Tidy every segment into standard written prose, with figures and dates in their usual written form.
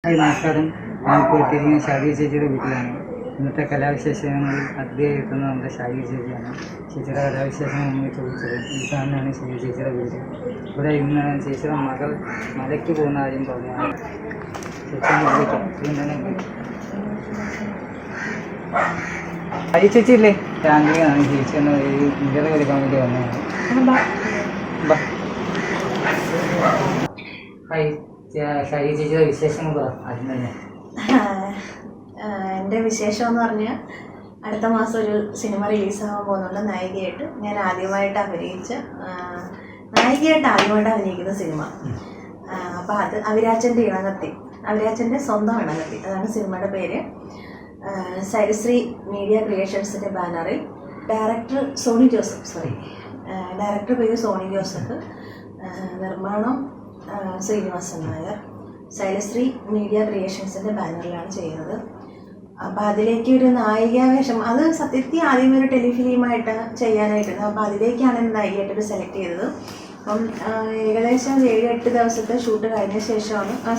നമസ്കാരം. ഞാനിപ്പോൾ എത്തിയിരിക്കുന്ന ഷാജി ചേച്ചിയുടെ വീട്ടിലാണ്. ഇന്നത്തെ കലാവിശേഷങ്ങളിൽ അദ്ദേഹം എത്തുന്നത് നമ്മുടെ ഷാജി ചേച്ചിയാണ്. ചേച്ചിയുടെ കലാവിശേഷങ്ങൾ നമ്മൾ ചോദിച്ചത് ഈ കാണുന്നതാണ് ഷാജി ചേച്ചിയുടെ വീട്. ഇവിടെ ഇന്ന് ചേച്ചിയുടെ മകൾ മലയ്ക്ക് പോകുന്ന കാര്യം പറഞ്ഞാൽ ചേച്ചിയെ വിളിക്കാം. ഷാജി ചേച്ചി ഇല്ലേ? ഫാമിലിയാണ് ചേച്ചി എന്ന ഈ ഇന്റർവ്യൂ എടുക്കാൻ വേണ്ടി വന്നതാണ്. ഹായ്, ഷാജി ചേച്ചിയുടെ വിശേഷങ്ങൾ പറ ആദ്യം തന്നെ. എൻ്റെ വിശേഷം എന്ന് പറഞ്ഞാൽ അടുത്ത മാസം ഒരു സിനിമ റിലീസാകാൻ പോകുന്നുണ്ട്. നായികയായിട്ട് ഞാൻ ആദ്യമായിട്ട് അഭിനയിക്കുന്ന സിനിമ. അപ്പോൾ അത് അവിരാജൻ്റെ ഇണങ്ങത്തി, അവിരാജൻ്റെ സ്വന്തം ഇണങ്ങത്തി, അതാണ് സിനിമയുടെ പേര്. സരിശ്രീ മീഡിയ ക്രിയേഷൻസിൻ്റെ ബാനറിൽ ഡയറക്ടർ പേര് സോണി ജോസഫ്, നിർമ്മാണം ശ്രീനിവാസൻ നായർ, ശൈലശ്രീ മീഡിയ ക്രിയേഷൻസിൻ്റെ ബാനറിലാണ് ചെയ്യുന്നത്. അപ്പോൾ അതിലേക്ക് ഒരു നായികാവേഷം, അത് സത്യത്തിൽ ആദ്യം ഒരു ടെലിഫിലിമായിട്ട് ചെയ്യാനായിട്ടുണ്ട്. അപ്പോൾ അതിലേക്കാണ് നായികയായിട്ട് സെലക്ട് ചെയ്തത്. അപ്പം ഏകദേശം 7-8 ദിവസത്തെ ഷൂട്ട് കഴിഞ്ഞ ശേഷമാണ് ആ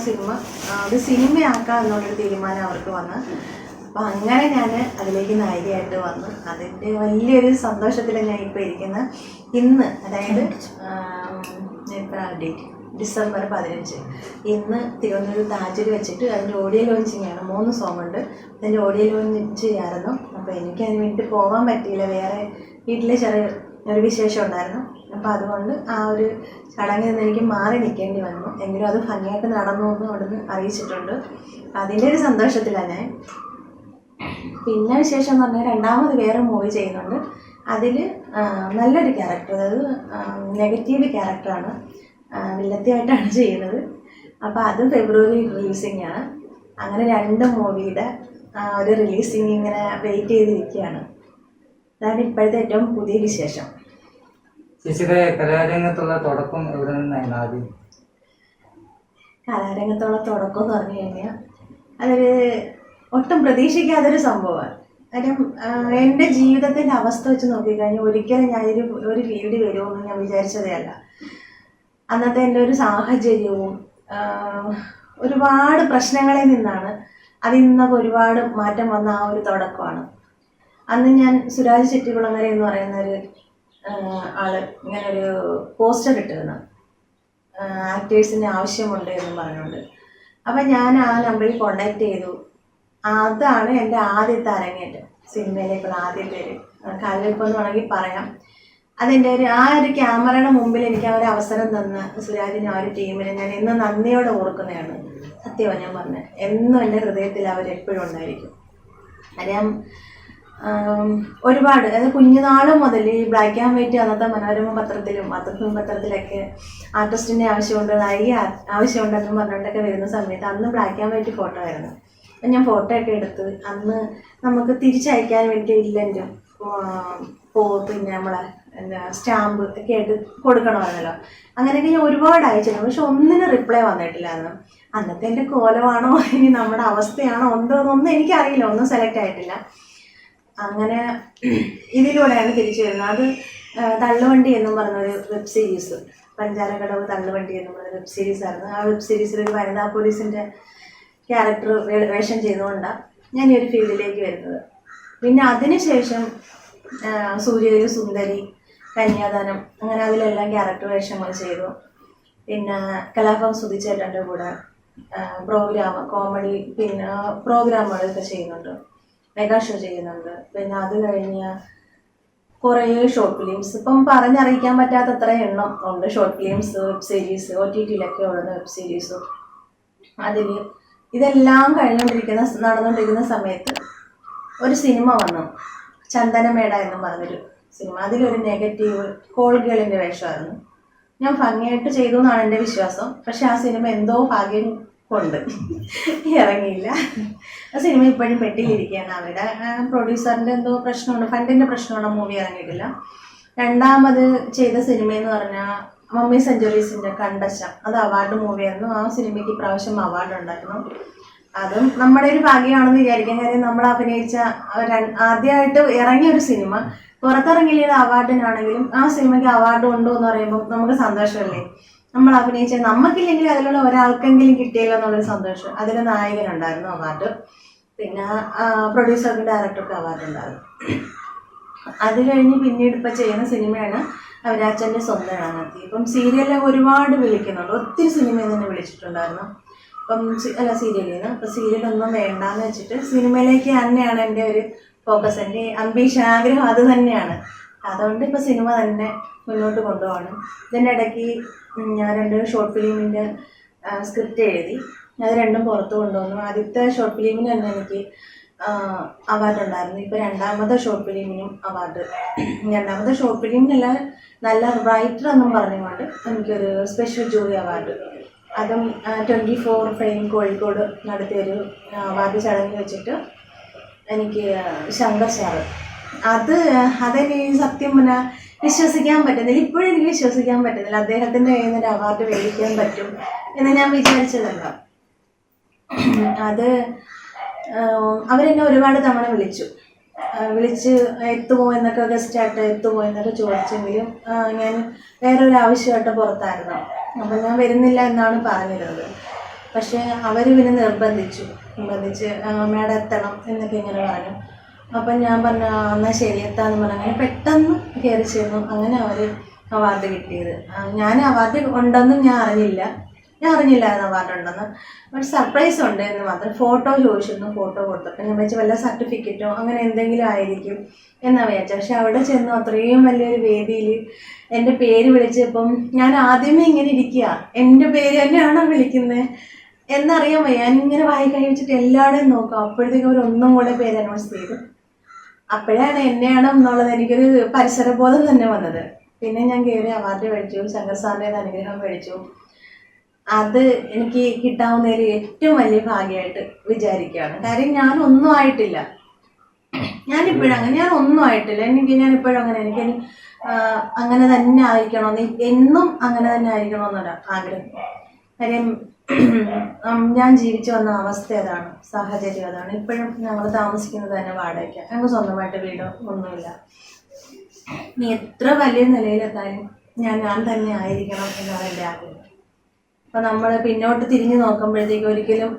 സിനിമയാക്കാം എന്നുള്ളൊരു തീരുമാനം അവർക്ക് വന്ന്. അപ്പം അങ്ങനെ ഞാൻ അതിലേക്ക് നായികയായിട്ട് വന്നു. അതിൻ്റെ വലിയൊരു സന്തോഷത്തിലാണ് ഞാൻ ഇപ്പോൾ ഇരിക്കുന്നത്. ഇന്ന്, അതായത് ഡിസംബർ 15 ഇന്ന് തിരുവനന്തപുരം താജിൽ വെച്ചിട്ട് അതിൻ്റെ ഓഡിയോ ലോഞ്ചിങ് ആണ്. 3 സോങ് ഉണ്ട്. അതിൻ്റെ ഓഡിയോ ലോഞ്ച് ചെയ്യാമായിരുന്നു. അപ്പോൾ എനിക്ക് അതിന് വേണ്ടി പോകാൻ പറ്റിയില്ല. വേറെ വീട്ടിൽ ഒരു വിശേഷം ഉണ്ടായിരുന്നു. അപ്പോൾ അതുകൊണ്ട് ആ ഒരു ചടങ്ങിൽ നിന്ന് എനിക്ക് മാറി നിൽക്കേണ്ടി വന്നു. എങ്കിലും അത് ഭംഗിയായിട്ട് നടന്നു എന്ന് അവിടുന്ന് അറിയിച്ചിട്ടുണ്ട്. അതിൻ്റെ ഒരു സന്തോഷത്തിലാണ് ഞാൻ. പിന്നെ വിശേഷം എന്ന് പറഞ്ഞാൽ രണ്ടാമത് വേറെ മൂവി ചെയ്യുന്നുണ്ട്. അതിൽ നല്ലൊരു ക്യാരക്ടർ, അതായത് നെഗറ്റീവ് ക്യാരക്ടറാണ്, വില്ലത്തിയായിട്ടാണ് ചെയ്യുന്നത്. അപ്പോൾ അത് ഫെബ്രുവരി റിലീസിങ് ആണ്. അങ്ങനെ 2 മൂവിയുടെ ഒരു റിലീസിങ് ഇങ്ങനെ വെയിറ്റ് ചെയ്തിരിക്കുകയാണ്. അതാണ് ഇപ്പോഴത്തെ ഏറ്റവും പുതിയ വിശേഷം. ചേച്ചിയുടെ കലാരംഗത്തുള്ള തുടക്കം എവിടെ നിന്നായിരുന്നു ആദ്യം? കലാരംഗത്തുള്ള തുടക്കം എന്ന് പറഞ്ഞു കഴിഞ്ഞാൽ അതൊരു ഒട്ടും പ്രതീക്ഷിക്കാത്തൊരു സംഭവമാണ്. കാര്യം എൻ്റെ ജീവിതത്തിൻ്റെ അവസ്ഥ വെച്ച് നോക്കിക്കഴിഞ്ഞാൽ ഒരിക്കലും ഞാനൊരു ഫീൽഡ് വരുമെന്ന് ഞാൻ വിചാരിച്ചതേ അല്ല. അന്നത്തെ എൻ്റെ ഒരു സാഹചര്യവും ഒരുപാട് പ്രശ്നങ്ങളിൽ നിന്നാണ് അതിന്നൊക്കെ ഒരുപാട് മാറ്റം വന്ന ആ ഒരു തുടക്കമാണ്. അന്ന് ഞാൻ സുരാജ് ചെട്ടികുളങ്ങര എന്ന് പറയുന്നൊരു ആള് ഇങ്ങനൊരു പോസ്റ്റർ ഇട്ടിരുന്നു, ആക്ടേഴ്സിന് ആവശ്യമുണ്ട് എന്ന് പറഞ്ഞുകൊണ്ട്. അപ്പം ഞാൻ ആ നമ്പറിൽ കോണ്ടാക്ട് ചെയ്തു. അതാണ് എൻ്റെ ആദ്യത്തെ അരങ്ങേറ്റം, സിനിമയിലേക്കുള്ള ആദ്യത്തെ ഒരു കാൽവെപ്പ് എന്ന് വേണമെങ്കിൽ പറയാം. അതെൻ്റെ ആ ഒരു ക്യാമറയുടെ മുമ്പിൽ എനിക്ക് ആ ഒരു അവസരം തന്ന സുരാജിനും ആ ഒരു ടീമിനെ ഞാൻ ഇന്ന് നന്ദിയോടെ ഓർക്കുന്നതാണ്. സത്യമാണ് ഞാൻ പറഞ്ഞത്. എന്നും എൻ്റെ ഹൃദയത്തിൽ അവരെപ്പോഴും ഉണ്ടായിരിക്കും. കാര്യം ഒരുപാട്, അതായത് കുഞ്ഞുനാൾ മുതൽ ഈ ബ്ലാക്ക് ആൻഡ് വൈറ്റ് അന്നത്തെ മനോരമ പത്രത്തിലും മാതൃഭൂമി പത്രത്തിലൊക്കെ ആർട്ടിസ്റ്റിൻ്റെ ആവശ്യമുണ്ട്, നായിക ആവശ്യമുണ്ടെന്ന് പറഞ്ഞിട്ടൊക്കെ വരുന്ന സമയത്ത് അന്ന് ബ്ലാക്ക് ആൻഡ് വൈറ്റ് ഫോട്ടോ ആയിരുന്നു. അപ്പം ഞാൻ ഫോട്ടോ ഒക്കെ എടുത്ത് അന്ന് നമുക്ക് തിരിച്ചയക്കാൻ വേണ്ടി ഇല്ലെങ്കിലും പിന്നെ നമ്മളെ സ്റ്റാമ്പ് ഒക്കെ ആയിട്ട് കൊടുക്കണമായിരുന്നല്ലോ. അങ്ങനെയൊക്കെ ഞാൻ ഒരുപാട് അയച്ചിരുന്നു. പക്ഷെ ഒന്നിനും റിപ്ലൈ വന്നിട്ടില്ലായിരുന്നു. അന്നത്തെ എൻ്റെ കോലമാണോ ഇനി നമ്മുടെ അവസ്ഥയാണോ ഒന്നും എനിക്കറിയില്ല. ഒന്നും സെലക്ട് ആയിട്ടില്ല. അങ്ങനെ ഇതിലൂടെയാണ് തിരിച്ചു വരുന്നത്. അത് തള്ളുവണ്ടി എന്നും പറഞ്ഞൊരു വെബ് സീരീസ്, പഞ്ചാരക്കടവ് തള്ളുവണ്ടി എന്നും പറഞ്ഞ വെബ് സീരീസ് ആയിരുന്നു. ആ വെബ് സീരീസിൽ ഒരു വനിതാ പോലീസിൻ്റെ ക്യാരക്ടർ വേഷം ചെയ്തുകൊണ്ടാണ് ഞാൻ ഈ ഒരു ഫീൽഡിലേക്ക് വരുന്നത്. പിന്നെ അതിനുശേഷം സൂര്യയൊരു സുന്ദരി, കന്യാദാനം, അങ്ങനെ അതിലെല്ലാം ക്യാരക്ടർ വേഷങ്ങൾ ചെയ്തു. പിന്നെ കലാഭവൻ സുധിച്ചേട്ടൻ്റെ കൂടെ കോമഡി പിന്നെ പ്രോഗ്രാമുകളൊക്കെ ചെയ്യുന്നുണ്ട്, മെഗാ ഷോ ചെയ്യുന്നുണ്ട്. പിന്നെ അത് കഴിഞ്ഞ് കുറേ ഷോർട്ട് ഫിലിംസ്, ഇപ്പം പറഞ്ഞറിയിക്കാൻ പറ്റാത്തത്ര എണ്ണം ഉണ്ട്. ഷോർട്ട് ഫിലിംസ്, വെബ് സീരീസ്, OTT-യിലൊക്കെ ഉള്ള വെബ് സീരീസും. അതിൽ ഇതെല്ലാം നടന്നുകൊണ്ടിരിക്കുന്ന സമയത്ത് ഒരു സിനിമ വന്നു, ചന്ദനമേട എന്നും പറഞ്ഞൊരു സിനിമ. അതിലൊരു നെഗറ്റീവ് കോൾ ഗേളിൻ്റെ വേഷമായിരുന്നു. ഞാൻ ഭംഗിയായിട്ട് ചെയ്തു എന്നാണ് എൻ്റെ വിശ്വാസം. പക്ഷെ ആ സിനിമ എന്തോ ഭാഗ്യം കൊണ്ട് ഇറങ്ങിയില്ല. ആ സിനിമ ഇപ്പോഴും പെട്ടിയിലിരിക്കുകയാണ്. അവിടെ പ്രൊഡ്യൂസറിൻ്റെ എന്തോ പ്രശ്നമുണ്ട്, ഫണ്ടിൻ്റെ പ്രശ്നമുള്ള മൂവി ഇറങ്ങിയിട്ടില്ല. രണ്ടാമത് ചെയ്ത സിനിമയെന്ന് പറഞ്ഞാൽ മമ്മി സെഞ്ചുറീസിൻ്റെ കണ്ടശ, അത് അവാർഡ് മൂവിയായിരുന്നു. ആ സിനിമയ്ക്ക് ഇപ്രാവശ്യം അവാർഡ് ഉണ്ടായിരുന്നു. അതും നമ്മുടെ ഒരു ഭാഗ്യമാണെന്ന് വിചാരിക്കാൻ. കാര്യം നമ്മൾ അഭിനയിച്ച ആദ്യമായിട്ട് ഇറങ്ങിയ ഒരു സിനിമ പുറത്തിറങ്ങിയ അവാർഡിനാണെങ്കിലും ആ സിനിമയ്ക്ക് അവാർഡ് ഉണ്ടോ എന്ന് പറയുമ്പോൾ നമുക്ക് സന്തോഷമല്ലേ. നമ്മൾ അഭിനയിച്ച നമുക്കില്ലെങ്കിൽ അതിലുള്ള ഒരാൾക്കെങ്കിലും കിട്ടിയല്ലോ എന്നുള്ളൊരു സന്തോഷം. അതിൽ നായകനുണ്ടായിരുന്നു അവാർഡ്, പിന്നെ പ്രൊഡ്യൂസർക്കും ഡയറക്ടർക്കും അവാർഡ് ഉണ്ടായിരുന്നു. അത് കഴിഞ്ഞ് പിന്നീട് ഇപ്പം ചെയ്യുന്ന സിനിമയാണ് അവരാച്ചൻ്റെ സ്വന്തം ഇണങ്ങത്തി. ഇപ്പം സീരിയലിൽ ഒരുപാട് വിളിക്കുന്നുണ്ട്, ഒത്തിരി സിനിമയിൽ തന്നെ വിളിച്ചിട്ടുണ്ടായിരുന്നു. അപ്പം സീരിയലിൽ നിന്ന് ഇപ്പം സീരിയലൊന്നും വേണ്ടാന്ന് വെച്ചിട്ട് സിനിമയിലേക്ക് തന്നെയാണ് എൻ്റെ ഒരു ഫോക്കസ്, എൻ്റെ അംബീഷൻ, ആഗ്രഹം അത് തന്നെയാണ്. അതുകൊണ്ട് ഇപ്പം സിനിമ തന്നെ മുന്നോട്ട് കൊണ്ടുപോകണം. ഇതിൻ്റെ ഇടയ്ക്ക് ഞാൻ 2 ഷോർട്ട് ഫിലിമിൻ്റെ സ്ക്രിപ്റ്റ് എഴുതി, അത് 2 പുറത്ത് കൊണ്ടുവന്നു. ആദ്യത്തെ ഷോർട്ട് ഫിലിമിന് തന്നെ എനിക്ക് അവാർഡ് ഉണ്ടായിരുന്നു. ഇപ്പോൾ 2ാമത്തെ ഷോർട്ട് ഫിലിമിനും അവാർഡ്. 2ാമത്തെ ഷോർട്ട് ഫിലിമിനല്ല, നല്ല റൈറ്റർ എന്നും പറഞ്ഞുകൊണ്ട് എനിക്കൊരു സ്പെഷ്യൽ ജൂറി അവാർഡ്, അതും 24 ഫ്രെയിം കോഴിക്കോട് നടത്തിയൊരു അവാർഡ് ചടങ്ങ് വെച്ചിട്ട് എനിക്ക് ശങ്കർ സാറ്, അതെനിക്ക് സത്യം പറഞ്ഞാൽ വിശ്വസിക്കാൻ പറ്റുന്നില്ല. ഇപ്പോഴും എനിക്ക് വിശ്വസിക്കാൻ പറ്റുന്നില്ല അദ്ദേഹത്തിൻ്റെ കയ്യിൽ നിന്നൊരു അവാർഡ് മേടിക്കാൻ പറ്റും എന്ന് ഞാൻ വിചാരിച്ചതല്ല. അത് അവരെന്നെ ഒരുപാട് തവണ വിളിച്ച് എത്തുമോ എന്നൊക്കെ, ഗസ്റ്റായിട്ട് എത്തുമോ എന്നൊക്കെ ചോദിച്ചെങ്കിലും ഞാൻ വേറൊരു ആവശ്യമായിട്ട് പുറത്തായിരുന്നു. അപ്പം ഞാൻ വരുന്നില്ല എന്നാണ് പറഞ്ഞിരുന്നത്. പക്ഷേ അവർ പിന്നെ നിർബന്ധിച്ച് മേഡം എത്തണം എന്നൊക്കെ ഇങ്ങനെ പറഞ്ഞു. അപ്പം ഞാൻ പറഞ്ഞു എന്നാൽ ശരി എത്താന്ന് പറഞ്ഞു. അങ്ങനെ പെട്ടെന്ന് കയറി ചേർന്നു. അങ്ങനെ അവർ അവാർഡ് കിട്ടിയത്. ഞാൻ അവാർഡ് ഉണ്ടെന്നും ഞാൻ അറിഞ്ഞില്ലായിരുന്നു അവാർഡ് ഉണ്ടെന്ന്. ഒരു സർപ്രൈസ് ഉണ്ട് എന്ന് മാത്രം. ഫോട്ടോ ചോദിച്ചിരുന്നു, ഫോട്ടോ കൊടുത്തപ്പോൾ ഞാൻ വെച്ച് വല്ല സർട്ടിഫിക്കറ്റോ അങ്ങനെ എന്തെങ്കിലും ആയിരിക്കും എന്നാണ് വിചാരിച്ചത്. പക്ഷെ അവിടെ ചെന്നു അത്രയും വലിയൊരു വേദിയിൽ എൻ്റെ പേര് വിളിച്ചപ്പം ഞാൻ ആദ്യമേ ഇങ്ങനെ ഇരിക്കുക, എൻ്റെ പേര് തന്നെയാണോ വിളിക്കുന്നത് എന്നറിയാൻ വയ്യ. ഞാനിങ്ങനെ വായി കഴിച്ചിട്ട് എല്ലാവരുടെയും നോക്കാം. അപ്പോഴത്തേക്കും അവരൊന്നും കൂടെ പേര് അനൗൺസ് ചെയ്തു. അപ്പോഴാണ് എന്നെയാണോ എന്നുള്ളത് എനിക്കൊരു പരിസരബോധം തന്നെ വന്നത്. പിന്നെ ഞാൻ കയറി അവാർഡ് മേടിച്ചു, ശങ്കർ സാറിൻ്റെ അനുഗ്രഹം മേടിച്ചു. അത് എനിക്ക് കിട്ടാവുന്നതിൽ ഏറ്റവും വലിയ ഭാഗ്യമായിട്ട് വിചാരിക്കുകയാണ്. കാര്യം ഞാനൊന്നും ആയിട്ടില്ല, ഞാനിപ്പോഴും ഞാനിപ്പോഴും അങ്ങനെ എനിക്ക് അങ്ങനെ തന്നെ ആയിരിക്കണമെന്ന്, എന്നും അങ്ങനെ തന്നെ ആയിരിക്കണമെന്നൊരു ആഗ്രഹം. കാര്യം ഞാൻ ജീവിച്ചു വന്ന അവസ്ഥ അതാണ്, സാഹചര്യം അതാണ്. ഇപ്പോഴും ഞങ്ങൾ താമസിക്കുന്നത് തന്നെ വാടകയ്ക്ക്, ഞങ്ങൾക്ക് സ്വന്തമായിട്ട് വീടോ ഒന്നുമില്ല. നീ എത്ര വലിയ നിലയിലെത്താനും ഞാൻ തന്നെ ആയിരിക്കണം എന്നാണ് എൻ്റെ ആഗ്രഹം. അപ്പം നമ്മൾ പിന്നോട്ട് തിരിഞ്ഞു നോക്കുമ്പോഴത്തേക്ക് ഒരിക്കലും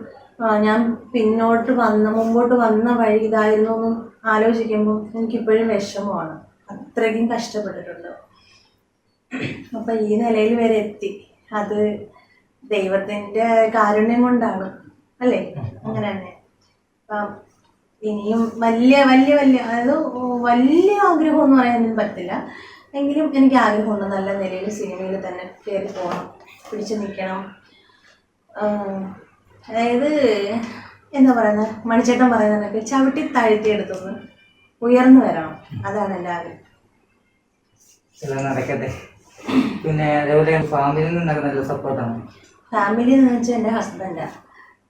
ഞാൻ മുമ്പോട്ട് വന്ന വഴി ഇതായിരുന്നു എന്ന് ആലോചിക്കുമ്പോൾ എനിക്കിപ്പോഴും വിഷമമാണ്. അത്രയ്ക്കും കഷ്ടപ്പെട്ടിട്ടുണ്ട്. അപ്പം ഈ നിലയിൽ വരെ എത്തി, അത് ദൈവത്തിൻ്റെ കാരുണ്യം കൊണ്ടാണ്, അല്ലേ? അങ്ങനെ തന്നെ. അപ്പം ഇനിയും വലിയ അതായത് വലിയ ആഗ്രഹമൊന്നും പറയാനൊന്നും പറ്റില്ല, എങ്കിലും എനിക്ക് ആഗ്രഹമുണ്ട് നല്ല നിലയിൽ സിനിമയിൽ തന്നെ കയറി പോകണം, പിടിച്ചു നിൽക്കണം. അതായത് എന്താ പറയുന്നത്, മണിച്ചേട്ടൻ പറയുന്നതൊക്കെ ചവിട്ടി താഴ്ത്തിയെടുത്തൊന്ന് ഉയർന്നു വരണം, അതാണ് എൻ്റെ ആഗ്രഹം. നടക്കട്ടെ. പിന്നെ അതേപോലെ ഫാമിലിയിൽ നിന്നൊക്കെ നല്ല സപ്പോർട്ടാണ്. ഫാമിലി എന്ന് വെച്ചാൽ എൻ്റെ ഹസ്ബൻഡാണ്.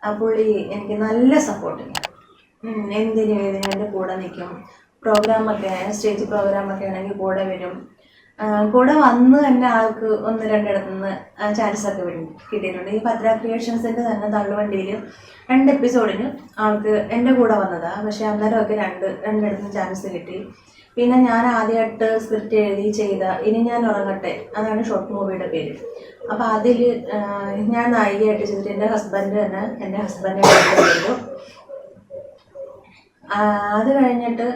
ആ പുള്ളി എനിക്ക് നല്ല സപ്പോർട്ടിങ്, എന്തിനും എൻ്റെ കൂടെ നിൽക്കും. പ്രോഗ്രാമൊക്കെ, സ്റ്റേജ് പ്രോഗ്രാമൊക്കെ ആണെങ്കിൽ കൂടെ വരും. കൂടെ വന്ന് തന്നെ ആൾക്ക് 1-2 നിന്ന് ചാൻസൊക്കെ കിട്ടിയിട്ടുണ്ട്. ഈ ഭദ്ര ക്രിയേഷൻസിൻ്റെ തന്നെ തള്ളുവണ്ടിയിൽ 2 എപ്പിസോഡിന് ആൾക്ക് എൻ്റെ കൂടെ വന്നതാണ്. പക്ഷേ അന്നേരമൊക്കെ രണ്ടിടത്തുനിന്ന് ചാൻസ് കിട്ടി. പിന്നെ ഞാൻ ആദ്യമായിട്ട് സ്ക്രിപ്റ്റ് എഴുതി ചെയ്ത ഇനി ഞാൻ ഉറങ്ങട്ടെ, അതാണ് ഷോർട്ട് മൂവിയുടെ പേര്. അപ്പോൾ അതിൽ ഞാൻ നായികയായിട്ട് ചെയ്തിട്ട് എൻ്റെ ഹസ്ബൻഡ് ചെയ്തു. അത് കഴിഞ്ഞിട്ട്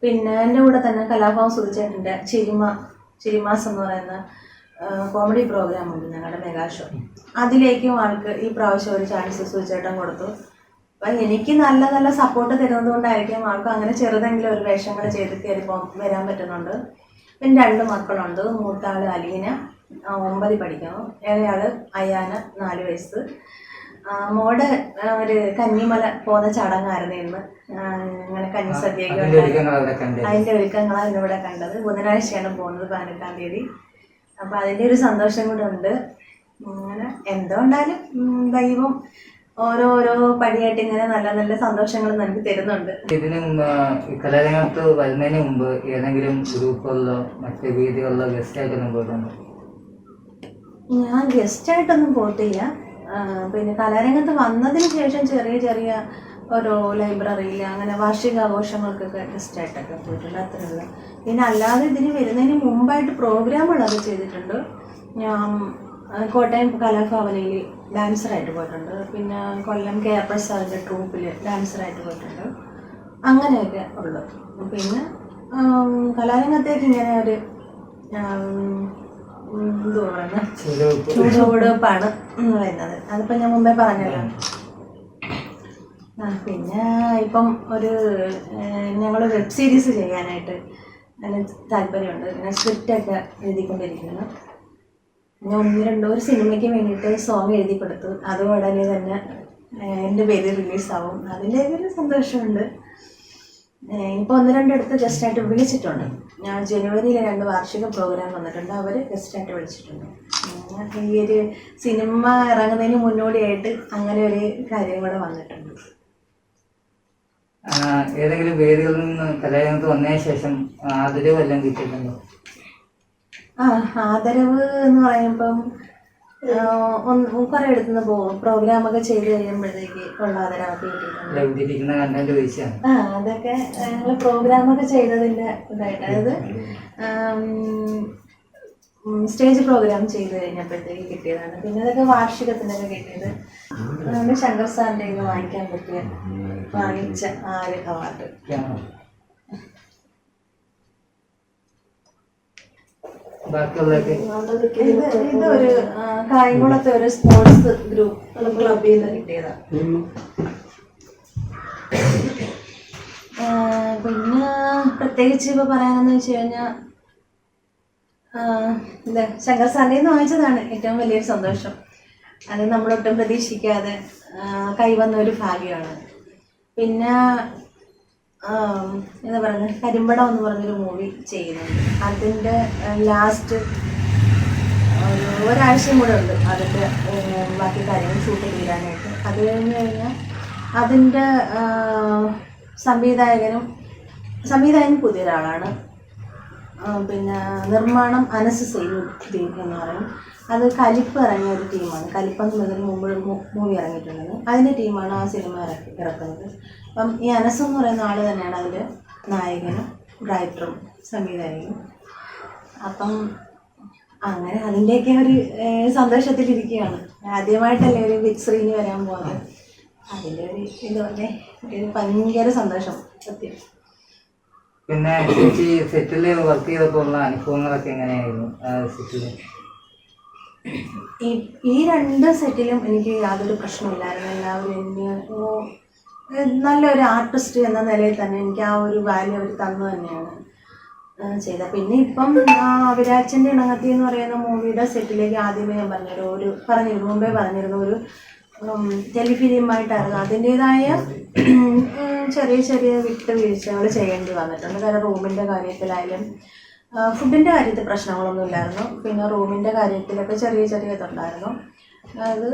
പിന്നെ എൻ്റെ കൂടെ തന്നെ കലാഭവൻ സുധിച്ചേട്ടൻ്റെ ചിരിമാസ് എന്ന് പറയുന്ന കോമഡി പ്രോഗ്രാം ഉണ്ട് ഞങ്ങളുടെ മെഗാ ഷോ. അതിലേക്കും ആൾക്ക് ഈ പ്രാവശ്യം ഒരു ചാൻസ് സുധിച്ചേട്ടൻ കൊടുത്തു. അപ്പം എനിക്ക് നല്ല നല്ല സപ്പോർട്ട് തരുന്നത് കൊണ്ടായിരിക്കും ആൾക്ക് അങ്ങനെ ചെറുതെങ്കിലും ഒരു വേഷങ്ങൾ ചെയ്ത് കയറിപ്പോൾ വരാൻ പറ്റുന്നുണ്ട്. പിന്നെ 2 മക്കളുണ്ട്. മൂത്താൾ അലീന 9 പഠിക്കുന്നു, ഇളയാൾ അയാന 4 വയസ്സ്. മോടെ ഒരു കന്നിമല പോകുന്ന ചടങ്ങായിരുന്നു ഇന്ന്. അങ്ങനെ കന്നിസദ്യയൊക്കെ അതിൻ്റെ ഒരുക്കങ്ങളാണ് ഇന്നിവിടെ കണ്ടത്. ബുധനാഴ്ചയാണ് പോകുന്നത്, 18-ാം തീയതി. അപ്പം അതിൻ്റെ ഒരു സന്തോഷം കൂടെ ഉണ്ട്. അങ്ങനെ എന്തുകൊണ്ടാലും ദൈവം ഓരോരോ പടിയായിട്ട് ഇങ്ങനെ നല്ല നല്ല സന്തോഷങ്ങൾ നമുക്ക് തരുന്നുണ്ട്. ഇതിന് കലാരംഗത്ത് വരുന്നതിന് മുമ്പ് ഏതെങ്കിലും ഗ്രൂപ്പുകളിലോ മറ്റ് വേദികളിലോ ഗസ്റ്റായിട്ടൊന്നും പോയിട്ടുണ്ടോ? ഞാൻ ഗസ്റ്റായിട്ടൊന്നും പോയിട്ടില്ല. പിന്നെ കലാരംഗത്ത് വന്നതിന് ശേഷം ചെറിയ ഓരോ ലൈബ്രറിയിൽ അങ്ങനെ വാർഷികാഘോഷങ്ങൾക്കൊക്കെ ഗസ്റ്റായിട്ടൊക്കെ പോയിട്ടുണ്ട്, അത്രയുള്ളൂ. പിന്നെ അല്ലാതെ ഇതിന് വരുന്നതിന് മുമ്പായിട്ട് പ്രോഗ്രാമുകളൊക്കെ ചെയ്തിട്ടുണ്ട്. ഞാൻ കോട്ടയം കലാഭവനിൽ ഡാൻസറായിട്ട് പോയിട്ടുണ്ട്. പിന്നെ കൊല്ലം കെ.ആർ. പ്രസാദിൻ്റെ ട്രൂപ്പിൽ ഡാൻസറായിട്ട് പോയിട്ടുണ്ട്. അങ്ങനെയൊക്കെ ഉള്ളു. പിന്നെ കലാരംഗത്തേക്ക് ഇങ്ങനെ ഒരു എന്തുവാ പറയുന്നത്, ചൂടുവെടുപ്പാണ് വരുന്നത്. അതിപ്പോൾ ഞാൻ മുമ്പേ പറഞ്ഞല്ലോ. പിന്നെ ഇപ്പം ഒരു ഞങ്ങൾ വെബ് സീരീസ് ചെയ്യാനായിട്ട് അതിന് താല്പര്യമുണ്ട്. പിന്നെ സ്ക്രിപ്റ്റൊക്കെ എഴുതിക്കൊണ്ടിരിക്കുന്നു. ഞാൻ ഒരു സിനിമയ്ക്ക് വേണ്ടിയിട്ട് സോങ് എഴുതി കൊടുത്തു. അത് ഉടനെ തന്നെ എൻ്റെ പേര് റിലീസാവും. അതിൻ്റെ ഒരു സന്തോഷമുണ്ട്. ഇപ്പോൾ 1-2 ഗസ്റ്റായിട്ട് വിളിച്ചിട്ടുണ്ട്. ഞാൻ ജനുവരിയിൽ 2 വാർഷിക പ്രോഗ്രാം വന്നിട്ടുണ്ട്. അവർ ഗസ്റ്റായിട്ട് വിളിച്ചിട്ടുണ്ട്. ഈ ഒരു സിനിമ ഇറങ്ങുന്നതിന് മുന്നോടിയായിട്ട് അങ്ങനെ ഒരു കാര്യം കൂടെ വന്നിട്ടുണ്ട്. ഏതെങ്കിലും വേദികളിൽ നിന്ന് കലാരംഗത്ത് വന്നതിന് ശേഷം ആദരവ് വല്ലതും കിട്ടിയിട്ടുണ്ടോ? ആദരവ് എന്ന് പറയുമ്പം കുറേ എടുത്തുനിന്ന് പോകും. പ്രോഗ്രാമൊക്കെ ചെയ്ത് കഴിയുമ്പോഴത്തേക്ക് ഉള്ള ആദരവൊക്കെ കിട്ടിയിട്ടുണ്ട്. അതൊക്കെ ഞങ്ങൾ പ്രോഗ്രാമൊക്കെ ചെയ്തതിൻ്റെ ഇതായിട്ട്, അതായത് സ്റ്റേജ് പ്രോഗ്രാം ചെയ്ത് കഴിഞ്ഞപ്പോഴത്തേക്ക് കിട്ടിയതാണ്. പിന്നെ അതൊക്കെ വാർഷികത്തിനൊക്കെ കിട്ടിയത്. അതുകൊണ്ട് ശങ്കർ സാറിൻ്റെ ഒക്കെ വാങ്ങിക്കാൻ പറ്റിയ വാങ്ങിച്ച ആ ഒരു അവാർഡ്. ഇതൊരു കായംകുളത്തെ ഒരു സ്പോർട്സ് ഗ്രൂപ്പ് ക്ലബിൽ നിന്ന് കിട്ടിയതാണ്. പിന്നെ പ്രത്യേകിച്ച് ഇപ്പോൾ പറയാനെന്ന് വെച്ച് കഴിഞ്ഞാൽ ശങ്കർ സാറിൻ്റെ നിന്ന് വാങ്ങിച്ചതാണ് ഏറ്റവും വലിയൊരു സന്തോഷം. അത് നമ്മളൊട്ടും പ്രതീക്ഷിക്കാതെ കൈവന്ന ഒരു ഭാഗ്യമാണ്. പിന്നെ എന്താ പറയുന്നത്, കരിമ്പടം എന്ന് പറഞ്ഞൊരു മൂവി ചെയ്യുന്നുണ്ട്. അതിൻ്റെ ലാസ്റ്റ് ഒരാഴ്ചയും കൂടെ ഉണ്ട് അതിൻ്റെ ബാക്കി കാര്യങ്ങൾ ഷൂട്ട് ചെയ്യാനായിട്ട്. അത് കഴിഞ്ഞ് കഴിഞ്ഞാൽ അതിൻ്റെ സംവിധായകൻ പുതിയൊരാളാണ്. പിന്നെ നിർമ്മാണം അനസ് സയ്യിദ് എന്ന് പറയും. അത് കലിപ്പ് ഇറങ്ങിയ ഒരു ടീമാണ്. കലിപ്പെന്ന് പറഞ്ഞതിന് മുമ്പ് മൂവി ഇറങ്ങിയിട്ടുള്ളത്. അതിൻ്റെ ടീമാണ് ആ സിനിമ ഇറക്കുന്നത്. അപ്പം ഈ അനസ് എന്ന് പറയുന്ന ആൾ തന്നെയാണ് അതിൽ നായകനും റൈറ്ററും സംവിധായകനും. അപ്പം അങ്ങനെ അതിൻ്റെയൊക്കെ ഒരു സന്തോഷത്തിലിരിക്കുകയാണ്. ആദ്യമായിട്ടല്ലേ ഒരു ബിഗ് സ്ക്രീനിൽ വരാൻ പോകുന്നത്. അതിൻ്റെ ഒരു ഇതുപോലെ ഒരു ഭയങ്കര സന്തോഷം സത്യം. പിന്നെ ചേച്ചി സെറ്റിൽ വർക്ക് ചെയ്തപ്പോൾ ഉള്ള അനുഭവങ്ങളൊക്കെ എങ്ങനെയായിരുന്നു സെറ്റിൽ? ഈ 2 സെറ്റിലും എനിക്ക് യാതൊരു പ്രശ്നമില്ലായിരുന്നു. എല്ലാവരും നല്ലൊരു ആർട്ടിസ്റ്റ് എന്ന നിലയിൽ തന്നെ എനിക്ക് ആ ഒരു വാല്യൂ അവർ തന്നു തന്നെയാണ് ചെയ്തത്. പിന്നെ ഇപ്പം അവിരാച്ചൻ്റെ ഇണങ്ങത്തി എന്ന് പറയുന്ന മൂവിയുടെ സെറ്റിലേക്ക് ആദ്യമേ ഞാൻ മുമ്പേ പറഞ്ഞിരുന്നു ഒരു ടെലിഫിലിമായിട്ടായിരുന്നു. അതിൻ്റേതായ ചെറിയ വിട്ടുവീഴ്ചകൾ ചെയ്യേണ്ടി വന്നിട്ടുണ്ട്. കാരണം റൂമിൻ്റെ കാര്യത്തിലായാലും ഫുഡിൻ്റെ കാര്യത്തിൽ പ്രശ്നങ്ങളൊന്നും ഇല്ലായിരുന്നു. പിന്നെ റൂമിൻ്റെ കാര്യത്തിലൊക്കെ ചെറിയ ഇതുണ്ടായിരുന്നു. അത്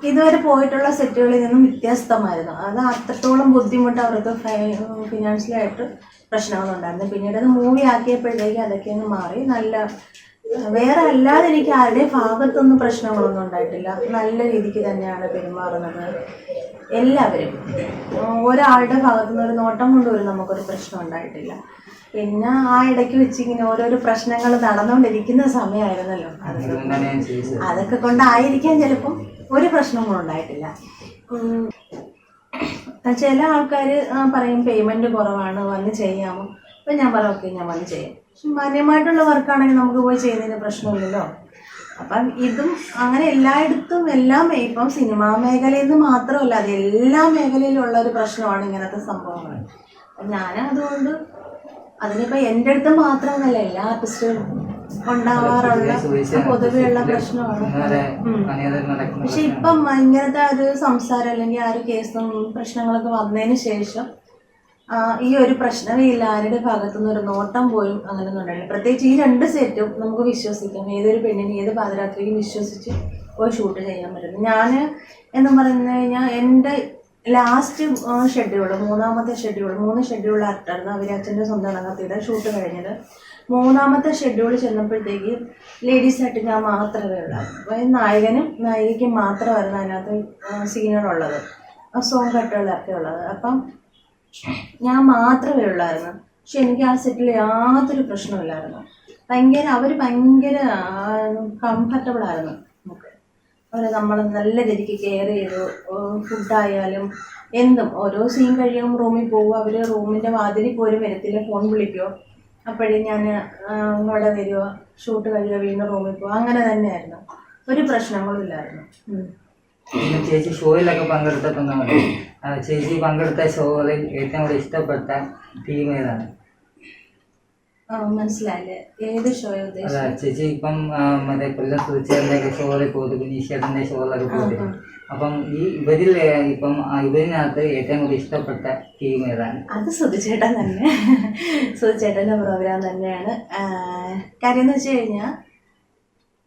ഇതുവരെ പോയിട്ടുള്ള സെറ്റുകളിൽ നിന്നും വ്യത്യസ്തമായിരുന്നു. അത് അത്രത്തോളം ബുദ്ധിമുട്ട് അവർക്ക് ഫിനാൻഷ്യലായിട്ട് പ്രശ്നങ്ങളുണ്ടായിരുന്നു. പിന്നീട് അത് മൂവി ആക്കിയപ്പോഴത്തേക്ക് അതൊക്കെ ഒന്ന് മാറി. വേറെ അല്ലാതെ എനിക്ക് ആരുടെയും ഭാഗത്തൊന്നും പ്രശ്നങ്ങളൊന്നും ഉണ്ടായിട്ടില്ല. നല്ല രീതിക്ക് തന്നെയാണ് പെരുമാറുന്നത് എല്ലാവരും. ഒരാളുടെ ഭാഗത്തുനിന്ന് ഒരു നോട്ടം കൊണ്ടുവരും നമുക്കൊരു പ്രശ്നം ഉണ്ടായിട്ടില്ല. പിന്നെ ആ ഇടയ്ക്ക് വെച്ച് ഇങ്ങനെ ഓരോരോ പ്രശ്നങ്ങൾ നടന്നുകൊണ്ടിരിക്കുന്ന സമയമായിരുന്നല്ലോ. അതൊക്കെ കൊണ്ടായിരിക്കാം ചിലപ്പം ഒരു പ്രശ്നങ്ങളും ഉണ്ടായിട്ടില്ല. ചില ആൾക്കാർ പറയും പേയ്മെൻറ്റ് കുറവാണ്, വന്ന് ചെയ്യാമോ? അപ്പം ഞാൻ പറയാം ഓക്കെ ഞാൻ വന്ന് ചെയ്യാം. പക്ഷെ മാന്യമായിട്ടുള്ള വർക്കാണെങ്കിൽ നമുക്ക് പോയി ചെയ്യുന്നതിന് പ്രശ്നമില്ലല്ലോ. അപ്പം ഇതും അങ്ങനെ എല്ലായിടത്തും ഇപ്പം സിനിമാ മേഖലയിൽ നിന്ന് മാത്രമല്ല അത് എല്ലാ മേഖലയിലുള്ള ഒരു പ്രശ്നമാണ് ഇങ്ങനത്തെ സംഭവങ്ങൾ. അപ്പം ഞാൻ അതുകൊണ്ട് അതിനിപ്പോൾ എൻ്റെ അടുത്ത് മാത്രമെന്നല്ല എല്ലാ ആർട്ടിസ്റ്റുകളും ഉണ്ടാവാറുള്ള പൊതുവെയുള്ള പ്രശ്നമാണ്. പക്ഷെ ഇപ്പം ഇങ്ങനത്തെ ഒരു സംസാരം അല്ലെങ്കിൽ ആ ഒരു കേസും പ്രശ്നങ്ങളൊക്കെ വന്നതിന് ശേഷം ഈ ഒരു പ്രശ്നമേ ഇല്ല. ആരുടെ ഭാഗത്തുനിന്ന് ഒരു നോട്ടം പോലും അങ്ങനെയൊന്നും ഉണ്ടായില്ല. പ്രത്യേകിച്ച് ഈ 2 സെറ്റും നമുക്ക് വിശ്വസിക്കാം. ഏതൊരു പെണ്ണിനും ഏത് പാതിരാത്രിയും വിശ്വസിച്ച് പോയി ഷൂട്ട് ചെയ്യാൻ പറ്റും. ഞാൻ എന്ന് പറഞ്ഞു കഴിഞ്ഞാൽ എൻ്റെ ലാസ്റ്റ് ഷെഡ്യൂൾ 3 ഷെഡ്യൂളായിട്ടായിരുന്നു അവിരാച്ചൻ്റെ സ്വന്തം ഇണങ്ങത്തിയുടെ ഷൂട്ട് കഴിഞ്ഞത്. 3ാമത്തെ ഷെഡ്യൂൾ ചെന്നപ്പോഴത്തേക്ക് ലേഡീസായിട്ട് ഞാൻ മാത്രമേ ഉള്ളായിരുന്നു. അപ്പോൾ നായകനും നായികയ്ക്കും മാത്രമായിരുന്നു അതിനകത്ത് സീനുകളുള്ളത്, സോങ് കട്ടുകളൊക്കെ ഉള്ളത്. അപ്പം ഞാൻ മാത്രമേ ഉള്ളായിരുന്നു. പക്ഷെ എനിക്ക് ആ സെറ്റിൽ യാതൊരു പ്രശ്നമില്ലായിരുന്നു. അവർ ഭയങ്കര കംഫർട്ടബിൾ ആയിരുന്നു നമുക്ക്. അവർ നമ്മൾ നല്ല രീതിക്ക് കെയർ ചെയ്തു. ഫുഡായാലും എന്തും ഓരോ സീൻ കഴിയുമ്പോൾ റൂമിൽ പോകും. അവർ റൂമിൻ്റെ വാതിലിൽ പോലും വരത്തില്ല, ഫോൺ വിളിക്കുമോ അപ്പോഴേ ഞാൻ ഇവിടെ വരുമോ, ഷൂട്ട് കഴിയുമോ വീണ്ടും റൂമിൽ പോകും. അങ്ങനെ തന്നെയായിരുന്നു, ഒരു പ്രശ്നങ്ങളും ഇല്ലായിരുന്നു. പിന്നെ ചേച്ചി ഷോയിലൊക്കെ പങ്കെടുത്തിട്ടുണ്ടെങ്കിൽ ചേച്ചി പങ്കെടുത്ത ഷോകളിൽ ഏറ്റവും കൂടുതൽ ഇഷ്ടപ്പെട്ട ടീം ഏതാണ്? മനസ്സിലായില്ലേ, ഏത് ഷോയോ ഉദ്ദേശിച്ചത്? ചേച്ചി ഇപ്പം മറ്റേ കൊല്ലം സുചേറിന്റെ ഷോകളിൽ പോയിട്ട് വിനീഷേട്ടന്റെ ഷോകളിലൊക്കെ പോയിട്ട്, അപ്പം ഇതിനകത്ത് ഏറ്റവും കൂടുതൽ ഇഷ്ടപ്പെട്ട ടീം ഏതാണ്? അത് സുധിച്ചേട്ടൻ തന്നെ. സുധിച്ചേട്ടൻ്റെ പ്രോഗ്രാം തന്നെയാണ്. കാര്യം എന്ന് വെച്ച് കഴിഞ്ഞാൽ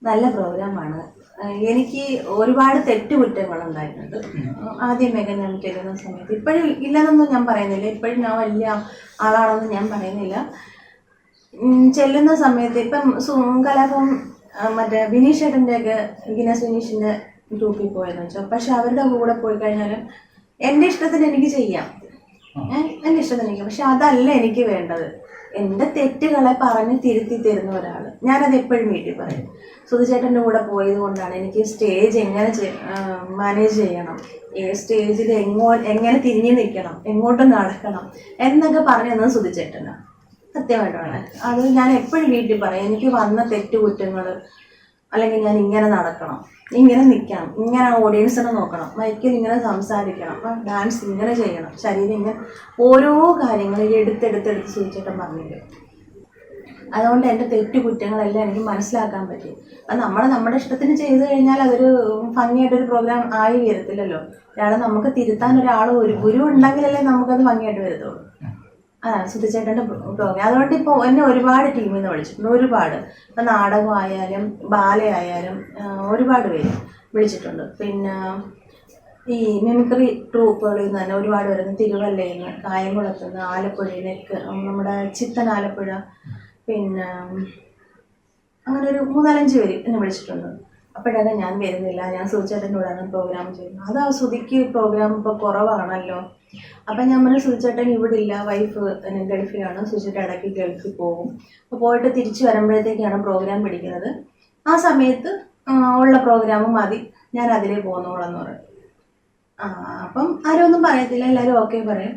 നല്ല പ്രോഗ്രാമാണ്. എനിക്ക് ഒരുപാട് തെറ്റുകുറ്റങ്ങളുണ്ടായിട്ടുണ്ട് ആദ്യമൊക്കെ ഞാൻ ചെല്ലുന്ന സമയത്ത്. ഇപ്പോഴും ഇല്ലെന്നൊന്നും ഞാൻ പറയുന്നില്ല, ഇപ്പോഴും ഞാൻ വലിയ ആളാണെന്ന് ഞാൻ പറയുന്നില്ല. ചെല്ലുന്ന സമയത്ത് ഇപ്പം കലാഭവൻ മറ്റേ വിനീഷേട്ടൻ്റെയൊക്കെ വിനീഷിൻ്റെ ഗ്രൂപ്പിൽ പോയെന്ന് വെച്ചാൽ, പക്ഷെ അവരുടെ കൂടെ പോയി കഴിഞ്ഞാലും എൻ്റെ ഇഷ്ടത്തിന് എനിക്ക് ചെയ്യാം, എൻ്റെ ഇഷ്ടത്തിന് എനിക്ക്. പക്ഷെ അതല്ല എനിക്ക് വേണ്ടത്. എൻ്റെ തെറ്റുകളെ പറഞ്ഞ് തിരുത്തി തരുന്ന ഒരാൾ. ഞാനത് എപ്പോഴും വീട്ടിൽ പറയും. സുധിച്ചേട്ടൻ്റെ കൂടെ പോയത് കൊണ്ടാണ് എനിക്ക് സ്റ്റേജ് എങ്ങനെ മാനേജ് ചെയ്യണം, സ്റ്റേജിൽ എങ്ങനെ തിരിഞ്ഞു നിൽക്കണം, എങ്ങോട്ട് നടക്കണം എന്നൊക്കെ പറഞ്ഞു തന്നത് സുധിച്ചേട്ടനാണ്. സത്യമായിട്ടാണ്. അത് ഞാൻ എപ്പോഴും വീട്ടിൽ പറയും. എനിക്ക് വന്ന തെറ്റുകുറ്റങ്ങൾ, അല്ലെങ്കിൽ ഞാൻ ഇങ്ങനെ നടക്കണം, ഇങ്ങനെ നിൽക്കണം, ഇങ്ങനെ ഓഡിയൻസിനെ നോക്കണം, മൈക്കിൽ ഇങ്ങനെ സംസാരിക്കണം, ഡാൻസ് ഇങ്ങനെ ചെയ്യണം, ശരീരം ഇങ്ങനെ, ഓരോ കാര്യങ്ങളും എടുത്തെടുത്ത് സൂചിച്ചേട്ടൻ പറഞ്ഞില്ല. അതുകൊണ്ട് എൻ്റെ തെറ്റുകുറ്റങ്ങളെല്ലാം എനിക്ക് മനസ്സിലാക്കാൻ പറ്റി. അത് നമ്മുടെ ഇഷ്ടത്തിന് ചെയ്തു കഴിഞ്ഞാൽ അതൊരു ഭംഗിയായിട്ടൊരു പ്രോഗ്രാം ആയി വരത്തില്ലല്ലോ. ഒരാളെ നമുക്ക് തിരുത്താൻ ഒരു ഗുരു ഉണ്ടെങ്കിലല്ലേ നമുക്കത് ഭംഗിയായിട്ട് വരത്തുള്ളൂ. സുധിച്ചേട്ടൻ്റെ പ്രോഗ്രാം. അതുകൊണ്ട് ഇപ്പോൾ എന്നെ ഒരുപാട് ടീമിൽ നിന്ന് വിളിച്ചിട്ടുണ്ട്, ഒരുപാട്. ഇപ്പം നാടകമായാലും ബാലയായാലും ഒരുപാട് പേര് വിളിച്ചിട്ടുണ്ട്. പിന്നെ ഈ മിമിക്രി ട്രൂപ്പുകളിൽ നിന്ന് തന്നെ ഒരുപാട് വരുന്നു. തിരുവല്ലയിൽ നിന്ന്, കായംകുളത്ത് നിന്ന്, ആലപ്പുഴയിൽ നിന്ന്, നമ്മുടെ ചിത്തൻ ആലപ്പുഴ, പിന്നെ അങ്ങനെ ഒരു 3-4 പേര് എന്നെ വിളിച്ചിട്ടുണ്ട്. അപ്പോഴൊക്കെ ഞാൻ വരുന്നില്ല, ഞാൻ സുധിച്ചേട്ടൻ്റെ കൂടെയാണ് പ്രോഗ്രാം ചെയ്യുന്നത്. അത് സുധിക്ക് പ്രോഗ്രാം ഇപ്പോൾ കുറവാണല്ലോ. അപ്പം ഞാൻ പറഞ്ഞു, സുധിച്ചേട്ടൻ ഇവിടെ ഇല്ല, വൈഫ് ഗൾഫിലാണ്, സുധിച്ചേട്ടൻ ഇടയ്ക്ക് ഗൾഫിൽ പോകും, അപ്പോൾ പോയിട്ട് തിരിച്ചു വരുമ്പോഴത്തേക്കാണ് പ്രോഗ്രാം പിടിക്കുന്നത്. ആ സമയത്ത് ഉള്ള പ്രോഗ്രാം മതി, ഞാൻ അതിലേ പോകുന്നോളെന്ന് പറയും. അപ്പം ആരും ഒന്നും പറയത്തില്ല, എല്ലാവരും ഓക്കെ പറയും.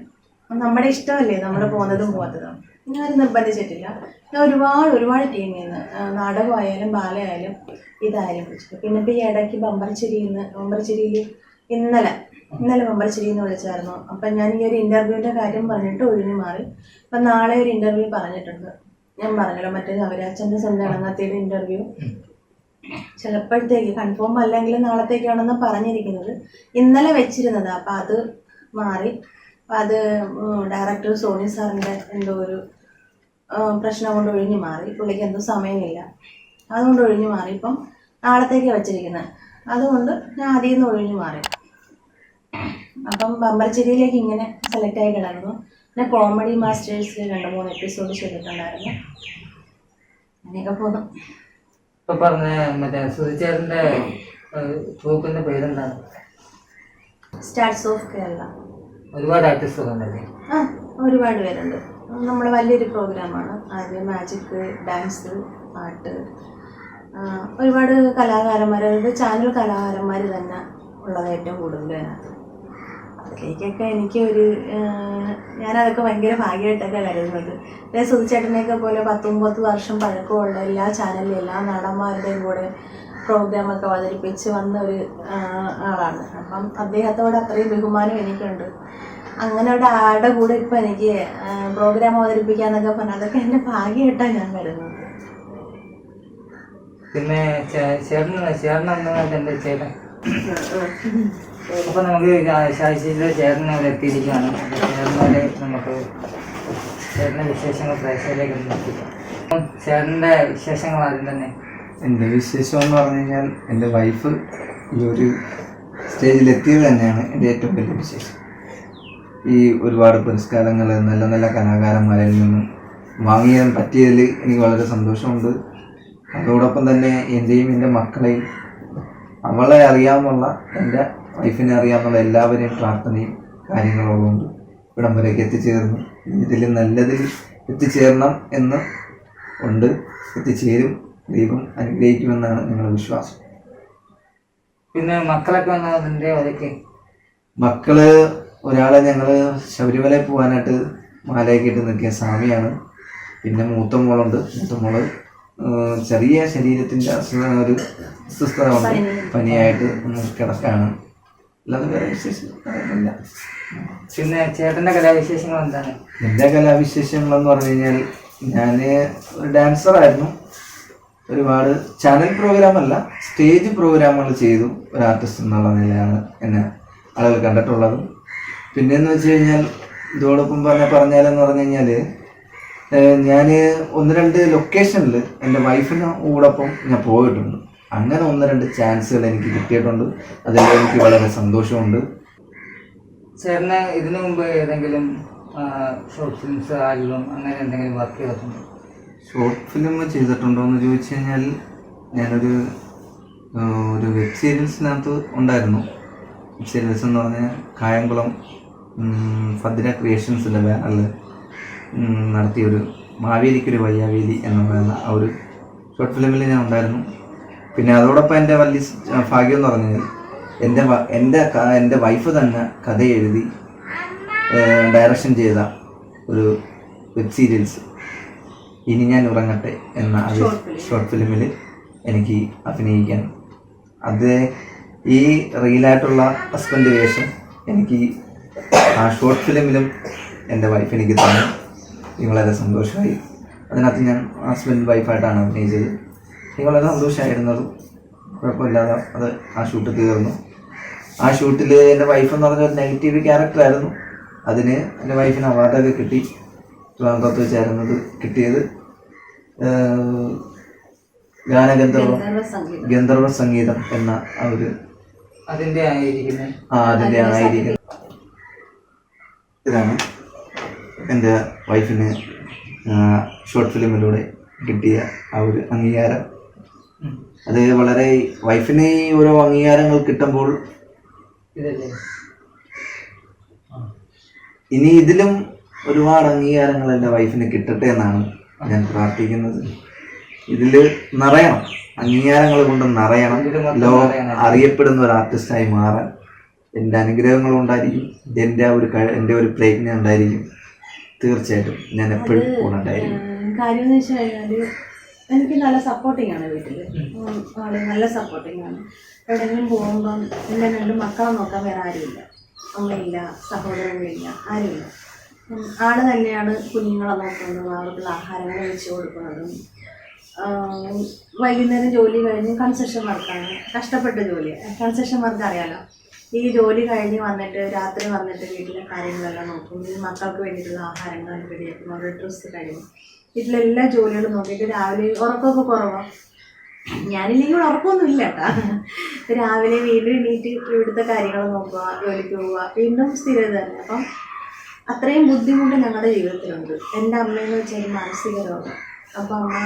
നമ്മുടെ ഇഷ്ടമല്ലേ നമ്മൾ പോകുന്നതും പോകാത്തതും. ഞാനും നിർബന്ധിച്ചിട്ടില്ല. ഞാൻ ഒരുപാട് ടീമിൽ നിന്ന് നാടകമായാലും ബാലയായാലും ഇതായാലും വിളിച്ചിട്ട്. പിന്നെ ഇപ്പോൾ ഈ ഇടയ്ക്ക് ബമ്പർച്ചിരിയിൽ ഇന്നലെ ബമ്പർച്ചിരിയിൽ നിന്ന് വിളിച്ചായിരുന്നു. അപ്പം ഞാൻ ഈ ഒരു ഇൻ്റർവ്യൂവിൻ്റെ കാര്യം പറഞ്ഞിട്ട് ഒഴിഞ്ഞു മാറി. അപ്പം നാളെ ഒരു ഇൻ്റർവ്യൂ പറഞ്ഞിട്ടുണ്ട്. ഞാൻ പറഞ്ഞല്ലോ, മറ്റേ അവരാച്ചൻ്റെ സ്വന്തം ഇളങ്ങത്തിയുടെ ഇൻ്റർവ്യൂ ചിലപ്പോഴത്തേക്ക് കൺഫേം അല്ലെങ്കിൽ നാളത്തേക്കാണെന്ന് പറഞ്ഞിരിക്കുന്നത്. ഇന്നലെ വെച്ചിരുന്നത്, അപ്പം അത് മാറി. അപ്പം അത് ഡയറക്ടർ സോണി സാറിൻ്റെ എന്തോ ഒരു പ്രശ്നം കൊണ്ട് ഒഴിഞ്ഞു മാറി. പുള്ളിക്ക് എന്തോ സമയമില്ല, അതുകൊണ്ട് ഒഴിഞ്ഞു മാറി. ഇപ്പം നാളത്തേക്ക് വെച്ചിരിക്കുന്നത്, അതുകൊണ്ട് ഞാൻ അതിൽ നിന്ന് ഒഴിഞ്ഞു മാറി. അപ്പം ബമ്പർച്ചിരിയിലേക്ക് ഇങ്ങനെ സെലക്ട് ആയി കിടന്നു. പിന്നെ കോമഡി മാസ്റ്റേഴ്സിൽ 2-3 എപ്പിസോഡ് ചെയ്തിട്ടുണ്ടായിരുന്നു. അങ്ങനെയൊക്കെ പോകുന്നു. ഇപ്പൊ പറഞ്ഞ മറ്റേ സുധിച്ചേട്ടൻ്റെ ട്രൂപ്പിന്റെ പേരെന്താണ്? Stars of Kerala. ഒരുപാട് ആർട്ടിസ്റ്റുകളുണ്ടല്ലേ? ഒരുപാട് പേരുണ്ട്. നമ്മൾ വലിയൊരു പ്രോഗ്രാമാണ്. ആദ്യം മാജിക്, ഡാൻസ്, പാട്ട്, ഒരുപാട് കലാകാരന്മാർ, അതായത് ചാനൽ കലാകാരന്മാർ തന്നെ ഉള്ളത് ഏറ്റവും കൂടുതൽ അതിനകത്ത്. അതിലേക്കൊക്കെ ഞാനതൊക്കെ ഭയങ്കര ഭാഗ്യമായിട്ടൊക്കെ കരുതുന്നത്. സുധിച്ചേട്ടനെയൊക്കെ പോലെ 10-30 വർഷം പഴക്കമുള്ള എല്ലാ ചാനലിലും എല്ലാ നടന്മാരുടെയും കൂടെ പ്രോഗ്രാമൊക്കെ അവതരിപ്പിച്ച് വന്ന ഒരു ആളാണ്. അപ്പം അദ്ദേഹത്തോട് അത്രയും ബഹുമാനം എനിക്കുണ്ട്. അങ്ങനെ ഒരാളുടെ കൂടെ ഇപ്പം എനിക്ക് പ്രോഗ്രാം അവതരിപ്പിക്കാന്നൊക്കെ പറഞ്ഞാൽ അതൊക്കെ എൻ്റെ ഭാഗ്യമായിട്ടാണ് ഞാൻ കരുതുന്നത്. പിന്നെ ചേട്ടൻ ചേട്ടൻ അപ്പൊ നമുക്ക് ശാശിയിലെ ചേട്ടനോട് എത്തിയിരിക്കുകയാണ്. ചേട്ടനോട് നമുക്ക് ചേട്ടൻ്റെ വിശേഷങ്ങൾ പ്രേക്ഷകരിലേക്ക് എത്തിക്കാം. ചേട്ടൻ്റെ വിശേഷങ്ങൾ ആദ്യം തന്നെ. എൻ്റെ വിശേഷം എന്ന് പറഞ്ഞു കഴിഞ്ഞാൽ എൻ്റെ വൈഫ് ഈ ഒരു സ്റ്റേജിലെത്തിയത് തന്നെയാണ് എൻ്റെ ഏറ്റവും വലിയ വിശേഷം. ഈ ഒരുപാട് പുരസ്കാരങ്ങൾ നല്ല നല്ല കലാകാരന്മാരിൽ നിന്നും വാങ്ങിയാൻ പറ്റിയതിൽ എനിക്ക് വളരെ സന്തോഷമുണ്ട്. അതോടൊപ്പം തന്നെ എൻ്റെയും എൻ്റെ മക്കളെയും അവളെ അറിയാമെന്നുള്ള എൻ്റെ വൈഫിനെ അറിയാമെന്നുള്ള എല്ലാവരെയും പ്രാർത്ഥനയും കാര്യങ്ങളുള്ളതുകൊണ്ട് ഇവിടം വരെയൊക്കെ എത്തിച്ചേർന്നു. ഇതിൽ നല്ലതിൽ എത്തിച്ചേരണം എന്ന് ഉണ്ട്, എത്തിച്ചേരും. ദൈവം അനുഗ്രഹിക്കുമെന്നാണ് ഞങ്ങളുടെ വിശ്വാസം. പിന്നെ മക്കളൊക്കെ വന്നതിൻ്റെ അതൊക്കെ മക്കള് ഒരാളെ ഞങ്ങൾ ശബരിമലയിൽ പോകാനായിട്ട് മാലയൊക്കെ ഇട്ട് നിൽക്കിയ സ്വാമിയാണ്. പിന്നെ മൂത്ത മോളുണ്ട്. മൂത്ത മോള് ചെറിയ ശരീരത്തിൻ്റെ ഒരു അസ്വസ്ഥത കൊണ്ട് പനിയായിട്ട് കിടക്കാണ്. അല്ലാതെ വേറെ വിശേഷമില്ല. പിന്നെ ചേട്ടൻ്റെ കലാവിശേഷങ്ങൾ എന്താണ്? എൻ്റെ കലാവിശേഷങ്ങളെന്ന് പറഞ്ഞു കഴിഞ്ഞാൽ ഞാൻ ഒരു ഡാൻസറായിരുന്നു. ഒരുപാട് ചാനൽ പ്രോഗ്രാമല്ല, സ്റ്റേജ് പ്രോഗ്രാമുകൾ ചെയ്തു. ഒരു ആർട്ടിസ്റ്റ് എന്നുള്ള നിലയാണ് എന്നെ ആളുകൾ കണ്ടിട്ടുള്ളത്. പിന്നെയെന്ന് വെച്ച് കഴിഞ്ഞാൽ ഇതോടൊപ്പം പറഞ്ഞാലെന്ന് പറഞ്ഞു കഴിഞ്ഞാൽ ഞാൻ 1-2 ലൊക്കേഷനിൽ എൻ്റെ വൈഫിനോടൊപ്പം ഞാൻ പോയിട്ടുണ്ട്. അങ്ങനെ 1-2 ചാൻസുകൾ എനിക്ക് കിട്ടിയിട്ടുണ്ട്. അതിൽ എനിക്ക് വളരെ സന്തോഷമുണ്ട്. ചേട്ടന് ഇതിനു മുമ്പ് ഏതെങ്കിലും ഷോർട്ട് ഫിലിംസ്, ആൽബം അങ്ങനെ എന്തെങ്കിലും വർക്ക് ചെയ്തിട്ടുണ്ടോ? ഷോർട്ട് ഫിലിം ചെയ്തിട്ടുണ്ടോ എന്ന് ചോദിച്ചു കഴിഞ്ഞാൽ ഞാനൊരു വെബ് സീരീസിനകത്ത് ഉണ്ടായിരുന്നു. വെബ് സീരീസ് എന്ന് പറഞ്ഞാൽ കായംകുളം ഫദ്ര ക്രിയേഷൻസിൻ്റെ ബാനറിൽ നടത്തിയൊരു മാവേലിക്കൊരു വയ്യാവേലി എന്ന് പറയുന്ന ആ ഒരു ഷോർട്ട് ഫിലിമിൽ ഞാൻ ഉണ്ടായിരുന്നു. പിന്നെ അതോടൊപ്പം എൻ്റെ വലിയ ഭാഗ്യം എന്ന് പറഞ്ഞാൽ എൻ്റെ വൈഫ് തന്നെ കഥ എഴുതി ഡയറക്ഷൻ ചെയ്ത ഒരു വെബ് സീരീസ് ഇനി ഞാൻ ഉറങ്ങട്ടെ എന്ന ഷോർട്ട് ഫിലിമിൽ എനിക്ക് അഭിനയിക്കാൻ, അത് ഈ റിയലായിട്ടുള്ള ഹസ്ബൻഡ് വേഷം എനിക്ക് ആ ഷോർട്ട് ഫിലിമിലും എൻ്റെ വൈഫ് എനിക്ക് തന്നു. എനിക്ക് വളരെ സന്തോഷമായി. അതിനകത്ത് ഞാൻ ഹസ്ബൻഡ് വൈഫായിട്ടാണ് അഭിനയിച്ചത്. എനിക്ക് വളരെ സന്തോഷമായിരുന്നത്. കുഴപ്പമില്ലാതെ അത് ആ ഷൂട്ട് തീർന്നു. ആ ഷൂട്ടിൽ എൻ്റെ വൈഫ് എന്ന് പറഞ്ഞ ഒരു നെഗറ്റീവ് ക്യാരക്ടറായിരുന്നു. അതിന് എൻ്റെ വൈഫിന് അവാർഡൊക്കെ കിട്ടി. ട്രിവാൻഡ്രത്ത് വെച്ചായിരുന്നത് കിട്ടിയത്. ഗന്ധർവ സംഗീതം എന്ന ആ ഒരു അതിൻ്റെ ആയിരിക്കുന്നത്. അതിൻ്റെ ആയിരിക്കുന്നത്. ഇതാണ് എൻ്റെ വൈഫിന് ഷോർട്ട് ഫിലിമിലൂടെ കിട്ടിയ ആ ഒരു അംഗീകാരം. അത് വളരെ വൈഫിന് ഈ ഓരോ അംഗീകാരങ്ങൾ കിട്ടുമ്പോൾ ഇനി ഇതിലും ഒരുപാട് അംഗീകാരങ്ങൾ എൻ്റെ വൈഫിന് കിട്ടട്ടെ എന്നാണ് ഞാൻ പ്രാർത്ഥിക്കുന്നത്. ഇതിൽ നിറയണം, അംഗീകാരങ്ങൾ കൊണ്ട് നിറയണം. ലോകം അറിയപ്പെടുന്ന ഒരു ആർട്ടിസ്റ്റായി മാറാൻ എൻ്റെ അനുഗ്രഹങ്ങളും ഉണ്ടായിരിക്കും. എൻ്റെ ഒരു പ്രയത്നം ഉണ്ടായിരിക്കും. തീർച്ചയായിട്ടും ഞാൻ എപ്പോഴും ഉണ്ടായിരിക്കും. കാര്യം എന്ന് വെച്ച് കഴിഞ്ഞാൽ എനിക്ക് നല്ല സപ്പോർട്ടിങ് ആണ്. വീട്ടിൽ ആള് നല്ല സപ്പോർട്ടിങ് ആണ്. എവിടെയെങ്കിലും പോകുമ്പം എൻ്റെ 2 മക്കളെ നോക്കാൻ വേറെ ആരുമില്ല. അമ്മയില്ല, സഹോദരങ്ങളില്ല, ആരുമില്ല. ആള് തന്നെയാണ് കുഞ്ഞുങ്ങളെ നോക്കുന്നതും അവർക്കുള്ള ആഹാരങ്ങൾ വെച്ച് കൊടുക്കുന്നതും. വൈകുന്നേരം ജോലി കഴിഞ്ഞ് കൺസ്ട്രക്ഷൻ വർക്കാണ്, കഷ്ടപ്പെട്ട ജോലിയാണ്. കൺസ്ട്രക്ഷൻ വർക്ക് അറിയാലോ. ഈ ജോലി കഴിഞ്ഞ് വന്നിട്ട് രാത്രി വന്നിട്ട് വീട്ടിലെ കാര്യങ്ങളെല്ലാം നോക്കും. ഈ മക്കൾക്ക് വേണ്ടിയിട്ടുള്ള ആഹാരങ്ങൾ റെഡിയാക്കും, അവരുടെ ഡ്രസ്സ് കഴിയും, വീട്ടിലെല്ലാ ജോലികളും നോക്കിയിട്ട് രാവിലെ ഉറക്കമൊക്കെ കുറവാണ്. ഞാനില്ലെങ്കിൽ ഉറക്കമൊന്നും ഇല്ല കേട്ടാ. രാവിലെ വീണ്ടും എണീറ്റ് ഇവിടുത്തെ കാര്യങ്ങൾ നോക്കുക, ജോലിക്ക് പോവുക, വീണ്ടും സ്ഥിരത തന്നെ. അപ്പം അത്രയും ബുദ്ധിമുട്ട് ഞങ്ങളുടെ ജീവിതത്തിലുണ്ട്. എൻ്റെ അമ്മയെന്ന് വെച്ചാൽ മാനസിക രോഗം. അപ്പോൾ അമ്മ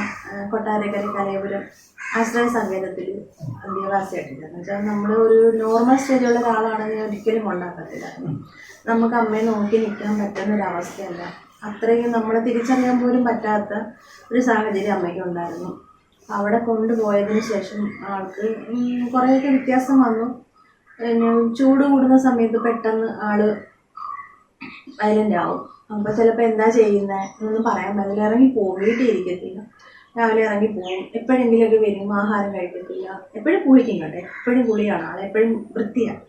കൊട്ടാരക്കര കലയപുരം ആശ്രയ സങ്കേതത്തിൽ അന്ത്യവാസിയായിട്ടില്ല. എന്ന് വെച്ചാൽ നമ്മൾ ഒരു നോർമൽ സ്റ്റേജിലുള്ള ഒരാളാണെങ്കിൽ ഒരിക്കലും ഉണ്ടാക്കത്തില്ലായിരുന്നു. നമുക്ക് അമ്മയെ നോക്കി നിൽക്കാൻ പറ്റുന്ന ഒരവസ്ഥയല്ല. അത്രയും നമ്മളെ തിരിച്ചറിയാൻ പോലും പറ്റാത്ത ഒരു സാഹചര്യം അമ്മയ്ക്ക് ഉണ്ടായിരുന്നു. അവിടെ കൊണ്ടുപോയതിന് ശേഷം ആൾക്ക് കുറേയൊക്കെ വ്യത്യാസം വന്നു. ചൂട് കൂടുന്ന സമയത്ത് പെട്ടെന്ന് ആള് വയലൻ്റ് ആവും. അപ്പോൾ ചിലപ്പോൾ എന്താ ചെയ്യുന്നത് എന്നൊന്നും പറയാൻ പറ്റില്ല. ഇറങ്ങിപ്പോവും, വീട്ടിൽ ഇരിക്കത്തില്ല. രാവിലെ ഇറങ്ങിപ്പോവും, എപ്പോഴെങ്കിലുമൊക്കെ വരും, ആഹാരം കഴിക്കത്തില്ല. എപ്പോഴും കുളിക്കും കേട്ടോ, എപ്പോഴും കുളിയാണ് ആൾ, എപ്പോഴും വൃത്തിയാണ്.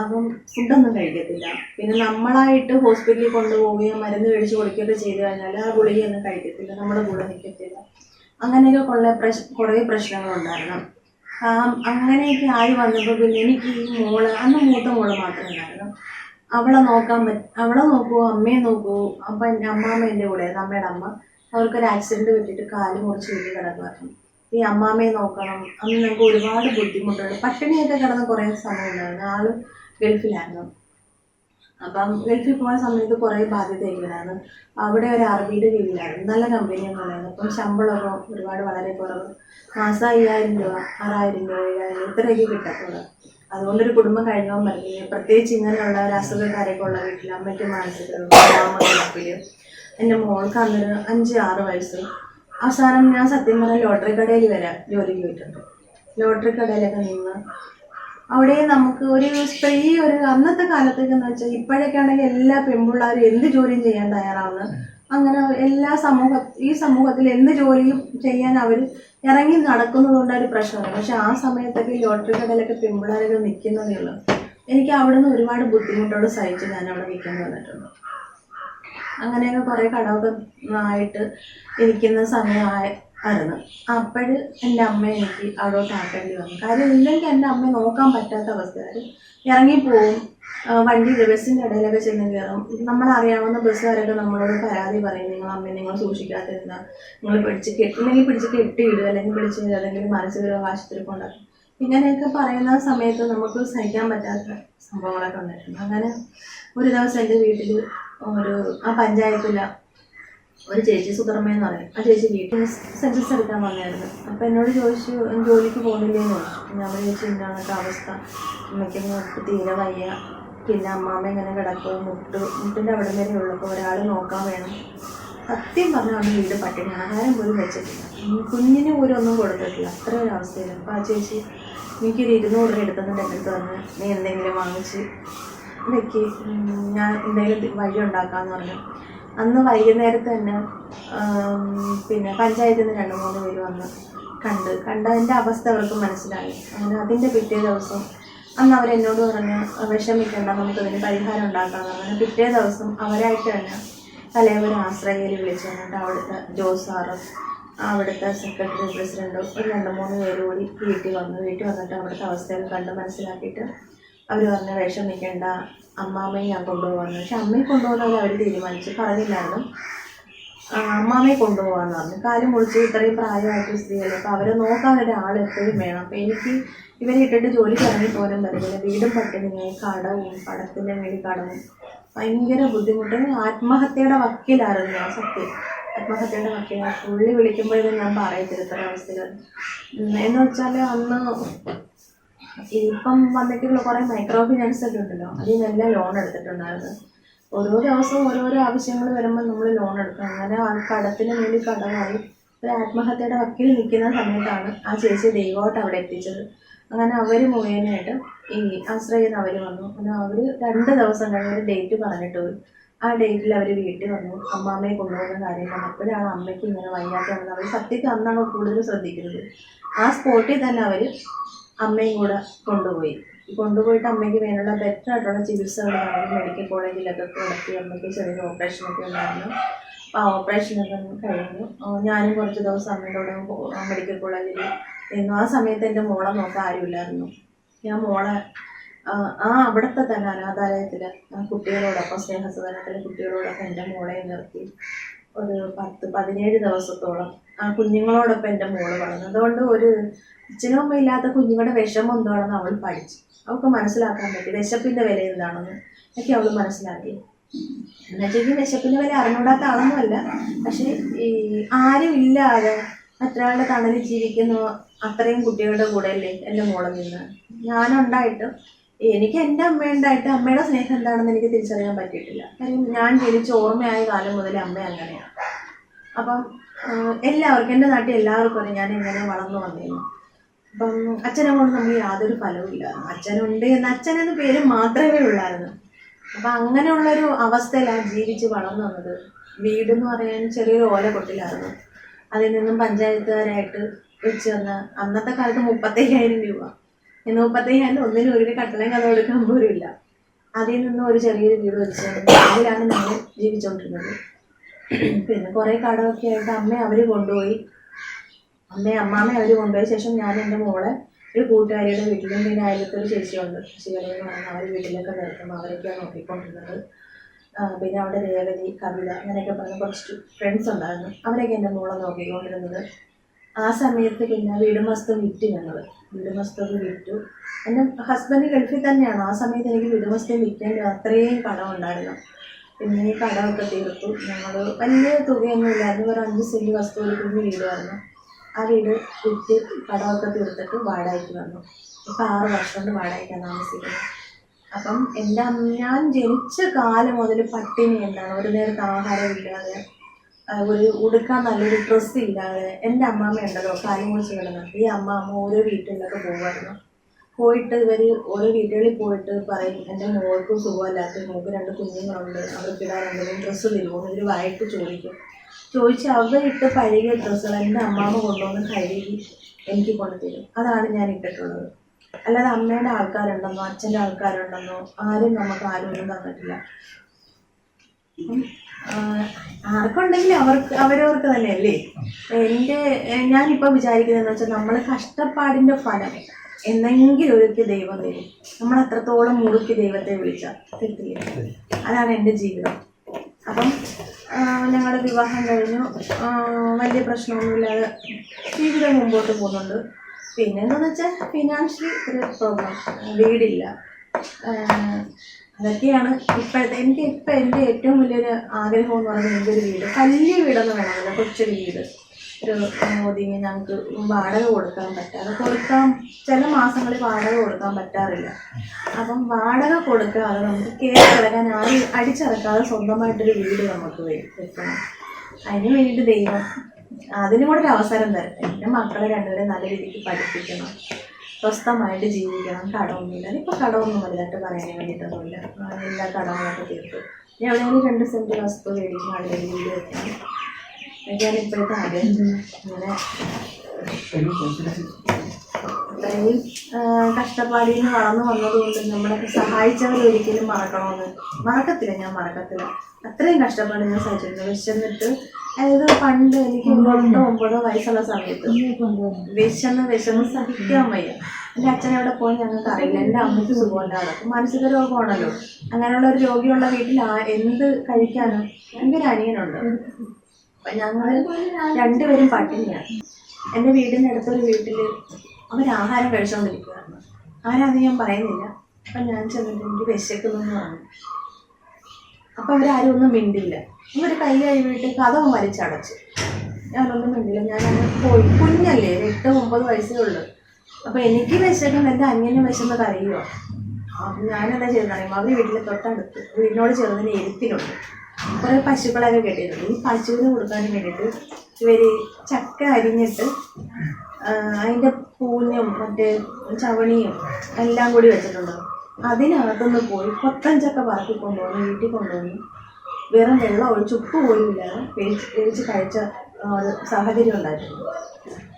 അപ്പം ഫുഡൊന്നും കഴിക്കത്തില്ല. പിന്നെ നമ്മളായിട്ട് ഹോസ്പിറ്റലിൽ കൊണ്ടുപോവുകയോ മരുന്ന് മേടിച്ച് കൊടുക്കുകയൊക്കെ ചെയ്ത് കഴിഞ്ഞാൽ ആ ഗുളികയൊന്നും കഴിക്കത്തില്ല, നമ്മുടെ കൂടെ നിൽക്കത്തില്ല. അങ്ങനെയൊക്കെ കുറേ പ്രശ്നങ്ങളുണ്ടായിരുന്നു. അങ്ങനെയൊക്കെ ആയി വന്നപ്പോൾ പിന്നെ എനിക്ക് ഈ മോള്, അന്ന് മൂത്ത മോള് മാത്രമേ ഉണ്ടായിരുന്നു. അവളെ നോക്കുമോ അമ്മയെ നോക്കുമോ. അപ്പം എൻ്റെ അമ്മാമ്മ എൻ്റെ കൂടെയായിരുന്നു, അമ്മയുടെ അമ്മ. അവർക്കൊരു ആക്സിഡൻറ്റ് പറ്റിയിട്ട് കാല് മുറിച്ച് വീട്ടിൽ കിടക്കുമായിരുന്നു. ഈ അമ്മാമ്മയെ നോക്കണം. അന്ന് ഞങ്ങൾക്ക് ഒരുപാട് ബുദ്ധിമുട്ടുണ്ട്. പട്ടിണിയൊക്കെ കിടന്ന് കുറേ സമയം ഉണ്ടായിരുന്നു. ആള് ഗൾഫിലായിരുന്നു. അപ്പം ഗൾഫിൽ പോകുന്ന സമയത്ത് കുറേ ബാധ്യതയൊക്കെയായിരുന്നു. അവിടെ ഒരു അറബിയുടെ കീഴിലായിരുന്നു, നല്ല കമ്പനിയൊന്നും ഉണ്ടായിരുന്നു. അപ്പം ശമ്പളമൊക്കെ ഒരുപാട് വളരെ കുറവ്. മാസം 5000 രൂപ, 6000 രൂപ, 7000 ഇത്രയൊക്കെ കിട്ടത്തുള്ളൂ. അതുകൊണ്ടൊരു കുടുംബം കഴിഞ്ഞോൻ പറ്റില്ല. പ്രത്യേകിച്ച് ഇങ്ങനെയുള്ള ഒരു അസുഖക്കാരൊക്കെ ഉള്ള വീട്ടിൽ അമ്മയ്ക്ക് മാനസിക ഗൾഫിൽ. എൻ്റെ മോൾക്ക് അന്നൊരു 5-6 വയസ്സ്. അവസാനം ഞാൻ സത്യം പറഞ്ഞാൽ ലോട്ടറി കടയിൽ വരെ ജോലിക്ക് പോയിട്ടുണ്ട്. ലോട്ടറി കടയിലൊക്കെ നിന്ന് അവിടെ നമുക്ക് ഒരു സ്ത്രീ ഒരു അന്നത്തെ കാലത്തൊക്കെ എന്ന് വെച്ചാൽ ഇപ്പോഴൊക്കെ ആണെങ്കിൽ എല്ലാ പെൺപിള്ളേരും എന്ത് ജോലിയും ചെയ്യാൻ തയ്യാറാവുന്നു. അങ്ങനെ ഈ സമൂഹത്തിൽ എന്ത് ജോലിയും ചെയ്യാൻ അവർ ഇറങ്ങി നടക്കുന്നതുകൊണ്ട് ഒരു പ്രശ്നമാണ്. പക്ഷെ ആ സമയത്തൊക്കെ ലോട്ടറി കടയിലൊക്കെ പെൺപിള്ളേരൊക്കെ നിൽക്കുന്നതേ ഉള്ളൂ. എനിക്ക് അവിടെ നിന്ന് ഒരുപാട് ബുദ്ധിമുട്ടോട് സഹിച്ച് ഞാൻ അവിടെ നിൽക്കേണ്ടി വന്നിട്ടുണ്ട്. അങ്ങനെയൊക്കെ കുറേ കടമൊക്കെ ആയിട്ട് ഇരിക്കുന്ന സമയമായിരുന്നു. അപ്പോഴ് എൻ്റെ അമ്മ എനിക്ക് അവിടോട്ട് ആക്കേണ്ടി വന്നു. കാര്യം ഇല്ലെങ്കിൽ എൻ്റെ അമ്മയെ നോക്കാൻ പറ്റാത്ത അവസ്ഥയായി. ഇറങ്ങിപ്പോവും, ബസ്സിൻ്റെ ഇടയിലൊക്കെ ചെന്ന് കയറും. നമ്മളറിയാവുന്ന ബസ്സുകാരൊക്കെ നമ്മളോട് പരാതി പറയും, നിങ്ങൾ അമ്മയെ നിങ്ങൾ സൂക്ഷിക്കാതിരുന്നാൽ നിങ്ങൾ പിടിച്ച് കെട്ടിയിടുക, അല്ലെങ്കിൽ പിടിച്ച് ഏതെങ്കിലും മാനസിക ആശുപത്രി കൊണ്ടാക്കും. ഇങ്ങനെയൊക്കെ പറയുന്ന സമയത്ത് നമുക്ക് സഹിക്കാൻ പറ്റാത്ത സംഭവങ്ങളൊക്കെ ഉണ്ടായിരുന്നു. അങ്ങനെ ഒരു ദിവസം എൻ്റെ വീട്ടിൽ ആ പഞ്ചായത്തിലെ ഒരു ചേച്ചി സുധർമ്മയെന്ന് പറയും, ആ ചേച്ചി വീട്ടിൽ സെൻസസ് എടുക്കാൻ വന്നായിരുന്നു. അപ്പോൾ എന്നോട് ചോദിച്ചു, ജോലിക്ക് പോകുന്നില്ലേന്ന് ചോദിച്ചു. ഞാൻ ചോദിച്ചു, ഇന്നാണൊക്കെ അവസ്ഥ, അമ്മയ്ക്ക് തീരെ വയ്യ, പിന്നെ അമ്മാമ്മ ഇങ്ങനെ കിടക്കും, മുട്ടിൻ്റെ അവിടെ വരെ ഉള്ളപ്പോൾ ഒരാൾ നോക്കാൻ വേണം. സത്യം പറഞ്ഞാൽ അന്ന് വീട് പട്ടിണിയാണ്, ആഹാരം പോലും വെച്ചിട്ടില്ല, കുഞ്ഞിന് പോലും ഒന്നും കൊടുത്തിട്ടില്ല, അത്ര ഒരു അവസ്ഥയില്ല. അപ്പോൾ ആ ചേച്ചി എനിക്കൊരു 200 രൂപ എടുത്തുകൊണ്ട് എൻ്റെ അടുത്ത് പറഞ്ഞ്, നീ എന്തെങ്കിലും വാങ്ങിച്ച് വെക്ക്, ഞാൻ എന്തെങ്കിലും വഴി ഉണ്ടാക്കാമെന്ന് പറഞ്ഞു. അന്ന് വൈകുന്നേരത്ത് തന്നെ പിന്നെ പഞ്ചായത്തിൽ നിന്ന് 2-3 പേര് വന്ന് കണ്ടതിൻ്റെ അവസ്ഥ അവർക്ക് മനസ്സിലായി. അങ്ങനെ അതിൻ്റെ പിറ്റേ ദിവസം അന്ന് അവരെന്നോട് പറഞ്ഞ്, വിഷമിക്കേണ്ട, നമുക്കതിന് പരിഹാരം ഉണ്ടാക്കാമെന്ന് പറഞ്ഞു. പിറ്റേ ദിവസം അവരായിട്ട് തന്നെ തലവര ആശ്രയയിൽ വിളിച്ചു വന്നിട്ട് അവിടുത്തെ ജോസ് സാറും അവിടുത്തെ സെക്രട്ടറി പ്രസിഡൻറ്റും ഒരു 2-3 പേര് കൂടി വീട്ടിൽ വന്നിട്ട് അവിടുത്തെ അവസ്ഥകൾ കണ്ട് മനസ്സിലാക്കിയിട്ട് അവർ പറഞ്ഞ വിഷമിക്കേണ്ട, അമ്മാമ്മയെ ഞാൻ കൊണ്ടുപോകാമെന്ന്. പക്ഷെ അമ്മയെ കൊണ്ടുപോകുന്നത് അവർ തീരുമാനിച്ചു, പറഞ്ഞില്ലായിരുന്നു. അമ്മാമ്മയെ കൊണ്ടുപോകാമെന്ന് പറഞ്ഞു. കാലും മുറിച്ച് ഇത്രയും പ്രായമായിട്ട് സ്ത്രീകൾ, അപ്പോൾ അവരെ നോക്കാൻ ഒരാൾ എപ്പോഴും വേണം. അപ്പോൾ എനിക്ക് ഇവരെ ഇട്ടിട്ട് ജോലിക്ക് ഇറങ്ങി പോകാൻ പറ്റില്ല, വീടും പട്ടിണിയായി, കടവും പടത്തിൻ്റെ മേടി കടവും, ഭയങ്കര ബുദ്ധിമുട്ട്. ആത്മഹത്യയുടെ വക്കീലായിരുന്നു ഞാൻ, സത്യം ആത്മഹത്യയുടെ വക്കീലാണ്. പുള്ളി വിളിക്കുമ്പോഴേ ഞാൻ പറയത്തില്ല ഇത്ര അവസ്ഥയിൽ. എന്ന് വെച്ചാൽ അന്ന് ഇപ്പം വന്നിട്ടുള്ള കുറേ മൈക്രോ ഫിനാൻസ് ഒക്കെ ഉണ്ടല്ലോ, അതിൽ നിന്നെല്ലാം ലോൺ എടുത്തിട്ടുണ്ടായിരുന്നു. ഓരോ ദിവസവും ഓരോരോ ആവശ്യങ്ങൾ വരുമ്പോൾ നമ്മൾ ലോൺ എടുക്കും. അങ്ങനെ ആ കടത്തിന് വേണ്ടി കടമായി ഒരു ആത്മഹത്യയുടെ വക്കീൽ നിൽക്കുന്ന സമയത്താണ് ആ ചേച്ചി ദൈവമായിട്ട് അവിടെ എത്തിച്ചത്. അങ്ങനെ അവർ മുഖേനയായിട്ട് ഈ ആശ്രയിന്ന് അവർ വന്നു. അങ്ങനെ അവർ 2 ദിവസം കഴിഞ്ഞ് ഒരു ഡേറ്റ് പറഞ്ഞിട്ട് പോയി. ആ ഡേറ്റിൽ അവർ വീട്ടിൽ വന്നു, അമ്മാമ്മയെ കൊണ്ടുപോകുന്ന കാര്യം പറഞ്ഞപ്പോഴാണ് അമ്മയ്ക്ക് ഇങ്ങനെ വയ്യാത്തതെന്ന് അവർ സത്യത്തിൽ അന്നാണ് കൂടുതൽ ശ്രദ്ധിക്കുന്നത്. ആ സ്പോട്ടിൽ തന്നെ അവർ അമ്മയും കൂടെ കൊണ്ടുപോയിട്ട് അമ്മയ്ക്ക് വേണ്ടിയുള്ള ബെറ്റർ ആയിട്ടുള്ള ചികിത്സകൾ നടന്നു. മെഡിക്കൽ കോളേജിലൊക്കെ കിടത്തി അമ്മയ്ക്ക് ചെറിയൊരു ഓപ്പറേഷനൊക്കെ ഉണ്ടായിരുന്നു. അപ്പോൾ ആ ഓപ്പറേഷനൊക്കെ കഴിഞ്ഞു. ഞാനും കുറച്ച് ദിവസം അമ്മയുടെ കൂടെ മെഡിക്കൽ കോളേജിൽ നിന്നു. ആ സമയത്ത് എൻ്റെ മോളെ നോക്കാൻ ആരുമില്ലായിരുന്നു. ഞാൻ മോളെ അവിടുത്തെ തന്നെ അനാഥാലയത്തിൽ കുട്ടികളോടൊപ്പം, സ്നേഹസദനത്തിലെ കുട്ടികളോടൊപ്പം എൻ്റെ മോളെ നിർത്തി ഒരു 10-17 ദിവസത്തോളം ആ കുഞ്ഞുങ്ങളോടൊപ്പം എൻ്റെ മോള് വളർന്നു. അതുകൊണ്ട് ഒരു അച്ഛനും അമ്മ ഇല്ലാത്ത കുഞ്ഞുങ്ങളുടെ വിഷമം എന്താണെന്ന് അവൾ പഠിച്ചു. അവൾക്ക് മനസ്സിലാക്കാൻ പറ്റി വിശപ്പിൻ്റെ വില എന്താണെന്ന് ഒക്കെ അവൾ മനസ്സിലാക്കി. എന്നുവെച്ചാൽ വിശപ്പിൻ്റെ വില അറിഞ്ഞൂടാത്ത ആളൊന്നുമല്ല, പക്ഷേ ഈ ആരും ഇല്ലാതെ മറ്റൊരാളുടെ തണലിൽ ജീവിക്കുന്ന അത്രയും കുട്ടികളുടെ കൂടെ അല്ലേ എൻ്റെ മോളെ നിന്ന്. ഞാനുണ്ടായിട്ടും എനിക്ക് എൻ്റെ അമ്മയുണ്ടായിട്ട് അമ്മയുടെ സ്നേഹം എന്താണെന്ന് എനിക്ക് തിരിച്ചറിയാൻ പറ്റിയിട്ടില്ല. കാര്യം ഞാൻ ജനിച്ച ഓർമ്മയായ കാലം മുതൽ അമ്മ അങ്ങനെയാണ്. അപ്പം എല്ലാവർക്കും, എൻ്റെ നാട്ടിൽ എല്ലാവർക്കും അറിയാം ഞാൻ എങ്ങനെ വളർന്നു വന്നിരുന്നു. അപ്പം അച്ഛനെ കൊണ്ട് നമുക്ക് യാതൊരു ഫലവും ഇല്ലായിരുന്നു. അച്ഛനുണ്ട് എന്ന് അച്ഛനെന്ന പേര് മാത്രമേ ഉള്ളായിരുന്നു. അപ്പം അങ്ങനെയുള്ളൊരു അവസ്ഥയിലാണ് ജീവിച്ച് വളർന്നു വന്നത്. വീടെന്ന് പറയാൻ ചെറിയൊരു ഓലക്കൊട്ടിലായിരുന്നു. അതിൽ നിന്നും പഞ്ചായത്തുകാരായിട്ട് വെച്ച് തന്ന അന്നത്തെ കാലത്ത് 35,000 രൂപ. 35,000 ഒന്നിനും ഒരു കട്ടളം കഥ കൊടുക്കാൻ പോലും ഇല്ല. അതിൽ നിന്നും ഒരു ചെറിയൊരു വീട് വെച്ച് അതിലാണ് ഞങ്ങൾ ജീവിച്ചുകൊണ്ടിരുന്നത്. പിന്നെ കുറേ കടമൊക്കെ ആയിട്ട് അമ്മയെ അവർ കൊണ്ടുപോയി. അമ്മാമ്മയെ അവർ കൊണ്ടുപോയ ശേഷം ഞാൻ എൻ്റെ മോളെ ഒരു കൂട്ടുകാരിയുടെ വീട്ടിലും പിന്നെ അയലത്തൊരു ചേച്ചിയുണ്ട്, ശിവനെന്ന് പറഞ്ഞാൽ അവർ വീട്ടിലൊക്കെ നിർത്തുമ്പോൾ അവരൊക്കെയാണ് നോക്കിക്കൊണ്ടിരുന്നത്. പിന്നെ അവിടെ രേവതി, കവിത അങ്ങനെയൊക്കെ പറഞ്ഞ കുറച്ച് ഫ്രണ്ട്സ് ഉണ്ടായിരുന്നു. അവരൊക്കെ എൻ്റെ മോളെ നോക്കിക്കൊണ്ടിരുന്നത്. ആ സമയത്ത് പിന്നെ വീടുമസ്തം വിറ്റു. വീടുമസ്തം വിറ്റു. എൻ്റെ ഹസ്ബൻഡ് ഗൾഫിൽ തന്നെയാണ്. ആ സമയത്ത് എനിക്ക് വീടുമസ്തം വിൽക്കേണ്ട അത്രയും കടമുണ്ടായിരുന്നു. പിന്നെ ഈ കടമൊക്കെ തീർത്തു. ഞങ്ങൾ വലിയ തുകയൊന്നും ഇല്ലായിരുന്നു, ഒരു 5 സെൻറ്റ് വസ്തു ഒരു കുഞ്ഞ് വീടായിരുന്നു. ആ വീട് വിറ്റ് കടമൊക്കെ തീർത്തിട്ട് വാടകയ്ക്ക് വന്നു. ഇപ്പം 6 വർഷം കൊണ്ട് വാടകയ്ക്കാണ് താമസിക്കുന്നത്. അപ്പം ഞാൻ ജനിച്ച കാലം മുതൽ പട്ടിണി എന്താണ്, ഒരു നേരത്തെ ആഹാരമില്ലാതെ ഒരു ഉടുക്കാൻ നല്ലൊരു ഡ്രസ്സ് ഇല്ലാതെ എൻ്റെ അമ്മാമ്മ ഉണ്ടല്ലോ കാര്യം കുറിച്ച് കിടന്നത്. ഈ അമ്മാമ്മ ഓരോ വീട്ടിലൊക്കെ പോകുമായിരുന്നു. പോയിട്ട് ഇവർ ഓരോ വീടുകളിൽ പോയിട്ട് പറയും, എൻ്റെ മോൾക്ക് സുഖമല്ലാത്ത, മോൾക്ക് 2 കുഞ്ഞുങ്ങളുണ്ട്, അവർക്ക് ഇടാൻ എന്തെങ്കിലും ഡ്രസ്സ് തരുമോ ഇവർ വായിട്ട് ചോദിച്ച് അവരിട്ട് പഴകിയ ഡ്രസ്സുകൾ എൻ്റെ അമ്മാമ്മ കൊണ്ടുവന്ന് കഴുകി എനിക്ക് കൊണ്ടുതരും. അതാണ് ഞാൻ ഇട്ടിട്ടുള്ളത്. അല്ലാതെ അമ്മയുടെ ആൾക്കാരുണ്ടെന്നോ അച്ഛൻ്റെ ആൾക്കാരുണ്ടെന്നോ ആരും ഒന്നും തന്നിട്ടില്ല. ആർക്കുണ്ടെങ്കിൽ അവരവർക്ക് തന്നെയല്ലേ. ഞാനിപ്പോൾ വിചാരിക്കുന്നതെന്ന് വെച്ചാൽ നമ്മൾ കഷ്ടപ്പാടിൻ്റെ ഫലം എന്നെങ്കിലും ഒരിക്കൽ ദൈവം തരും. നമ്മൾ അത്രത്തോളം മുറുക്കി ദൈവത്തെ വിളിച്ചാൽ തെറ്റില്ല. അതാണ് എൻ്റെ ജീവിതം. അപ്പം ഞങ്ങളുടെ വിവാഹം കഴിഞ്ഞു, വലിയ പ്രശ്നമൊന്നുമില്ലാതെ ജീവിതം മുമ്പോട്ട് പോകുന്നുണ്ട്. പിന്നെ എന്താണെന്ന് വെച്ചാൽ ഫിനാൻഷ്യലി ഒരു പ്രോബ്ലം, വീടില്ല. അതൊക്കെയാണ് എൻ്റെ ഏറ്റവും വലിയൊരു ആഗ്രഹം എന്ന് പറയുന്നത്. എനിക്കൊരു വീട്, വലിയ വീടൊന്നും വേണമെന്നില്ല, കൊച്ചൊരു വീട്, ഒരു ഒതുങ്ങി ഞങ്ങൾക്ക് വാടക ചില മാസങ്ങളിൽ വാടക കൊടുക്കാൻ പറ്റാറില്ല. അപ്പം വാടക കൊടുക്കാതെ നമുക്ക് കയറി കിടക്കാൻ ആരും അടിച്ചിറക്കാതെ സ്വന്തമായിട്ടൊരു വീട് നമുക്ക് വെക്കണം. അതിന് വേണ്ടിയിട്ട് ദൈവം അതിനും കൂടെ ഒരു അവസരം തരട്ടെ. എൻ്റെ മക്കളെ 2 പേരെ നല്ല രീതിക്ക് പഠിപ്പിക്കണം, സ്വസ്ഥമായിട്ട് ജീവിക്കണം, കടമൊന്നുമില്ല. ഇപ്പോൾ കടമൊന്നും വലുതായിട്ട് പറയാൻ വേണ്ടിയിട്ടൊന്നുമില്ല, എല്ലാ കടങ്ങളൊക്കെ തീർത്തു. ഞാൻ എവിടെയെങ്കിലും 2 സെൻറ്റ് വസ്തു മേടിക്കണം, അല്ലെങ്കിൽ വീട് വെക്കണം. എനിക്കാണ് ഇപ്പോഴത്തെ ആഗ്രഹം. അങ്ങനെ അത്രയും കഷ്ടപ്പാടിൽ നിന്ന് വളർന്നു വന്നതുകൊണ്ട് നമ്മളൊക്കെ സഹായിച്ചവരൊരിക്കലും മറക്കത്തില്ല. ഞാൻ മറക്കത്തില്ല. അത്രയും കഷ്ടപ്പാട് ഞാൻ സഹിച്ചിട്ടുണ്ട്. വിശന്നിട്ട്, അതായത് പണ്ട് എനിക്ക് 8-9 വയസ്സുള്ള സമയത്ത് വിശന്ന് സഹിക്കാൻ വയ്യ. എൻ്റെ അച്ഛൻ എവിടെ പോയി ഞങ്ങൾക്ക് അറിയില്ല. എൻ്റെ അമ്മയ്ക്ക് സുഖമില്ലാതെ, മാനസിക രോഗമാണല്ലോ. അങ്ങനെയുള്ള ഒരു രോഗിയുള്ള വീട്ടിൽ എന്ത് കഴിക്കാനും. എൻ്റെ ഒരു അനിയനുണ്ട്. അപ്പം ഞങ്ങൾ 2 പേരും പട്ടിണിയാണ്. എൻ്റെ വീടിൻ്റെ അടുത്തൊരു വീട്ടിൽ അവരാഹാരം കഴിച്ചുകൊണ്ടിരിക്കുകയായിരുന്നു. ആരാന്ന് ഞാൻ പറയുന്നില്ല. അപ്പം ഞാൻ ചെന്നിട്ട് എനിക്ക് വിശക്കുന്നു എന്ന് പറഞ്ഞു. അപ്പം അവരാരും ഒന്നും മിണ്ടില്ല. ഇവർ കൈ കഴുകിയിട്ട് കഥവും വലിച്ചടച്ചു. ഞാനൊന്നും മിണ്ടില്ല. ഞാനങ്ങ് പോയി. കുഞ്ഞല്ലേ, 8-9 വയസ്സേ ഉള്ളൂ. അപ്പം എനിക്ക് വിശക്കുന്നു, എൻ്റെ അനിയനും വിശന്ന് കരയുമോ. അപ്പം ഞാനെന്താ ചെയ്യുന്നറിയുമോ, അവർ വീട്ടിൽ തൊട്ടടുത്ത് വീടിനോട് ചെറുതിന് എരുത്തിനുണ്ട്, കുറേ പശുക്കളൊക്കെ കെട്ടിയിട്ടുണ്ട്. ഈ പശുവിന് കൊടുക്കാൻ വേണ്ടിയിട്ട് ഇവർ ചക്ക അരിഞ്ഞിട്ട് അതിൻ്റെ പൂഞ്ഞും മറ്റേ ചവണിയും എല്ലാം കൂടി വെച്ചിട്ടുണ്ട്. അതിനകത്തുനിന്ന് പോയി കൊത്തൻ ചക്ക പറക്കി കൊണ്ടുവന്ന് വീട്ടിൽ കൊണ്ടുവന്ന് വെറും വെള്ളം ഒഴിച്ച് ഉപ്പ് പോലും ഇല്ലാതെ വേവിച്ച് കഴിച്ച ഒരു സാഹചര്യം ഉണ്ടായിട്ടുണ്ട്.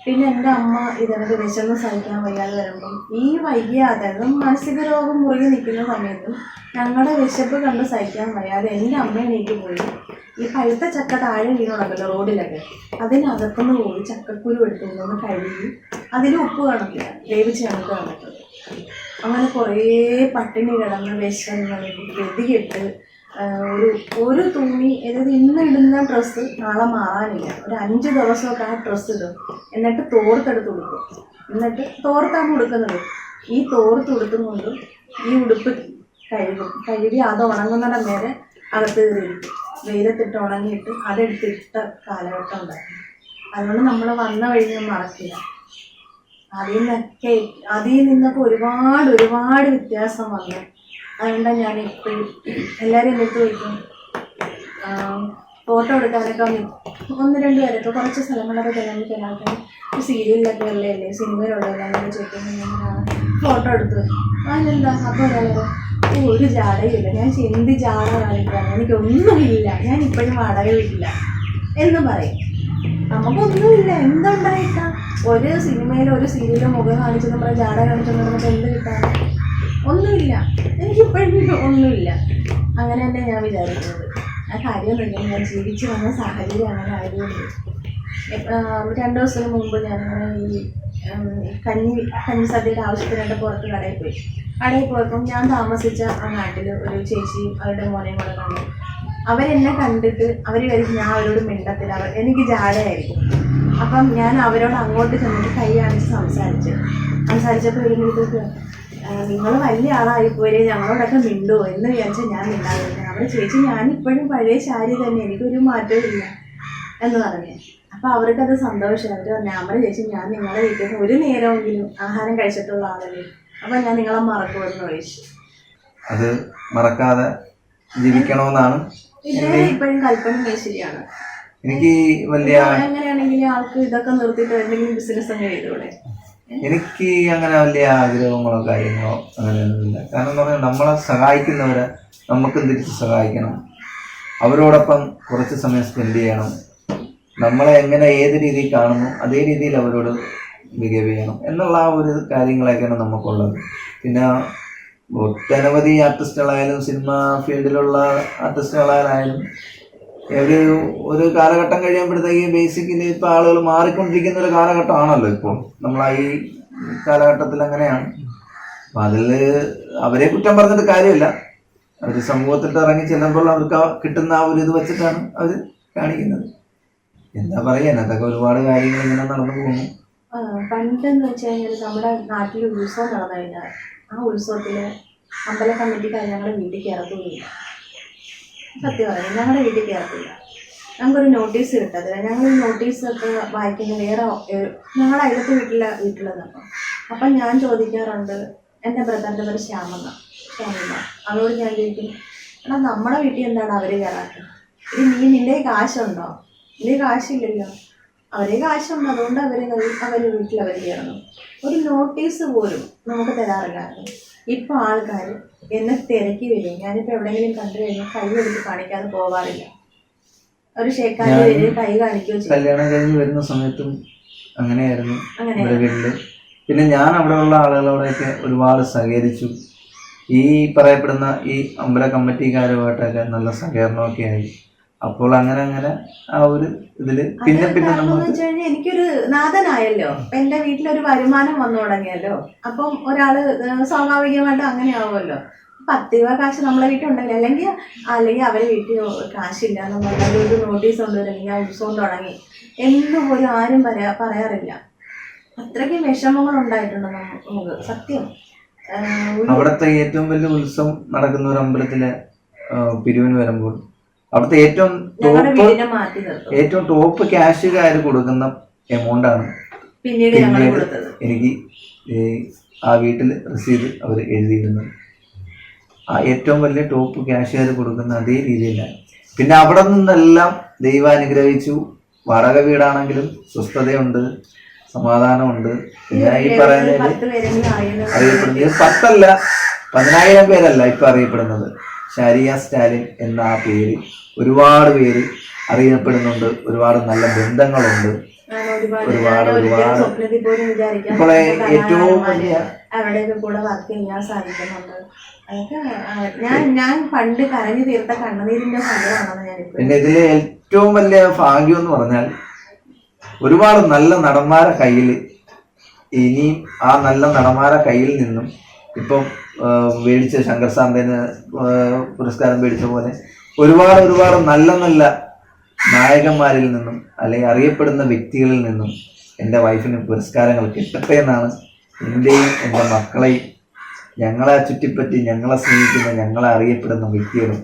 പിന്നെ എൻ്റെ അമ്മ ഇതിനൊക്കെ വിശന്ന് സഹിക്കാൻ വയ്യാതെ വരുമ്പം ഈ വയ്യാതെ, മാനസിക രോഗം മുറുകി നിൽക്കുന്ന സമയത്തും ഞങ്ങളുടെ വിശപ്പ് കണ്ട് സഹിക്കാൻ വയ്യാതെ എൻ്റെ അമ്മ എനിക്ക് പോയി ഈ പഴുത്ത ചക്ക താഴെ വീണുണ്ടല്ലോ റോഡിലൊക്കെ, അതിനകത്തുനിന്ന് പോയി ചക്കക്കുരു എടുത്തുകൊണ്ടൊന്ന് കഴുകി അതിൽ ഉപ്പ് കാണത്തില്ല, വേവിച്ച് ഞങ്ങൾക്ക് തന്നിട്ടുണ്ട്. അങ്ങനെ കുറേ പട്ടിണി കിടന്ന് വിശന്ന് ഗതികെട്ട് ഒരു തുണി, അതായത് ഇന്ന് ഇടുന്ന ഡ്രസ്സ് നാളെ മാറാനില്ല. ഒരു 5 ദിവസമൊക്കെ ആ ഡ്രസ്സ് ഇടും. എന്നിട്ട് തോർത്തെടുത്ത് കൊടുക്കും. എന്നിട്ട് തോർത്താണ് കൊടുക്കുന്നത്. ഈ തോർത്ത് കൊടുത്തുകൊണ്ട് ഈ ഉടുപ്പ് കഴുകി അത് ഉണങ്ങുന്നിടം വരെ അകത്ത് കയറിയിരിക്കും. വെയിലത്തിട്ട് ഉണങ്ങിയിട്ട് അതെടുത്തിട്ട കാലഘട്ടം ഉണ്ടായിരുന്നു. അതുകൊണ്ട് നമ്മൾ വന്ന വഴിയൊന്നും മറക്കില്ല. അതിൽ നിന്നൊക്കെ ഒരുപാട് വ്യത്യാസം വന്നു. അതുകൊണ്ടാണ് ഞാൻ എപ്പോഴും എല്ലാവരും എൻ്റെ അടുത്ത് ചോദിക്കും, ഫോട്ടോ എടുക്കാനൊക്കെ 1-2 പേരൊക്കെ കുറച്ച് സ്ഥലങ്ങളൊക്കെ ചെല്ലുമ്പോൾ ചില ആൾക്കാർ സീരിയലിലൊക്കെ ഉള്ളതല്ലേ, സിനിമയിലുള്ളതല്ലേ എന്നൊക്കെ ചോദിക്കുമ്പോൾ ഞാൻ ഫോട്ടോ എടുത്ത് അതിനെന്താ. അപ്പോൾ ഒരാളെ ഒരു ജാടയില്ല. ഞാൻ എന്ത് ജാട കാണിക്കുകയാണ്, എനിക്കൊന്നുമില്ല, ഞാൻ ഇപ്പോഴും വാടക വീട്ടില്ല എന്ന് പറയും. നമുക്കൊന്നുമില്ല, എന്തുണ്ടായിട്ടാ? ഒരു സിനിമയിലോ ഒരു സീരിയലോ മുഖം കാണിച്ച് നമ്മളെ ജാട കാണിച്ചെന്ന് നമുക്ക് എന്ത് കിട്ടാൻ? ഒന്നുമില്ല, എനിക്കിപ്പോഴും ഒന്നുമില്ല. അങ്ങനെ തന്നെ ഞാൻ വിചാരിക്കുന്നത്. ആ കാര്യമൊന്നുമില്ല, ഞാൻ ജീവിച്ച് വന്ന സാഹചര്യം അങ്ങനെ ആയതുകൊണ്ട്. 2 ദിവസത്തിന് മുമ്പ് ഞാനിങ്ങനെ ഈ കഞ്ഞി സദ്യയുടെ ആവശ്യത്തിനായിട്ട് പുറത്ത് കടയിൽ പോയപ്പം ഞാൻ താമസിച്ച ആ നാട്ടിൽ ഒരു ചേച്ചിയും അവരുടെ മോനെയും കൂടെ കണ്ടു. അവരെന്നെ കണ്ടിട്ട് അവർ കഴിച്ച് ഞാൻ അവരോട് മിണ്ടത്തില്ല, എനിക്ക് ജാടയായിരിക്കും. അപ്പം ഞാൻ അവരോട് അങ്ങോട്ട് ചെന്നിട്ട് കൈ കാണിച്ച് സംസാരിച്ചപ്പോൾ വരുമ്പോഴത്തേക്ക് നിങ്ങൾ വലിയ ആളായിപ്പോയി, ഞങ്ങളോടൊക്കെ മിണ്ടുമോ എന്ന് വിചാരിച്ചാൽ ഞാൻ മിണ്ടാതിരുന്നത്. അവർ ചേച്ചി ഞാനിപ്പോഴും പഴയ ശാരി തന്നെ, എനിക്കൊരു മാറ്റവും ഇല്ല എന്ന് പറഞ്ഞു. അപ്പോൾ അവർക്കത് സന്തോഷമായി. അവർ പറഞ്ഞു, അമ്മ ചേച്ചി ഞാൻ നിങ്ങളുടെ വീട്ടിൽ നിന്ന് ഒരു നേരമെങ്കിലും ആഹാരം കഴിച്ചിട്ടുള്ള ആളല്ലേ, അപ്പം ഞാൻ നിങ്ങളെ മറക്കുമെന്ന് ചോദിച്ചു. അത് മറക്കാതെ ജീവിക്കണമെന്നാണ് ഇതുവരെ ഇപ്പോഴും കൽപ്പന മേശരിയാണ്. എനിക്ക് വലിയ എങ്ങനെയാണെങ്കിലും ആൾക്ക് ഇതൊക്കെ നിർത്തിയിട്ട് എന്തെങ്കിലും ബിസിനസ് അങ്ങ് ചെയ്തൂടെ? എനിക്ക് അങ്ങനെ വലിയ ആഗ്രഹങ്ങളോ കാര്യങ്ങളോ അങ്ങനെയൊന്നുമില്ല. കാരണം എന്ന് പറഞ്ഞാൽ നമ്മളെ സഹായിക്കുന്നവരെ നമുക്കും തിരിച്ച് സഹായിക്കണം, അവരോടൊപ്പം കുറച്ച് സമയം സ്പെൻഡ് ചെയ്യണം, നമ്മളെ എങ്ങനെ ഏത് രീതിയിൽ കാണുന്നു അതേ രീതിയിൽ അവരോട് ബിഹേവ് ചെയ്യണം എന്നുള്ള ആ ഒരു കാര്യങ്ങളൊക്കെയാണ് നമുക്കുള്ളത്. പിന്നെ ഒട്ടനവധി ആർട്ടിസ്റ്റുകളായാലും സിനിമ ഫീൽഡിലുള്ള ആർട്ടിസ്റ്റുകളായാലും ഒരു കാലഘട്ടം കഴിയുമ്പോഴത്തേക്ക് ബേസിക്കലി ഇപ്പോൾ ആളുകൾ മാറിക്കൊണ്ടിരിക്കുന്ന ഒരു കാലഘട്ടമാണല്ലോ ഇപ്പോൾ നമ്മളാ ഈ കാലഘട്ടത്തിൽ അങ്ങനെയാണ്. അപ്പം അതിൽ അവരെ കുറ്റം പറഞ്ഞിട്ട് കാര്യമില്ല. അവർ സമൂഹത്തിൽ ഇറങ്ങി ചെല്ലുമ്പോൾ അവർക്ക് കിട്ടുന്ന ആ ഒരു ഇത് വെച്ചിട്ടാണ് അവർ കാണിക്കുന്നത്. എന്താ പറയുക, അതൊക്കെ ഒരുപാട് കാര്യങ്ങൾ ഇങ്ങനെ നടന്നു പോകുന്നു. പണ്ടെന്ന് വെച്ച് കഴിഞ്ഞാൽ നമ്മുടെ നാട്ടിൽ ഉത്സവം നടന്നു കഴിഞ്ഞാൽ ആ ഉത്സവത്തിൽ അമ്പല കമ്മിറ്റിക്കാർ ഞങ്ങളുടെ വീട്ടിൽ കയറത്തുമില്ല. സത്യം പറഞ്ഞു, ഞങ്ങളുടെ വീട്ടിൽ കയറത്തില്ല. ഞങ്ങൾക്കൊരു നോട്ടീസ് കിട്ടത്തില്ല. ഞങ്ങൾ ഈ നോട്ടീസൊക്കെ വായിക്കുന്ന വേറെ ഞങ്ങളുടെ അയലത്തെ വീട്ടിലത്. അപ്പം ഞാൻ ചോദിക്കാറുണ്ട്, എൻ്റെ ബ്രദറിൻ്റെ പേര് ശ്യാമ. അവരോട് ഞാൻ ചോദിക്കും, എടാ നമ്മുടെ വീട്ടിൽ എന്താണ് അവർ കയറാത്തത്? നിൻ്റെ കാശുണ്ടോ? നിൻ്റെ കാശില്ലല്ലോ. അവരെ കാശുണ്ട്, അതുകൊണ്ട് അവർ വീട്ടിൽ അവർ കയറണം. ഒരു നോട്ടീസ് പോലും നമുക്ക് തരാറില്ലായിരുന്നു. ഇപ്പോൾ ആൾക്കാർ എന്നെ തിരക്കി വരും. ഞാനിപ്പോൾ എവിടെയെങ്കിലും കണ്ടു കഴിഞ്ഞാൽ കൈ എടുത്ത് കാണിക്കാതെ പോകാറില്ല. ഒരു ഷേക്കാരി വരും, കൈ കാണിക്കുകയോ ചെയ്യും. കല്യാണം കഴിഞ്ഞ് വരുന്ന സമയത്തും അങ്ങനെയായിരുന്നു നമ്മുടെ വീട്ടില്. പിന്നെ ഞാൻ അവിടെയുള്ള ആളുകളോടൊക്കെ ഒരുപാട് സഹകരിച്ചു. ഈ പറയപ്പെടുന്ന ഈ അമ്പല കമ്മിറ്റിക്കാരുമായിട്ടൊക്കെ നല്ല സഹകരണമൊക്കെ ആയി. അപ്പോൾ അങ്ങനെ ആ ഒരു ഇതില് പിന്നെ എനിക്കൊരു നാഥനായല്ലോ. എന്റെ വീട്ടിലൊരു വരുമാനം വന്നു തുടങ്ങിയല്ലോ. അപ്പം ഒരാള് സ്വാഭാവികമായിട്ടും അങ്ങനെ ആവുമല്ലോ. 10 രൂപ കാശ് നമ്മളെ വീട്ടിലുണ്ടെങ്കിൽ അല്ലെങ്കിൽ അവരെ വീട്ടിൽ കാശില്ല എന്ന് പറഞ്ഞാൽ ഒരു നോട്ടീസ് കൊണ്ടുവരില്ലെങ്കിൽ ആ ഉത്സവം തുടങ്ങി എന്നും പോലും ആരും പറയാറില്ല. അത്രയ്ക്ക് വിഷമങ്ങൾ ഉണ്ടായിട്ടുണ്ട് നമുക്ക്. സത്യം. അവിടുത്തെ ഏറ്റവും വലിയ ഉത്സവം നടക്കുന്ന ഒരു അമ്പലത്തിലെ പിരിവിന് വരുമ്പോൾ അവിടുത്തെ ഏറ്റവും ടോപ്പ് ക്യാഷുകാർ കൊടുക്കുന്ന എമൗണ്ടാണ് പിന്നീട് എനിക്ക് ആ വീട്ടിൽ രസീത് അവർ എഴുതിയിരുന്നത്. ആ ഏറ്റവും വലിയ ടോപ്പ് ക്യാഷുകാർ കൊടുക്കുന്ന അതേ രീതിയിലാണ്. പിന്നെ അവിടെ നിന്നെല്ലാം ദൈവം അനുഗ്രഹിച്ചു. വാടക വീടാണെങ്കിലും സ്വസ്ഥതയുണ്ട്, സമാധാനമുണ്ട്. പിന്നെ ഈ പറയുന്നതിൽ അറിയപ്പെടുന്നത് 10 അല്ല 10,000 പേരല്ല ഇപ്പൊ അറിയപ്പെടുന്നത്. ഷാരിയ സ്റ്റാലിൻ എന്ന ആ പേര് ഒരുപാട് പേര് അറിയപ്പെടുന്നുണ്ട്. ഒരുപാട് നല്ല ബന്ധങ്ങളുണ്ട്. ഒരുപാട് ഇപ്പോൾ ഏറ്റവും വലിയ അവിടെയൊക്കെ കൂടെ വർക്ക് ചെയ്യാൻ സാധിക്കുന്നുണ്ട്. ഞാൻ പണ്ട് കരഞ്ഞു തീർത്ത കണ്ണുനീരിന്റെ ഫലമാണെന്ന് ഞാനിപ്പോ. പിന്നെ ഇതിലെ ഏറ്റവും വലിയ ഭാഗ്യം എന്ന് പറഞ്ഞാൽ ഒരുപാട് നല്ല നടന്മാരെ കയ്യിൽ ഇനിയും ആ നല്ല നടന്മാരെ കയ്യിൽ നിന്നും ഇപ്പം മേടിച്ച ശങ്കർ സാന്തന് പുരസ്കാരം മേടിച്ച പോലെ ഒരുപാട് നല്ല നായകന്മാരിൽ നിന്നും അല്ലെങ്കിൽ അറിയപ്പെടുന്ന വ്യക്തികളിൽ നിന്നും എൻ്റെ വൈഫിന് പുരസ്കാരങ്ങൾ കിട്ടട്ടെ എന്നാണ് എൻ്റെയും എൻ്റെ മക്കളെയും ഞങ്ങളെ ചുറ്റിപ്പറ്റി ഞങ്ങളെ സ്നേഹിക്കുന്ന ഞങ്ങളെ അറിയപ്പെടുന്ന വ്യക്തികളും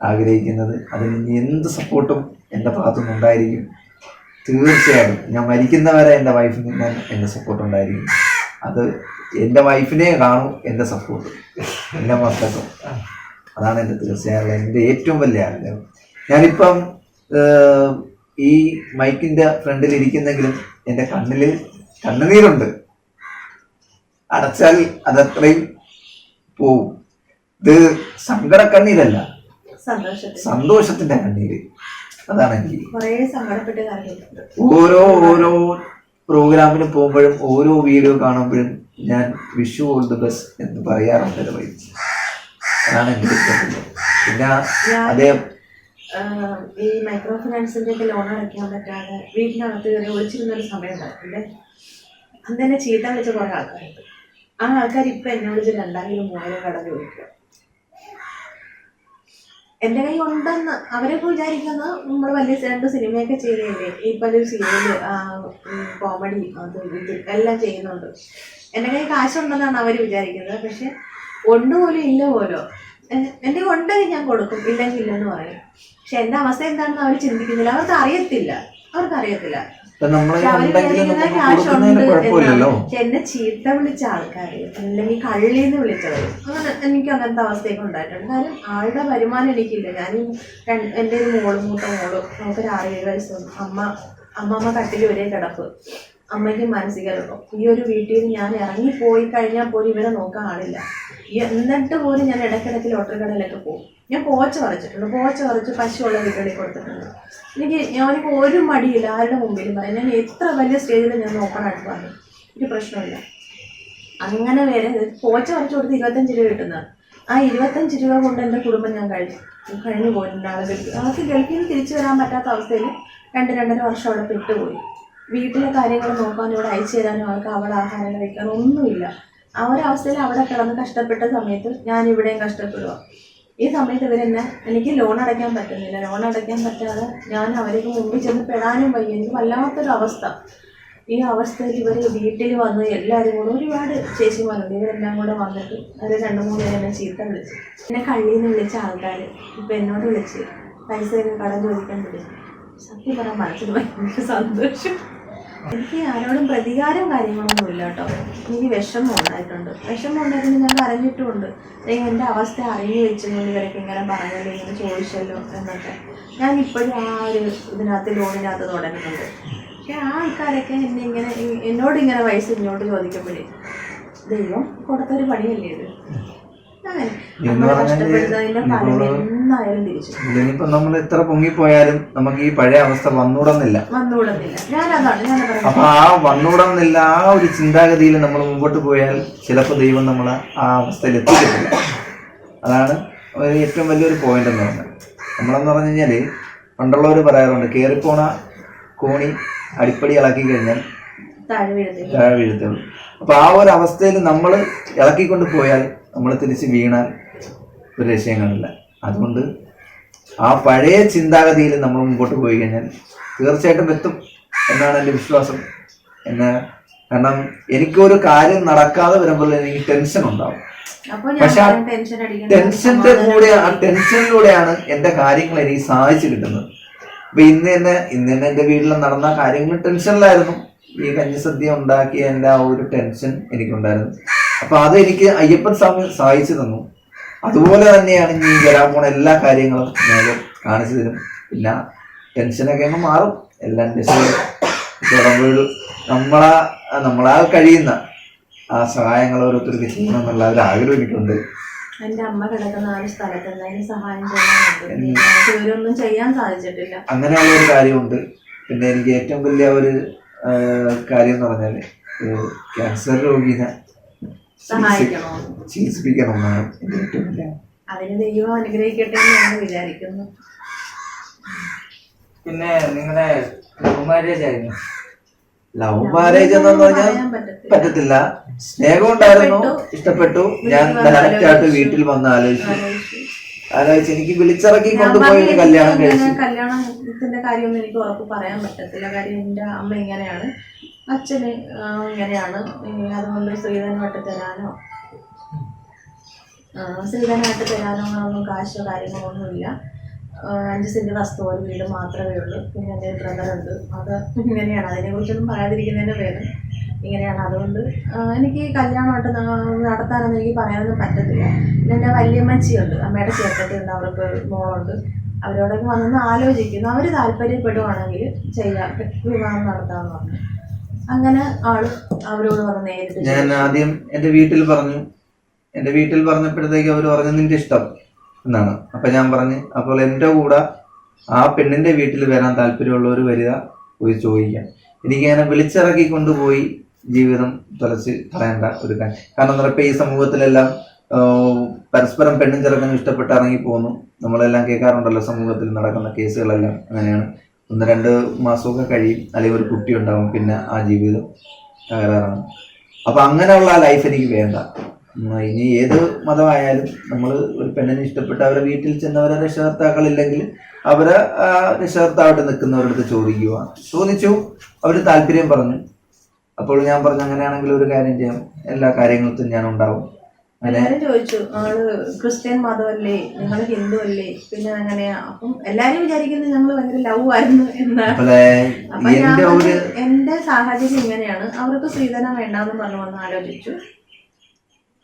ആഗ്രഹിക്കുന്നത്. അതിന് എന്ത് സപ്പോർട്ടും എൻ്റെ ഭാഗത്തുനിന്ന് ഉണ്ടായിരിക്കും. തീർച്ചയായിട്ടും ഞാൻ മരിക്കുന്നവരെ എൻ്റെ വൈഫിന് എൻ്റെ സപ്പോർട്ട് ഉണ്ടായിരിക്കും. അത് എൻ്റെ വൈഫിനെ കാണും എൻ്റെ സപ്പോർട്ട്, എൻ്റെ മക്കൾക്കും. അതാണ് എൻ്റെ തീർച്ചയായുള്ള എൻ്റെ ഏറ്റവും വലിയ ആഗ്രഹം. ഞാനിപ്പം ഈ മൈക്കിൻ്റെ ഫ്രണ്ടിൽ ഇരിക്കുന്നെങ്കിലും എൻ്റെ കണ്ണിൽ കണ്ണുനീരുണ്ട്. അടച്ചാൽ അതത്രയും പോവും. ഇത് സങ്കടക്കണ്ണീരല്ല, സന്തോഷത്തിന്റെ കണ്ണീര്. അതാണ് എനിക്ക് ഓരോ പ്രോഗ്രാമിന് പോകുമ്പോഴും ഓരോ വീഡിയോ കാണുമ്പോഴും ഞാൻ വിഷ് ഓൾ ദി ബെസ്റ്റ് എന്ന് പറയാറുണ്ട് വൈഫ്. അതാണ് എനിക്ക് ഇഷ്ടപ്പെട്ടത്. പിന്നെ അതേ ഈ മൈക്രോ ഫിനാൻസിന്റെ ഒക്കെ ലോൺ അടയ്ക്കാൻ പറ്റാതെ വീട്ടിനകത്ത് കയറി ഒളിച്ചിരുന്നൊരു സമയം ഉണ്ടായിട്ടുണ്ട്. അന്ന് തന്നെ ചീത്ത വിളിച്ച കുറെ ആൾക്കാരുണ്ട്. ആ ആൾക്കാർ ഇപ്പൊ എന്നെ വിളിച്ച് 2,000-3,000 കടം ചോദിക്കുക. എൻ്റെ കൈ ഉണ്ടെന്ന് അവരൊക്കെ വിചാരിക്കുന്നത് നമ്മൾ വലിയ 2 സിനിമയൊക്കെ ചെയ്യുന്നില്ലേ, ഇപ്പൊ ഒരു സീരിയല്, കോമഡി, അത് ഇത് എല്ലാം ചെയ്യുന്നുണ്ട്. എൻ്റെ കൈ കാശുണ്ടെന്നാണ് അവർ വിചാരിക്കുന്നത്. പക്ഷെ ഒന്നുപോലും ഇല്ല പോലോ. എൻ്റെ ഉണ്ടെങ്കിൽ ഞാൻ കൊടുക്കും, ഇല്ലെങ്കിൽ ഇല്ലെന്ന് പറയും. പക്ഷെ എൻ്റെ അവസ്ഥ എന്താണെന്ന് അവർ ചിന്തിക്കുന്നില്ല. അവർക്കറിയത്തില്ല. നമ്മളെ പക്ഷെ അവര് ഉണ്ടെങ്കിലും വിചാരിക്കുന്ന നമുക്ക് ക്യാഷ് കൊടുക്കുന്നതിന് ഉണ്ട് കുഴപ്പമില്ലല്ലോ. എന്നാണ്. പക്ഷെ എന്നെ ചീത്ത വിളിച്ച ആൾക്കാര് അല്ലെങ്കിൽ കള്ളിന്ന് വിളിച്ചവര് അങ്ങനെ എനിക്ക് അങ്ങനത്തെ അവസ്ഥയൊക്കെ ഉണ്ടായിട്ടുണ്ട്. കാര്യം ആളുടെ വരുമാനം എനിക്കില്ല. ഞാൻ എൻ്റെ ഒരു മൂത്ത മോള് നമുക്കൊരു 6-7 വയസ്സുണ്ട്. അമ്മമ്മ കട്ടിൽ ഒരേ കിടപ്പ്, അമ്മയ്ക്ക് മാനസിക രോഗം. ഈ ഒരു വീട്ടിൽ നിന്ന് ഞാൻ ഇറങ്ങിപ്പോയി കഴിഞ്ഞാൽ പോലും ഇവരെ നോക്കാൻ ആളില്ല. എന്നിട്ട് പോലും ഞാൻ ഇടയ്ക്കിടയ്ക്ക് ലോട്ടറി കടയിലൊക്കെ പോകും. ഞാൻ പോച്ച പറിച്ചിട്ടുണ്ട്, പോച്ച പറിച്ച് പശുവുള്ള വീടുകളിൽ കൊടുത്തിട്ടുണ്ട്. ഞാനിപ്പോൾ ഒരു മടിയില്ല ആരുടെ മുമ്പിലും പറയാം. ഞാൻ എത്ര വലിയ സ്റ്റേജിൽ ഞാൻ നോക്കാനായിട്ട് പറഞ്ഞു, ഒരു പ്രശ്നമില്ല. അങ്ങനെ വരെ പോച്ച പറിച്ചു കൊടുത്ത് 25 രൂപ കിട്ടുന്നത്. ആ 25 രൂപ കൊണ്ട് എൻ്റെ കുടുംബം ഞാൻ കഴിഞ്ഞു പോയിട്ടുണ്ട്. ആൾക്ക് ഗൾഫിൽ നിന്ന് തിരിച്ചു വരാൻ പറ്റാത്ത അവസ്ഥയിൽ 2-2.5 വർഷം അവിടെ പെട്ടുപോയി. വീട്ടിലെ കാര്യങ്ങൾ നോക്കാനും ഇവിടെ അയച്ചു തരാനും ആൾക്ക് അവിടെ ആഹാരം കഴിക്കാനും ഒന്നുമില്ല. ആ ഒരു അവസ്ഥയിൽ അവിടെ കിടന്ന് കഷ്ടപ്പെട്ട സമയത്ത് ഞാൻ ഇവിടെയും കഷ്ടപ്പെടുക. ഈ സമയത്ത് ഇവരെന്നെ എനിക്ക് ലോൺ അടയ്ക്കാൻ പറ്റുന്നില്ല. ലോൺ അടയ്ക്കാൻ പറ്റാതെ ഞാൻ അവർക്ക് മുമ്പിൽ ചെന്ന് പെടാനും വയ്യ. എനിക്ക് വല്ലാത്തൊരു അവസ്ഥ. ഈ അവസ്ഥയിൽ ഇവർ വീട്ടിൽ വന്ന് എല്ലാവരും കൂടെ, ഒരുപാട് ചേച്ചിമാരുണ്ട്, ഇവരെല്ലാം കൂടെ വന്നിട്ട് അവർ 2-3 പേര് എന്നെ ചീത്ത വിളിച്ചു. എന്നെ കള്ളിന്ന് വിളിച്ച ആൾക്കാർ ഇപ്പം എന്നോട് വിളിച്ച് പൈസയൊക്കെ കടം ചോദിക്കാൻ വിളിച്ചു. സത്യം പറയാൻ മനസ്സിൽ ഭയങ്കര സന്തോഷം. എനിക്ക് ആരോടും പ്രതികാരം കാര്യങ്ങളൊന്നും ഇല്ല കേട്ടോ. എനിക്ക് വിഷമം ഉണ്ടായിട്ടുണ്ട്. വിഷമം ഉണ്ടായിരുന്നു, ഞാൻ കരഞ്ഞിട്ടുമുണ്ട്. എൻ്റെ അവസ്ഥ അറിഞ്ഞു വെച്ചുകൊണ്ട് ഇവരൊക്കെ ഇങ്ങനെ പറഞ്ഞല്ലോ, ഇങ്ങനെ ചോദിച്ചല്ലോ എന്നൊക്കെ. ഞാൻ ഇപ്പോഴും ആ ഒരു ഇതിനകത്ത് ലോണിനകത്ത് തുടങ്ങുന്നുണ്ട്. പക്ഷെ ആ ആൾക്കാരൊക്കെ എന്നെ ഇങ്ങനെ എന്നോടിങ്ങനെ പൈസ ഇങ്ങോട്ട് ചോദിക്കുമ്പോഴേ ദൈവം കൊടുത്തൊരു പണിയല്ലേ ഇത്. ഇനിയിപ്പോ നമ്മൾ എത്ര പൊങ്ങിപ്പോയാലും നമുക്ക് ഈ പഴയ അവസ്ഥ വന്നൂടുന്നില്ല. അപ്പൊ ആ വന്നൂടുന്നില്ല ആ ഒരു ചിന്താഗതിയിൽ നമ്മൾ മുമ്പോട്ട് പോയാൽ ചിലപ്പോൾ ദൈവം നമ്മളെ ആ അവസ്ഥയിൽ എത്തിക്കത്തില്ല. അതാണ് ഏറ്റവും വലിയൊരു പോയിന്റ് എന്ന് പറഞ്ഞാൽ. നമ്മളെന്ന് പറഞ്ഞു കഴിഞ്ഞാല് പണ്ടുള്ളവർ പറയാറുണ്ട്, കയറിപ്പോണ കോണി അടിപ്പടി ഇളക്കി കഴിഞ്ഞാൽ താഴെ വീഴത്തുള്ളൂ. അപ്പൊ ആ ഒരു അവസ്ഥയിൽ നമ്മൾ ഇളക്കിക്കൊണ്ട് പോയാൽ നമ്മൾ തിരിച്ച് വീണാൽ ഒരു രക്ഷയും കാണില്ല. അതുകൊണ്ട് ആ പഴയ ചിന്താഗതിയിൽ നമ്മൾ മുമ്പോട്ട് പോയി കഴിഞ്ഞാൽ തീർച്ചയായിട്ടും എത്തും എന്നാണ് എൻ്റെ വിശ്വാസം. കാരണം എനിക്കൊരു കാര്യം നടക്കാതെ വരുമ്പോൾ എനിക്ക് ടെൻഷൻ ഉണ്ടാവും. പക്ഷെ ആ ടെൻഷനിലൂടെയാണ് എൻ്റെ കാര്യങ്ങൾ എനിക്ക് സാധിച്ചു കിട്ടുന്നത്. അപ്പൊ ഇന്ന് തന്നെ എൻ്റെ വീട്ടിൽ നടന്ന കാര്യങ്ങൾ ടെൻഷനിലായിരുന്നു. ഈ കഞ്ഞിസദ്യ ഉണ്ടാക്കിയ എൻ്റെ ആ ഒരു ടെൻഷൻ എനിക്കുണ്ടായിരുന്നു. അപ്പൊ അത് എനിക്ക് അയ്യപ്പൻ സ്വാമി സഹായിച്ചു തന്നു. അതുപോലെ തന്നെയാണ് ഇനി വരാൻ പോണ എല്ലാ കാര്യങ്ങളും ഞാൻ കാണിച്ചു തരും. പിന്നെ ടെൻഷനൊക്കെ അങ്ങ് മാറും. എല്ലാം തുടങ്ങുമ്പോൾ നമ്മളാൽ കഴിയുന്ന ആ സഹായങ്ങൾ ഓരോരുത്തർക്ക് ചെയ്യണം എന്നുള്ള ഒരു ആഗ്രഹം എനിക്കുണ്ട്. എന്റെ അമ്മ കിടക്കുന്ന ആ ഒരു സ്ഥലത്ത് എന്തായാലും സഹായം ചെയ്യാൻ സാധിച്ചിട്ടില്ല. അങ്ങനെയുള്ള ഒരു കാര്യമുണ്ട്. പിന്നെ എനിക്ക് ഏറ്റവും വലിയ ഒരു കാര്യം എന്ന് പറഞ്ഞാല് ക്യാൻസർ രോഗിനെ ചികിത്സിപ്പിക്കണമെന്നാണ് എൻ്റെ ഏറ്റവും വലിയ. അതിന് ദൈവം അനുഗ്രഹിക്കട്ടെ എന്ന് ഞാൻ വിചാരിക്കുന്നു. പിന്നെ നിങ്ങളുടെ ലവ് മാരേജ് ആയിരുന്നു? ലവ് മാരേജ് എന്ന് പറഞ്ഞാൽ പറ്റത്തില്ല. സ്നേഹം ഉണ്ടായിരുന്നു, ഇഷ്ടപ്പെട്ടു. ഞാൻ ഡയറക്റ്റ് ആയിട്ട് വീട്ടിൽ വന്ന് ആലോചിച്ച് എനിക്ക് വിളിച്ചിറക്കി കൊണ്ടുപോയി കല്യാണം കഴിച്ചു. കല്യാണത്തിന്റെ കാര്യമൊന്നും എനിക്ക് ഉറപ്പ് പറയാൻ പറ്റത്തില്ല. കാര്യം എൻ്റെ അമ്മ ഇങ്ങനെയാണ്, അച്ഛന് ഇങ്ങനെയാണ്. അതുകൊണ്ട് സ്ത്രീധനമായിട്ട് തരാനോ ഒന്നും കാശോ കാര്യങ്ങളൊന്നുമില്ല. 5 സെന്റ് വസ്തു ഒരു വീട് മാത്രമേ ഉള്ളൂ. പിന്നെ എൻ്റെ ബ്രദറുണ്ട്, അത് ഇങ്ങനെയാണ്. അതിനെക്കുറിച്ചൊന്നും പറയാതിരിക്കുന്നതിൻ്റെ പേര് ഇങ്ങനെയാണ്. അതുകൊണ്ട് എനിക്ക് കല്യാണമായിട്ട് നടത്താനൊന്നും എനിക്ക് പറയാനൊന്നും പറ്റത്തില്ല. പിന്നെ എൻ്റെ വല്യമ്മച്ചിയുണ്ട്, അമ്മയുടെ ചേട്ടത്തിയുണ്ട്, അവർക്ക് മോളുണ്ട്. അവരോടൊക്കെ വന്നൊന്ന് ആലോചിക്കുന്നു. അവർ താല്പര്യപ്പെടുവാണെങ്കിൽ ചെയ്യാം, വിവാഹം നടത്താമെന്ന് പറഞ്ഞു. അങ്ങനെ അവരോട് വന്ന് നേരിട്ട് ഞാൻ ആദ്യം എൻ്റെ വീട്ടിൽ പറഞ്ഞപ്പോഴത്തേക്ക് അവർ പറഞ്ഞു നിന്റെ ഇഷ്ടം എന്നാണ്. അപ്പൊ ഞാൻ പറഞ്ഞു, അപ്പോൾ എൻ്റെ കൂടെ ആ പെണ്ണിന്റെ വീട്ടിൽ വരാൻ താല്പര്യമുള്ളവർ വരിക, പോയി ചോദിക്കാം. എനിക്കങ്ങനെ വിളിച്ചിറക്കി കൊണ്ടുപോയി ജീവിതം തുലച്ച് കളയേണ്ട ഒരു കാര്യം. കാരണം എന്താ പറയുക, ഈ സമൂഹത്തിലെല്ലാം പരസ്പരം പെണ്ണും ചെറുക്കനും ഇഷ്ടപ്പെട്ട് ഇറങ്ങി പോകുന്നു. നമ്മളെല്ലാം കേൾക്കാറുണ്ടല്ലോ, സമൂഹത്തിൽ നടക്കുന്ന കേസുകളെല്ലാം അങ്ങനെയാണ്. 1-2 മാസമൊക്കെ കഴിയും, അല്ലെങ്കിൽ ഒരു കുട്ടി ഉണ്ടാവും, പിന്നെ ആ ജീവിതം തകരാറാണ്. അപ്പൊ അങ്ങനെയുള്ള ലൈഫ് എനിക്ക് വേണ്ട. ഇനി ഏത് മതമായാലും നമ്മൾ ഒരു പെണ്ണിനെ ഇഷ്ടപ്പെട്ട് അവരെ വീട്ടിൽ ചെന്നവരെ രക്ഷകർത്താക്കളില്ലെങ്കിൽ അവരെ രക്ഷകർത്താവായിട്ട് നിൽക്കുന്നവരുടെ അടുത്ത് ചോദിച്ചു. അവർ താല്പര്യം പറഞ്ഞു. അപ്പോൾ ഞാൻ പറഞ്ഞു, അങ്ങനെയാണെങ്കിൽ ഒരു കാര്യം ചെയ്യാം, എല്ലാ കാര്യങ്ങൾക്കും ഞാൻ ഉണ്ടാവും. എല്ലാരും ചോദിച്ചു ആള് ക്രിസ്ത്യൻ മതമല്ലേ, നിങ്ങൾ ഹിന്ദു അല്ലേ, പിന്നെ അങ്ങനെയാ. അപ്പം എല്ലാരും വിചാരിക്കുന്നത് ഞങ്ങൾ ഭയങ്കര ലവ് ആയിരുന്നു എന്നാണ്. അപ്പൊ ഞാൻ എന്റെ സാഹചര്യം ഇങ്ങനെയാണ്, അവർക്ക് സ്ത്രീധനം വേണ്ടാന്ന് പറഞ്ഞു വന്ന് ആലോചിച്ചു,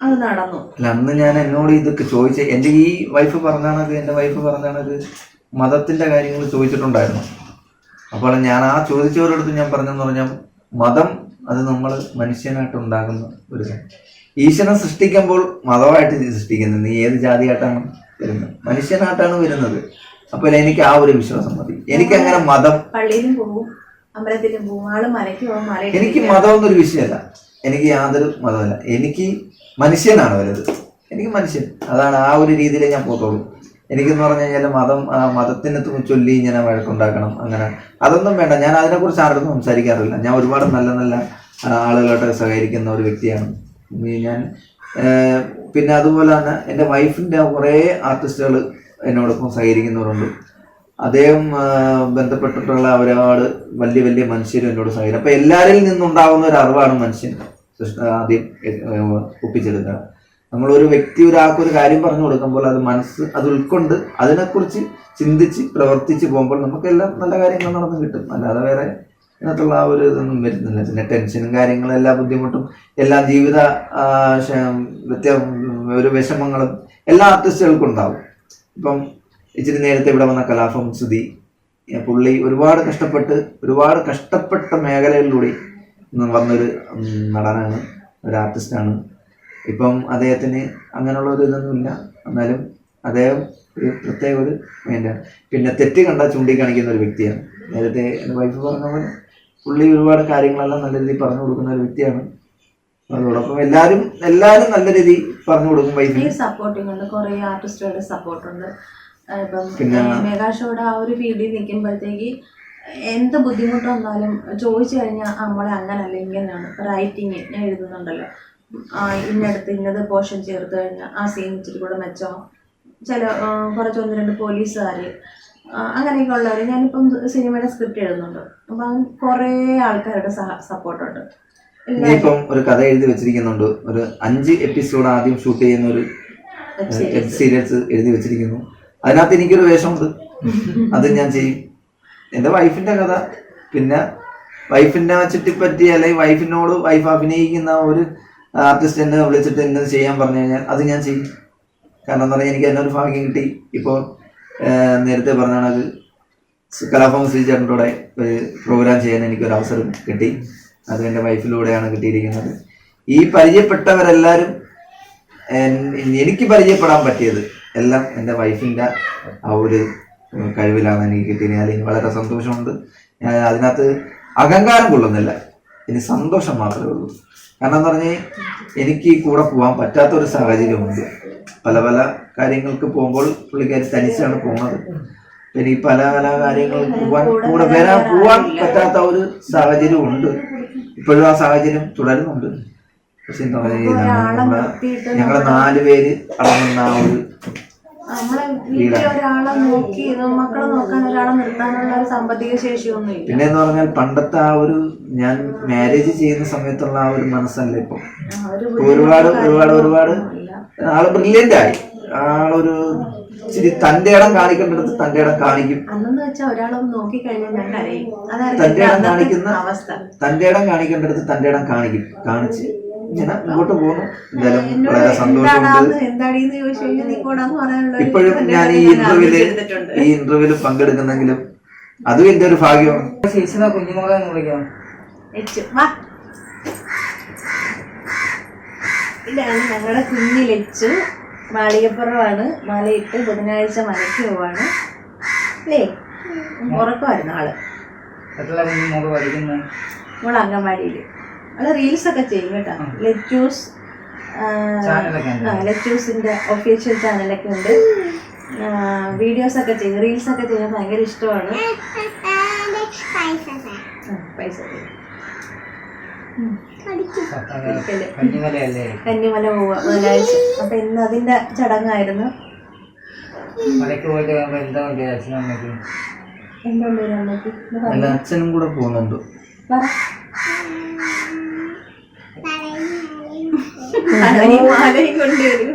അത് നടന്നു. അല്ല, അന്ന് ഞാൻ എന്നോട് ഇതൊക്കെ ചോദിച്ച എന്റെ ഈ വൈഫ് പറഞ്ഞാണത്, എന്റെ വൈഫ് പറഞ്ഞാണത് മതത്തിന്റെ കാര്യങ്ങൾ ചോദിച്ചിട്ടുണ്ടായിരുന്നു. അപ്പോൾ ഞാൻ ആ ചോദിച്ചവരോടത്ത് ഞാൻ പറഞ്ഞെന്ന് പറഞ്ഞാൽ, മതം അത് നമ്മൾ മനുഷ്യനായിട്ട് ഉണ്ടാകുന്ന ഒരു കാര്യം. ഈശ്വരൻ സൃഷ്ടിക്കുമ്പോൾ മതമായിട്ട് സൃഷ്ടിക്കുന്നത്, നീ ഏത് ജാതിയായിട്ടാണ് വരുന്നത്, മനുഷ്യനായിട്ടാണ് വരുന്നത്. അപ്പോൾ എനിക്ക് ആ ഒരു വിശ്വാസം മതി. എനിക്ക് അങ്ങനെ മതം, പള്ളിയിലും പോകും, അമ്പലത്തിലും പോകും, ആള് മലയ്ക്ക് പോകും. എനിക്ക് മതം എന്നൊരു വിഷയമല്ല, എനിക്ക് യാതൊരു മതമല്ല, എനിക്ക് മനുഷ്യനാണ് വലുത്. എനിക്ക് മനുഷ്യൻ, അതാണ് ആ ഒരു രീതിയിൽ ഞാൻ പോത്തോളൂ. എനിക്കെന്ന് പറഞ്ഞു കഴിഞ്ഞാൽ മതത്തിനെ ചൊല്ലി ഇങ്ങനെ വഴക്കുണ്ടാക്കണം, അങ്ങനെ അതൊന്നും വേണ്ട. ഞാൻ അതിനെക്കുറിച്ച് ആരോടും സംസാരിക്കാറില്ല. ഞാൻ ഒരുപാട് നല്ല നല്ല ആളുകളായിട്ട് സഹകരിക്കുന്ന ഒരു വ്യക്തിയാണ് ഞാൻ. പിന്നെ അതുപോലെ തന്നെ എൻ്റെ വൈഫിൻ്റെ കുറേ ആർട്ടിസ്റ്റുകൾ എന്നോടൊപ്പം സഹകരിക്കുന്നവരുണ്ട്. അദ്ദേഹം ബന്ധപ്പെട്ടിട്ടുള്ള ഒരുപാട് വലിയ വലിയ മനുഷ്യരും എന്നോട് സഹകരിക്കും. അപ്പം എല്ലാവരിൽ നിന്നുണ്ടാകുന്ന ഒരു അറിവാണ് മനുഷ്യൻ ആദ്യം ഒപ്പിച്ചെടുക്കുക. നമ്മളൊരു വ്യക്തി ഒരാൾക്കൊരു കാര്യം പറഞ്ഞു കൊടുക്കുമ്പോൾ അത് മനസ്സ് അത് ഉൾക്കൊണ്ട് അതിനെക്കുറിച്ച് ചിന്തിച്ച് പ്രവർത്തിച്ച് പോകുമ്പോൾ നമുക്കെല്ലാം നല്ല കാര്യങ്ങൾ നടന്നു കിട്ടും. അല്ലാതെ വേറെ ഇതിനകത്തുള്ള ആ ഒരു ഇതൊന്നും വരുന്നില്ല. പിന്നെ ടെൻഷനും കാര്യങ്ങളും, എല്ലാ ബുദ്ധിമുട്ടും, എല്ലാ ജീവിത ഒരു വിഷമങ്ങളും എല്ലാ ആർട്ടിസ്റ്റുകൾക്കും ഉണ്ടാവും. ഇപ്പം ഇച്ചിരി നേരത്തെ ഇവിടെ വന്ന കലാഭവൻ സുധി, പുള്ളി ഒരുപാട് കഷ്ടപ്പെട്ട മേഖലകളിലൂടെ വന്നൊരു നടനാണ്, ഒരു ആർട്ടിസ്റ്റാണ്. ഇപ്പം അദ്ദേഹത്തിന് അങ്ങനെയുള്ള ഒരു ഇതൊന്നുമില്ല, എന്നാലും അദ്ദേഹം ഒരു പ്രത്യേക ഒരു മൈൻഡാണ്. പിന്നെ തെറ്റ് കണ്ടാൽ ചൂണ്ടിക്കാണിക്കുന്ന ഒരു വ്യക്തിയാണ്. നേരത്തെ എൻ്റെ വൈഫ് പറഞ്ഞ പോലെ പുള്ളി ഒരുപാട് കാര്യങ്ങളെല്ലാം നല്ല രീതിയിൽ പറഞ്ഞു കൊടുക്കുന്ന ഒരു വ്യക്തിയാണ്. അതോടൊപ്പം എല്ലാവരും നല്ല രീതിയിൽ പറഞ്ഞു കൊടുക്കും. വൈഫിന് സപ്പോർട്ടിംഗ് ഉണ്ട്, കുറെ ആർട്ടിസ്റ്റുകളുടെ സപ്പോർട്ടുണ്ട്. ഇപ്പം മെഗാ ഷോയുടെ ആ ഒരു ഫീൽഡിൽ നിൽക്കുമ്പോഴത്തേക്ക് എന്ത് ബുദ്ധിമുട്ട് വന്നാലും ചോദിച്ചു കഴിഞ്ഞാൽ നമ്മളെ അങ്ങനല്ല ഇങ്ങനെയാണ്. റൈറ്റിങ് ഞാൻ എഴുതുന്നുണ്ടല്ലോ, ഇന്നടുത്ത് ഇന്നത് പോർഷൻ ചേർത്ത് കഴിഞ്ഞാൽ ആ സീൻ ഇച്ചിരി കൂടെ മെച്ചം, കുറച്ച് 1-2 പോലീസുകാർ, അങ്ങനെയൊക്കെ ഉള്ളവർ. ഞാനിപ്പം സിനിമയുടെ സ്ക്രിപ്റ്റ് എഴുതുന്നുണ്ട്, അപ്പം കുറേ ആൾക്കാരുടെ സപ്പോർട്ടുണ്ട്. ഇപ്പം ഒരു കഥ എഴുതി വെച്ചിരിക്കുന്നുണ്ട്, ഒരു 5 എപ്പിസോഡ് ആദ്യം ഷൂട്ട് ചെയ്യുന്ന ഒരു വെബ് സീരീസ് എഴുതി വെച്ചിരിക്കുന്നു. അതിനകത്ത് എനിക്കൊരു വേഷമുണ്ട്, അത് ഞാൻ ചെയ്യും. എൻ്റെ വൈഫിൻ്റെ കഥ, പിന്നെ വൈഫിനെ ചുറ്റിപ്പറ്റി അല്ലെങ്കിൽ വൈഫ് അഭിനയിക്കുന്ന ഒരു ആർട്ടിസ്റ്റ് എന്നെ വിളിച്ചിട്ട് എന്നത് ചെയ്യാൻ പറഞ്ഞു കഴിഞ്ഞാൽ അത് ഞാൻ ചെയ്യും. കാരണം എന്താ പറയുക, എനിക്ക് അതിനൊരു ഭാഗ്യം കിട്ടി. ഇപ്പോൾ നേരത്തെ പറഞ്ഞാണത് കലാഭവൻ ശ്രീ ചേട്ടൻ്റെ ഒരു പ്രോഗ്രാം ചെയ്യാൻ എനിക്കൊരു അവസരം കിട്ടി. അത് എൻ്റെ വൈഫിലൂടെയാണ് കിട്ടിയിരിക്കുന്നത്. ഈ പരിചയപ്പെട്ടവരെല്ലാവരും എനിക്ക് പരിചയപ്പെടാൻ പറ്റിയത് എല്ലാം എൻ്റെ വൈഫിൻ്റെ ആ ഒരു കഴിവിലാണ് എനിക്ക് കിട്ടിയത്. അതിന് വളരെ സന്തോഷമുണ്ട്. ഞാൻ അതിനകത്ത് അഹങ്കാരം കൊള്ളുന്നില്ല, ഇനി സന്തോഷം മാത്രമേ ഉള്ളൂ. കാരണം എന്ന് പറഞ്ഞാൽ എനിക്ക് കൂടെ പോകാൻ പറ്റാത്തൊരു സാഹചര്യമുണ്ട്. പല കാര്യങ്ങൾക്ക് പോകുമ്പോൾ പുള്ളിക്കാരി തനിച്ചാണ് പോകുന്നത്. എനിക്ക് പല കാര്യങ്ങൾക്ക് പോകാൻ പറ്റാത്ത ഒരു സാഹചര്യം ഉണ്ട്. ഇപ്പോഴും ആ സാഹചര്യം തുടരുന്നുണ്ട്. പക്ഷെ എന്താ പറയുക, ഞങ്ങളെ 4 പേര് അടങ്ങുന്ന ആ ഒരു മക്കളെ നോക്കാൻ ഒരാളെ നിർത്താനുള്ള ഒരു സാമ്പത്തിക ശേഷിയൊന്നും. പിന്നെന്ന് പറഞ്ഞാൽ പണ്ടത്തെ ആ ഒരു ഞാൻ മാരേജ് ചെയ്യുന്ന സമയത്തുള്ള ആ ഒരു മനസ്സല്ല ഇപ്പൊ. ഒരുപാട് ആള് ബ്രില്യന്റ് ആയി. ആളൊരു ഇച്ചിരി തന്റെ ഇടം കാണിക്കേണ്ടടുത്ത് തന്റെ ഇടം കാണിക്കും. തന്റെ ഇടം കാണിക്കേണ്ടടുത്ത് തന്റെ ഇടം കാണിച്ച് ഇങ്ങനെ മുമ്പോട്ട് പോകുന്നു. എന്തായാലും വളരെ സന്തോഷമുണ്ട്. ഇപ്പോഴും ഞാൻ ഈ ഇന്റർവ്യൂല് പങ്കെടുക്കുന്നെങ്കിലും അതും എന്റെ ഒരു ഭാഗ്യമാണ്. കുഞ്ഞുമോളെ വിളിക്കാം. ഇതാണ് ഞങ്ങളുടെ കുഞ്ഞി ലച്ചു. മാളികപ്പുറമാണ്, മലയിട്ട് ബുധനാഴ്ച മലയ്ക്ക് പോവാണ് അല്ലേ? ഉറക്കമായിരുന്നു ആള്. മോള് അംഗൻവാടിയിൽ അവള് റീൽസ് ഒക്കെ ചെയ്യും കേട്ടോ. ലെറ്റൂസിന്റെ ഒഫീഷ്യൽ ചാനലൊക്കെ ഉണ്ട്. വീഡിയോസ് ഒക്കെ ചെയ്യും, റീൽസ് ഒക്കെ ചെയ്യാൻ ഭയങ്കര ഇഷ്ടമാണ്. പൈസ കന്നിമല പോവാ ബുധനാഴ്ച. അപ്പൊ ഇന്ന് അതിന്റെ ചടങ്ങായിരുന്നു. എന്തുകൊണ്ട് അച്ഛനും കൂടെ പോകുന്നുണ്ട്. ഈ മാലയും കൊണ്ടുവരും.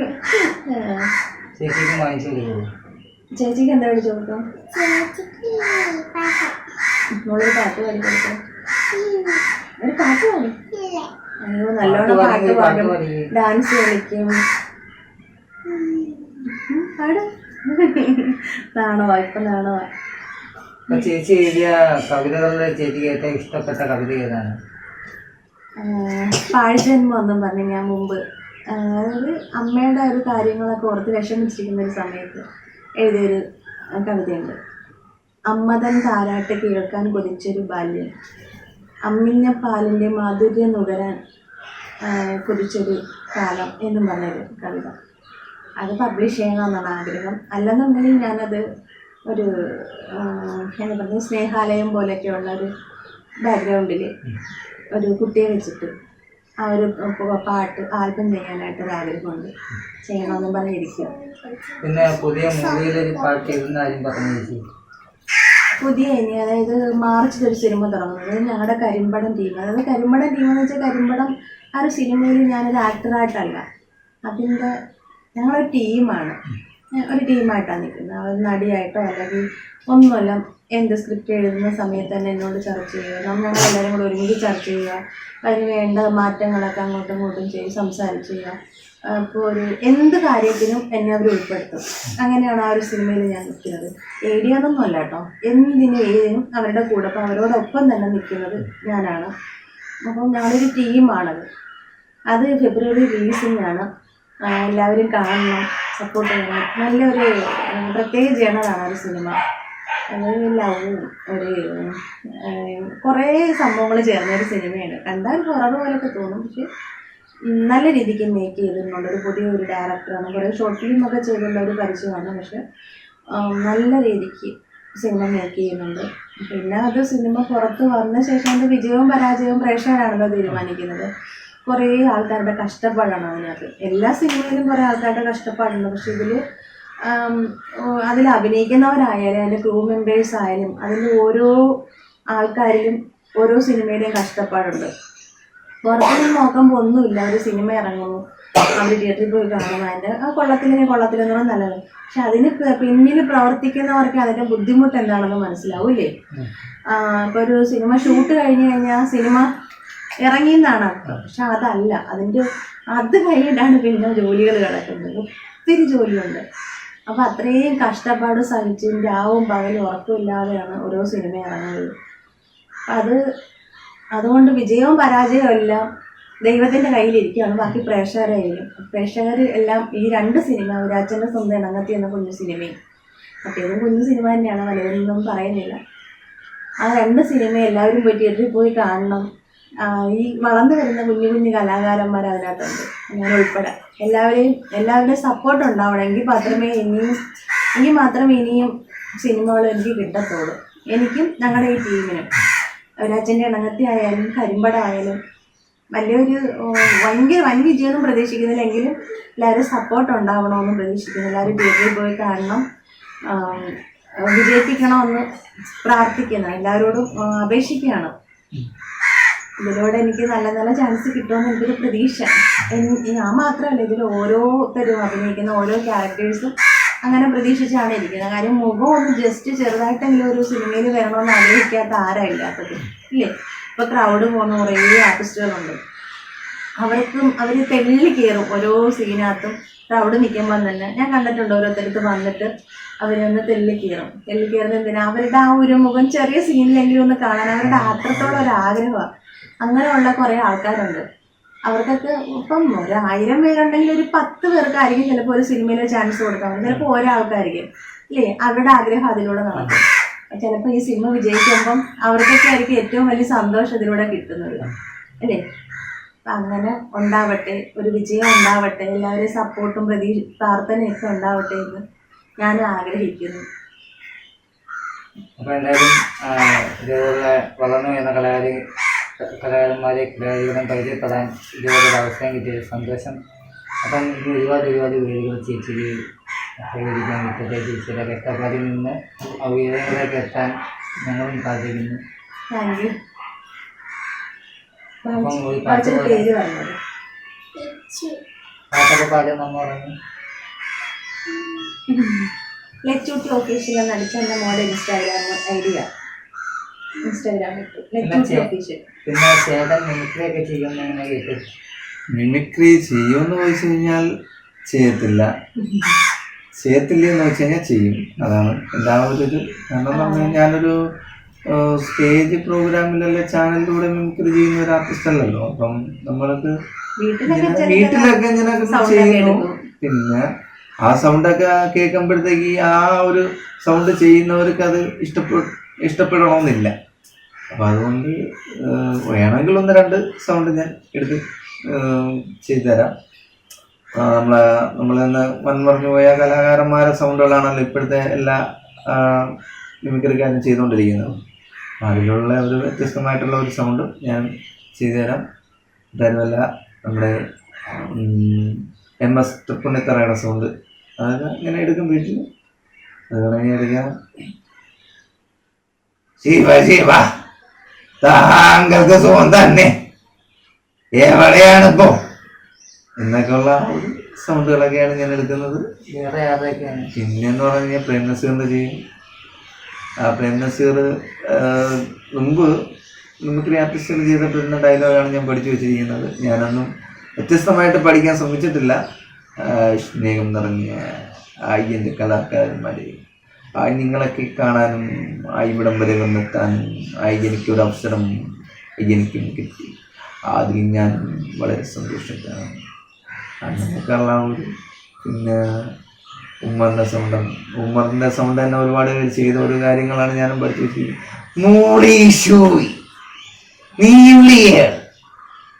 ചേച്ചിക്ക് വാങ്ങിച്ചു കൊടുക്കും. ചേച്ചിക്ക് എന്താ പഠിച്ചു കൊടുക്കും? നമ്മളൊരു പാട്ട് പാടി കൊടുക്കും. ഒരു പാട്ട് പാടി. അയ്യോ നല്ലോണം പാട്ട് പാടും, ഡാൻസ് കളിക്കും. പാടും. നാണവാ, ഇപ്പൊ നാണവാ. ചേച്ചി എഴുതിയ കവിതകളിലെ ചേച്ചിക്ക് ഏറ്റവും ഇഷ്ടപ്പെട്ട കവിത ഏതാണ്? പാഴ്ജന്മം എന്നും പറഞ്ഞ് ഞാൻ മുമ്പ് അതായത് അമ്മയുടെ ഒരു കാര്യങ്ങളൊക്കെ ഓർത്ത് വിഷമിച്ചിരിക്കുന്ന ഒരു സമയത്ത് എഴുതിയൊരു കവിതയുണ്ട്. അമ്മതൻ താരാട്ട് കേൾക്കാൻ കൊതിച്ചൊരു ബാല്യം, അമ്മിഞ്ഞ പാലിൻ്റെ മാധുര്യം നുകരാൻ കൊതിച്ചൊരു കാലം എന്നും പറഞ്ഞൊരു കവിത. അത് പബ്ലിഷ് ചെയ്യണമെന്നാണ് ആഗ്രഹം. അല്ലെന്നുണ്ടെങ്കിൽ ഞാനത് ഒരു എന്താ പറയുക, സ്നേഹാലയം പോലെയൊക്കെയുള്ള ഒരു ബാക്ക്ഗ്രൗണ്ടിൽ ഒരു കുട്ടിയെ വെച്ചിട്ട് ആ ഒരു പാട്ട് ആൽബം ചെയ്യാനായിട്ടൊരു ആഗ്രഹമുണ്ട്. ചെയ്യണമെന്നും പറഞ്ഞിരിക്കുക. പിന്നെ പുതിയ മൂവിയിലൊരു പാട്ട് എഴുതുന്നാരും പറഞ്ഞു. പുതിയ ഇനി അതായത് മാർച്ചിലൊരു സിനിമ തുടങ്ങുന്നത് ഞങ്ങളുടെ കരിമ്പടം ടീം. അതായത് കരിമ്പടം ടീം എന്ന് വെച്ചാൽ കരിമ്പടം ആ ഒരു സിനിമയിൽ ഞാനൊരു ആക്ടറായിട്ടല്ല, അതിൻ്റെ ഞങ്ങളൊരു ടീമാണ്, ഒരു ടീമായിട്ടാണ് നിൽക്കുന്നത്. അത് നടിയായിട്ടോ അല്ലെങ്കിൽ ഒന്നുമല്ല. എന്ത് സ്ക്രിപ്റ്റ് എഴുതുന്ന സമയത്ത് തന്നെ എന്നോട് ചർച്ച ചെയ്യുക, ഞങ്ങളെല്ലാവരും കൂടെ ഒരുമിച്ച് ചർച്ച ചെയ്യുക, അതിന് വേണ്ട മാറ്റങ്ങളൊക്കെ അങ്ങോട്ടും ഇങ്ങോട്ടും ചെയ്ത് സംസാരിച്ച് ചെയ്യുക. അപ്പോൾ ഒരു എന്ത് കാര്യത്തിനും എന്നെ അവർ ഉൾപ്പെടുത്തും. അങ്ങനെയാണ് ആ ഒരു സിനിമയിൽ ഞാൻ നിൽക്കുന്നത്. ഏടിയാതൊന്നും അല്ല കേട്ടോ, എന്തിനും ഏതിനും അവരുടെ കൂടെ, അപ്പോൾ അവരോടൊപ്പം തന്നെ നിൽക്കുന്നത് ഞാനാണ്. അപ്പം ഞങ്ങളൊരു ടീമാണത്. അത് ഫെബ്രുവരി റിലീസിങ്ങാണ്. എല്ലാവരും കാണണം, സപ്പോർട്ട് ചെയ്യണം. നല്ലൊരു പ്രത്യേക ജേണലാണ് ഒരു സിനിമ. അത് ലവും ഒരു കുറേ സംഭവങ്ങൾ ചേർന്നൊരു സിനിമയാണ്. കണ്ടാൽ ഹൊറർ പോലൊക്കെ തോന്നും, പക്ഷെ നല്ല രീതിക്ക് മേക്ക് ചെയ്തിട്ടുണ്ട്. ഒരു പുതിയൊരു ഡയറക്ടറാണ്, കുറേ ഷോർട്ട് ഫിലിമൊക്കെ ചെയ്തുള്ള ഒരു പരിചയമാണ്. പക്ഷെ നല്ല രീതിക്ക് സിനിമ മേക്ക് ചെയ്യുന്നുണ്ട്. പിന്നെ അത് സിനിമ പുറത്ത് വന്ന ശേഷം അതിൻ്റെ വിജയവും പരാജയവും പ്രേക്ഷകരാണല്ലോ തീരുമാനിക്കുന്നത്. കുറേ ആൾക്കാരുടെ കഷ്ടപ്പാടാണ് അതിനകത്ത്. എല്ലാ സിനിമയിലും കുറേ ആൾക്കാരുടെ കഷ്ടപ്പാടുണ്ട്. പക്ഷെ അതിൽ അഭിനയിക്കുന്നവരായാലും അതിൻ്റെ ക്രൂ മെമ്പേഴ്സ് ആയാലും അതിൻ്റെ ഓരോ ആൾക്കാരിലും ഓരോ സിനിമയുടെയും കഷ്ടപ്പാടുണ്ട്. പുറത്തുനിന്ന് നോക്കുമ്പോൾ ഒന്നുമില്ല. ഒരു സിനിമ ഇറങ്ങുന്നു, അവർ തിയേറ്ററിൽ പോയി കാണുന്നു, അതിൻ്റെ ആ കൊള്ളത്തിലെന്ന് നല്ലത്. പക്ഷെ അതിന് പിന്നിൽ പ്രവർത്തിക്കുന്നവർക്ക് അതിൻ്റെ ബുദ്ധിമുട്ട് എന്താണെന്ന് മനസ്സിലാവൂലേ. ഇപ്പോൾ ഒരു സിനിമ ഷൂട്ട് കഴിഞ്ഞ് കഴിഞ്ഞാൽ സിനിമ ഇറങ്ങിയെന്നാണ് അർത്ഥം. പക്ഷെ അതല്ല, അത് കഴിഞ്ഞിട്ടാണ് പിന്നെ ജോലികൾ കിടക്കുന്നത്. ഒത്തിരി ജോലിയുണ്ട്. അപ്പോൾ അത്രയും കഷ്ടപ്പാട് സഹിച്ച് രാവും പകലും ഉറക്കമില്ലാതെയാണ് ഓരോ സിനിമ ഇറങ്ങുന്നത്. അതുകൊണ്ട് വിജയവും പരാജയവും എല്ലാം ദൈവത്തിൻ്റെ കയ്യിലിരിക്കുകയാണ്. ബാക്കി പ്രേക്ഷകർ എല്ലാം ഈ 2 സിനിമ, ഒരാച്ചൻ്റെ സ്വന്തം ഇണങ്ങത്തി എന്ന കുഞ്ഞു സിനിമയും, മറ്റേതും കുഞ്ഞു സിനിമ തന്നെയാണ്, വലുതൊന്നും പറയുന്നില്ല. ആ 2 സിനിമ എല്ലാവരും പോയി തിയേറ്ററിൽ പോയി കാണണം. ഈ വളർന്നു വരുന്ന കുഞ്ഞു കുഞ്ഞു കലാകാരന്മാർ അതിനകത്തുണ്ട്, ഞാൻ ഉൾപ്പെടെ. എല്ലാവരുടെയും സപ്പോർട്ട് ഉണ്ടാവണമെങ്കിൽ മാത്രമേ ഇനിയും സിനിമകൾ എനിക്ക് കിട്ടത്തുള്ളൂ. എനിക്കും ഞങ്ങളുടെ ഈ ടീമിനും, ഒരാച്ചൻ്റെ ഇണങ്ങത്തി ആയാലും കരിമ്പടം ആയാലും വലിയൊരു വൻ വിജയമൊന്നും പ്രതീക്ഷിക്കുന്നില്ലെങ്കിലും എല്ലാവരും സപ്പോർട്ട് ഉണ്ടാവണമെന്നും പ്രതീക്ഷിക്കുന്നു. എല്ലാവരും തിയേറ്ററിൽ പോയി കാണണം, വിജയിപ്പിക്കണമെന്ന് പ്രാർത്ഥിക്കുന്നു. എല്ലാവരോടും അപേക്ഷിക്കുകയാണ്. ഇതിലൂടെ എനിക്ക് നല്ല നല്ല ചാൻസ് കിട്ടുമെന്ന് എനിക്കൊരു പ്രതീക്ഷ. ഞാൻ മാത്രമല്ല, ഇതിൽ ഓരോരുത്തരും അഭിനയിക്കുന്ന ഓരോ ക്യാരക്ടേഴ്സും അങ്ങനെ പ്രതീക്ഷിച്ചാണ് ഇരിക്കുന്നത്. കാര്യം മുഖം ഒന്ന് ജസ്റ്റ് ചെറുതായിട്ടെങ്കിലും ഒരു സിനിമയിൽ വരണമെന്ന് ആഗ്രഹിക്കാത്ത ആരാ ഇല്ലാത്തത്, ഇല്ലേ? ഇപ്പോൾ ക്രൗഡ് പോകുന്ന കുറേ ആർട്ടിസ്റ്റുകളുണ്ട്. അവർ തെള്ളി കയറും ഓരോ സീനകത്തും. ക്രൗഡ് നിൽക്കുമ്പോൾ തന്നെ ഞാൻ കണ്ടിട്ടുണ്ട്, ഓരോരുത്തർക്ക് വന്നിട്ട് അവരൊന്ന് തെള്ളി കയറുന്നത് എന്തിനാ? അവരുടെ ആ ഒരു മുഖം ചെറിയ സീനിലെങ്കിലും ഒന്ന് കാണാൻ അവരുടെ അത്രത്തോളം ഒരു ആഗ്രഹമാണ്. അങ്ങനെയുള്ള കുറേ ആൾക്കാരുണ്ട്. അവർക്കൊക്കെ ഇപ്പം 1000 പേരുണ്ടെങ്കിൽ ഒരു 10 പേർക്കായിരിക്കും ചിലപ്പോൾ ഒരു സിനിമയിൽ ചാൻസ് കൊടുക്കാൻ പറ്റും. ചിലപ്പോൾ ഒരാൾക്കായിരിക്കും, ഇല്ലേ? അവരുടെ ആഗ്രഹം അതിലൂടെ നടക്കും. ചിലപ്പോൾ ഈ സിനിമ വിജയിക്കുമ്പം അവർക്കൊക്കെ ആയിരിക്കും ഏറ്റവും വലിയ സന്തോഷം ഇതിലൂടെ കിട്ടുന്നത്, അല്ലേ? അപ്പം അങ്ങനെ ഉണ്ടാവട്ടെ, ഒരു വിജയം ഉണ്ടാവട്ടെ, എല്ലാവരെയും സപ്പോർട്ടും പ്രാർത്ഥനയൊക്കെ ഉണ്ടാവട്ടെ എന്ന് ഞാൻ ആഗ്രഹിക്കുന്നു. അപ്പോൾ എന്തായാലും ഇതേപോലുള്ള വളർന്നു വരുന്ന കലാകാരന്മാരെ കലാകാരികളും പരിചയപ്പെടാൻ ഇതേപോലൊരു അവസരം കിട്ടിയത് സന്തോഷം. അപ്പം ഇനി ഒരുപാട് വേദികൾ ചേച്ചിക്ക് കൈവരിക്കാൻ കിട്ടട്ടെ. ചേച്ചിയുടെ കഷ്ടപ്പാടിൽ നിന്ന് ആ ഉയരങ്ങളിലേക്ക് എത്താൻ ഞങ്ങളും പ്രാർത്ഥിക്കുന്നു. Thank you. അപ്പം ഒരു പാട്ട് പേര് പറഞ്ഞത് പാട്ടൊക്കെ പാടുമെന്ന് പറഞ്ഞു. ലെച്ചൂട്ടി ഒഫീഷ്യൽ എന്ന് അടിച്ച എൻ്റെ മോഡൽ ഇൻസ്റ്റാഗ്രാം ഇട്ടു ലെച്ചൂട്ടി ഒഫീഷ്യൽ. പിന്നെ ചേട്ടൻ മിമിക്രി ഒക്കെ ചെയ്യുമെന്ന് ഇങ്ങനെ കേട്ടു. മിമിക്രി ചെയ്യുമെന്ന് ചോദിച്ചു കഴിഞ്ഞാൽ ചെയ്യത്തില്ലെന്ന് വെച്ച് കഴിഞ്ഞാൽ ചെയ്യും. അതാണ് എൻ്റെ ആ ഒരു ഇത്. കാരണം പറഞ്ഞാൽ ഞാനൊരു സ്റ്റേജ് പ്രോഗ്രാമിലല്ലേ ചാനലിലൂടെ മിമിക്രി ചെയ്യുന്ന ഒരു ആർട്ടിസ്റ്റ് അല്ലല്ലോ. അപ്പം നമ്മൾക്ക് വീട്ടിലൊക്കെ ഇങ്ങനെയൊക്കെ ചെയ്യുന്നു. പിന്നെ ആ സൗണ്ടൊക്കെ കേൾക്കുമ്പോഴത്തേക്ക് ആ ഒരു സൗണ്ട് ചെയ്യുന്നവർക്ക് അത് ഇഷ്ടപ്പെടണമെന്നില്ല. അപ്പം അതുകൊണ്ട് വേണമെങ്കിൽ 1-2 സൗണ്ട് ഞാൻ എടുത്ത് ചെയ്തു തരാം. നമ്മളിന്ന് മൺമറഞ്ഞു പോയ കലാകാരന്മാരുടെ സൗണ്ടുകളാണല്ലോ ഇപ്പോഴത്തെ എല്ലാ മിമിക്രിക്കാരും ചെയ്തുകൊണ്ടിരിക്കുന്നത്. അതിലുള്ള ഒരു വ്യത്യസ്തമായിട്ടുള്ള ഒരു സൗണ്ട് ഞാൻ ചെയ്തു തരാം. തരുമല്ല നമ്മുടെ MS തൃപ്പുണിത്തറയുടെ സൗണ്ട് അതൊക്കെ ഇങ്ങനെ എടുക്കും വീട്ടിൽ. അത് വേണമെങ്കിൽ എടുക്കാം. ശിവ താങ്കൾക്ക് സുഖം തന്നെ, എവിടെയാണിപ്പോ എന്നൊക്കെയുള്ള സൗണ്ടുകളൊക്കെയാണ് ഞാൻ എടുക്കുന്നത്. വേറെ ആരുടെയൊക്കെയാണ്? പിന്നെന്ന് പറഞ്ഞു കഴിഞ്ഞാൽ പ്രേം നസീറിൻ്റെ ചെയ്യും. ആ പ്രേം നസീർ മുമ്പ് മിമിക്രി ആർട്ടിസ്റ്റുകൾ ചെയ്തിട്ടുള്ള ഡയലോഗാണ് ഞാൻ പഠിച്ചു വെച്ചിരിക്കുന്നത്. ഞാനൊന്നും വ്യത്യസ്തമായിട്ട് പഠിക്കാൻ ശ്രമിച്ചിട്ടില്ല. സ്നേഹം നിറഞ്ഞ എൻ്റെ കലാകാരന്മാരെ, നിങ്ങളൊക്കെ കാണാനും ഇവിടം വരെ വന്നെത്താനും എനിക്കൊരു അവസരം എനിക്കും കിട്ടി. അതിൽ ഞാൻ വളരെ സന്തോഷത്തിലാണ്. അങ്ങനെയൊക്കെയുള്ള ഒരു പിന്നെ ഉമ്മറിൻ്റെ സൗണ്ട് തന്നെ ഒരുപാട് പേര് ചെയ്ത ഒരു കാര്യങ്ങളാണ് ഞാനും പഠിച്ചു വെച്ചിരിക്കുന്നത്.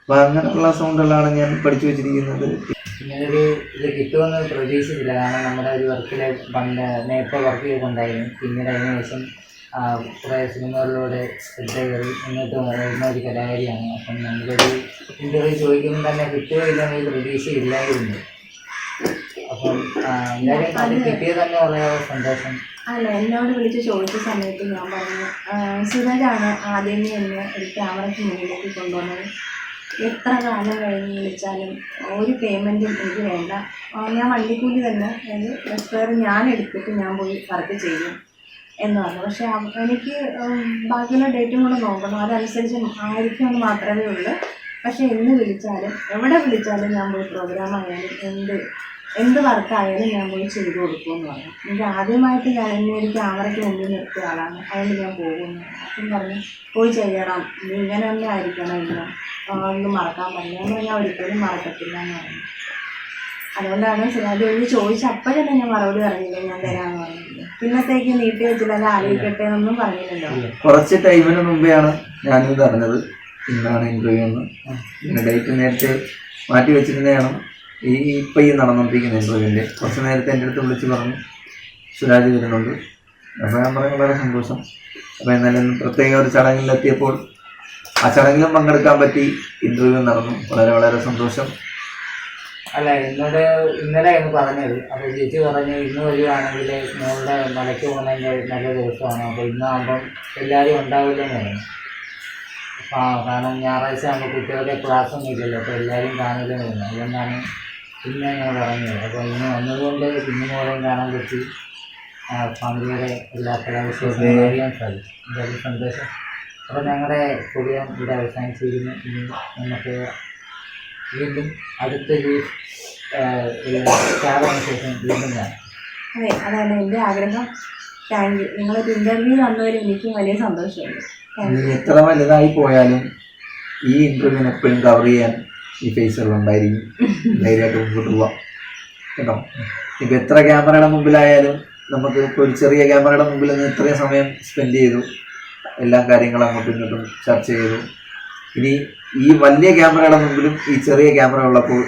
അപ്പം അങ്ങനെയുള്ള സൗണ്ടുകളാണ് ഞാൻ പഠിച്ചു വെച്ചിരിക്കുന്നത്. ഇങ്ങനൊരു ഇത് കിട്ടുമെന്ന് പ്രതീക്ഷിച്ചില്ല. കാരണം നമ്മുടെ ഒരു വർക്കിൽ പണ്ട് നേരത്തെ വർക്ക് ചെയ്തിട്ടുണ്ടായിരുന്നു. പിന്നീട് അതിന് ശേഷം കുറേ സിനിമകളിലൂടെ ശ്രദ്ധ കയറി മുന്നോട്ട് വരുന്ന ഒരു കലാകാരിയാണ്. അപ്പം നമ്മളൊരു ഇൻ്റർവ്യൂ ചോദിക്കുമ്പോൾ തന്നെ കിട്ടുകയില്ലെന്നൊരു പ്രതീക്ഷയില്ലായിരുന്നു. അപ്പം എന്തായാലും അത് കിട്ടിയത് തന്നെ വളരെ സന്തോഷം. അല്ല, എന്നോട് വിളിച്ച് ചോദിച്ച സമയത്ത് ഞാൻ പറഞ്ഞു, സുരജാണ് ആദ്യമേ എന്നെ ഒരു ക്യാമറയ്ക്ക് മുന്നിലേക്ക് കൊണ്ടുവന്നത്. എത്ര കാലം കഴിഞ്ഞ് വിളിച്ചാലും ഒരു പേയ്മെൻറ്റും എനിക്ക് വേണ്ട, ഞാൻ വണ്ടിക്കൂലി തന്നെ റെസ്റ്റോറൻറ്റ് ഞാൻ എടുത്തിട്ട് ഞാൻ പോയി വർക്ക് ചെയ്യും എന്ന് പറഞ്ഞു. പക്ഷേ എനിക്ക് ബാക്കിയുള്ള ഡേറ്റും കൂടെ നോക്കണം, അതനുസരിച്ച് ആയിരിക്കുമെന്ന് മാത്രമേ ഉള്ളൂ. പക്ഷേ എന്ന് വിളിച്ചാലും എവിടെ വിളിച്ചാലും ഞാൻ പോയി പ്രോഗ്രാം ആയാലും എന്ത് വർക്കായാലും ഞാൻ പോയി ചെയ്തു കൊടുക്കുമെന്ന് പറഞ്ഞു. എനിക്ക് ആദ്യമായിട്ട് ഞാൻ എന്നെ ഒരു ക്യാമറയ്ക്ക് മുമ്പിൽ നിർത്തിയ ആളാണ്, അതുകൊണ്ട് ഞാൻ പോകുമെന്ന് പറഞ്ഞു. അപ്പം പറഞ്ഞു പോയി ചെയ്യണം, ഇങ്ങനെ തന്നെ ആയിരിക്കണം, ഇല്ല ഒന്നും മറക്കാൻ പറ്റില്ല. ഞാൻ പറഞ്ഞാൽ ഒരിക്കലും മറക്കത്തില്ല എന്ന് പറഞ്ഞു. അതുകൊണ്ടാണ് സിറാജ് ചോദിച്ച അപ്പോഴല്ലേ ഞാൻ മറുപടി പറഞ്ഞില്ല, ഞാൻ തരാമെന്ന് പറഞ്ഞില്ല. പിന്നത്തേക്ക് നീട്ടി വെച്ചില്ല, അത് ആലോചിക്കട്ടെ എന്നൊന്നും പറഞ്ഞില്ലല്ലോ. കുറച്ച് ടൈമിന് മുമ്പെയാണ് ഞാനിത് അറിഞ്ഞത്, ഇന്നാണ് ഇൻ്റർവ്യൂ എന്ന്. പിന്നെ ഡേറ്റ് നേരത്തെ മാറ്റി വെച്ചിരുന്നതാണ്. ഇപ്പം നടന്നുകൊണ്ടിരിക്കുന്ന ഇൻ്റർവ്യൂവിൻ്റെ കുറച്ച് നേരത്തെ എൻ്റെ അടുത്ത് വിളിച്ച് പറഞ്ഞു സുരാജ് വരുന്നുണ്ട്. അപ്പോൾ ഞാൻ പറഞ്ഞു വളരെ സന്തോഷം. അപ്പോൾ എന്നാലും പ്രത്യേക ഒരു ചടങ്ങിലെത്തിയപ്പോൾ ആ ചടങ്ങിലും പങ്കെടുക്കാൻ പറ്റി. ഇൻ്റർവ്യൂ നടന്നു, വളരെ വളരെ സന്തോഷം. അല്ല, ഇന്നലെ എന്ന് പറഞ്ഞത്. അപ്പോൾ ചേച്ചി പറഞ്ഞു ഇന്ന് വരികയാണെങ്കിൽ മോളുടെ മലയ്ക്ക് പോകുന്നതിൻ്റെ നല്ല ദിവസമാണ്, അപ്പോൾ ഇന്നാകുമ്പം എല്ലാവരും ഉണ്ടാവില്ലെന്ന് പറഞ്ഞു. കാരണം ഞായറാഴ്ച ആകുമ്പോൾ കുട്ടികളുടെ ക്ലാസ്സൊന്നും ഇല്ലല്ലോ, അപ്പോൾ എല്ലാവരും കാണില്ലെന്ന് പറഞ്ഞു. അതുകൊണ്ടാണ് പിന്നെ ഞാൻ പറഞ്ഞത്. അപ്പോൾ ഇന്ന് വന്നതുകൊണ്ട് കുഞ്ഞുമോളെയും കാണാൻ പറ്റി, ഫാമിലിയുടെ എല്ലാ കലാവിശേഷങ്ങളും അറിയാൻ സാധിച്ചു. എന്തായാലും സന്തോഷം. അപ്പോൾ ഞങ്ങളുടെ പ്രോഗ്രാം ഇവിടെ അവസാനിച്ചിരുന്നു. ഇനി നമുക്ക് വീണ്ടും അടുത്തൊരു സ്റ്റാറിന് ശേഷം വീണ്ടും കാണാം. അതെ, അതാണ് എൻ്റെ ആഗ്രഹം. Thank you. നിങ്ങളൊരു ഇൻ്റർവ്യൂ തന്നതിൽ എനിക്കും വലിയ സന്തോഷമുണ്ട്. എത്ര വലുതായി പോയാലും ഈ ഇൻ്റർവ്യൂവിന് എപ്പോഴും കവർ ചെയ്യാൻ ഈ ഫേസുകളുണ്ടായിരിക്കും. ധൈര്യമായിട്ട് മുമ്പോട്ട് പോവാം കേട്ടോ. ഇപ്പം എത്ര ക്യാമറയുടെ മുമ്പിലായാലും നമുക്ക് ഇപ്പോൾ ഒരു ചെറിയ ക്യാമറയുടെ മുമ്പിൽ നിന്ന് ഇത്രയും സമയം സ്പെൻഡ് ചെയ്തു, എല്ലാ കാര്യങ്ങളും അങ്ങോട്ടും ഇങ്ങോട്ടും ചർച്ച ചെയ്തു. ഇനി ഈ വലിയ ക്യാമറയുടെ മുമ്പിലും ഈ ചെറിയ ക്യാമറ ഉള്ളപ്പോൾ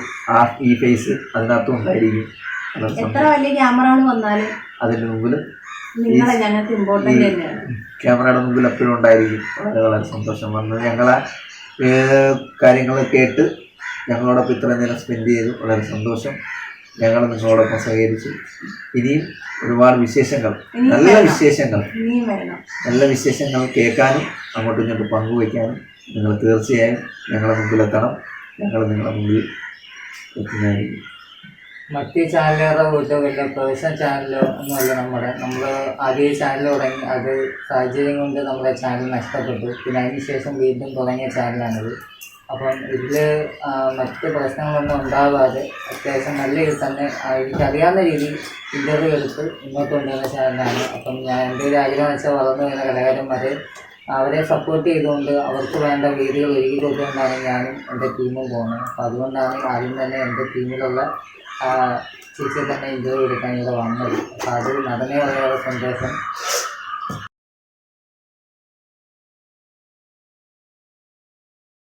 ഈ ഫേസ് അതിനകത്തും ഉണ്ടായിരിക്കും. എത്ര വലിയ ക്യാമറകൾ വന്നാലും അതിൻ്റെ മുമ്പിൽ നിങ്ങളെ ഞങ്ങൾക്ക് ഇമ്പോർട്ടൻ്റ് തന്നെയാണ്. ക്യാമറയുടെ മുമ്പിൽ എപ്പോഴും ഉണ്ടായിരിക്കും. വളരെ വളരെ സന്തോഷം. വന്ന് ഞങ്ങളെ കാര്യങ്ങൾ കേട്ട് ഞങ്ങളോടൊപ്പം ഇത്രയും നേരം സ്പെൻഡ് ചെയ്തു, വളരെ സന്തോഷം. ഞങ്ങൾ നിങ്ങളോടൊപ്പം സഹകരിച്ചു. ഇനിയും ഒരുപാട് വിശേഷങ്ങൾ, നല്ല വിശേഷങ്ങൾ കേൾക്കാനും അങ്ങോട്ടും ഇങ്ങോട്ടും പങ്കുവയ്ക്കാനും നിങ്ങൾ തീർച്ചയായും ഞങ്ങളുടെ മുമ്പിലെത്തണം. ഞങ്ങൾ നിങ്ങളുടെ മുമ്പിൽ എത്തുന്നതായിരിക്കും. മറ്റ് ചാനലുകാരുടെ പോയിട്ട് വലിയ പ്രൊഫഷണൽ ചാനലോ ഒന്നുമല്ല നമ്മൾ ആദ്യം ചാനൽ തുടങ്ങി, അത് സാഹചര്യം കൊണ്ട് നമ്മുടെ ചാനൽ നഷ്ടപ്പെട്ടു. പിന്നെ അതിന് ശേഷം വീണ്ടും തുടങ്ങിയ ചാനലാണിത്. അപ്പം ഇതിൽ മറ്റ് പ്രശ്നങ്ങളൊന്നും ഉണ്ടാകാതെ അത്യാവശ്യം നല്ല രീതിയിൽ തന്നെ എനിക്കറിയാവുന്ന രീതിയിൽ ഇൻ്റർവ്യൂ എടുത്ത് മുന്നോട്ട് കൊണ്ടുവരുന്ന ചാനലാണ്. അപ്പം ഞാൻ എൻ്റെ ഒരു ആഗ്രഹം വെച്ചാൽ വളർന്നു വരുന്ന കലാകാരന്മാരെ അവരെ സപ്പോർട്ട് ചെയ്തുകൊണ്ട് അവർക്ക് വേണ്ട വേദികൾ ഒരുക്കി കൊടുത്തുകൊണ്ടാണ് ഞാനും എൻ്റെ ടീമും പോകുന്നത്. അപ്പോൾ അതുകൊണ്ടാണ് ആദ്യം തന്നെ എൻ്റെ ടീമിലുള്ള ചേച്ചിയെ തന്നെ ഇൻ്റർവ്യൂ എടുക്കാൻ ഇവിടെ വന്നത്. അപ്പോൾ അത് നടന്നേ വളരെ സന്തോഷം.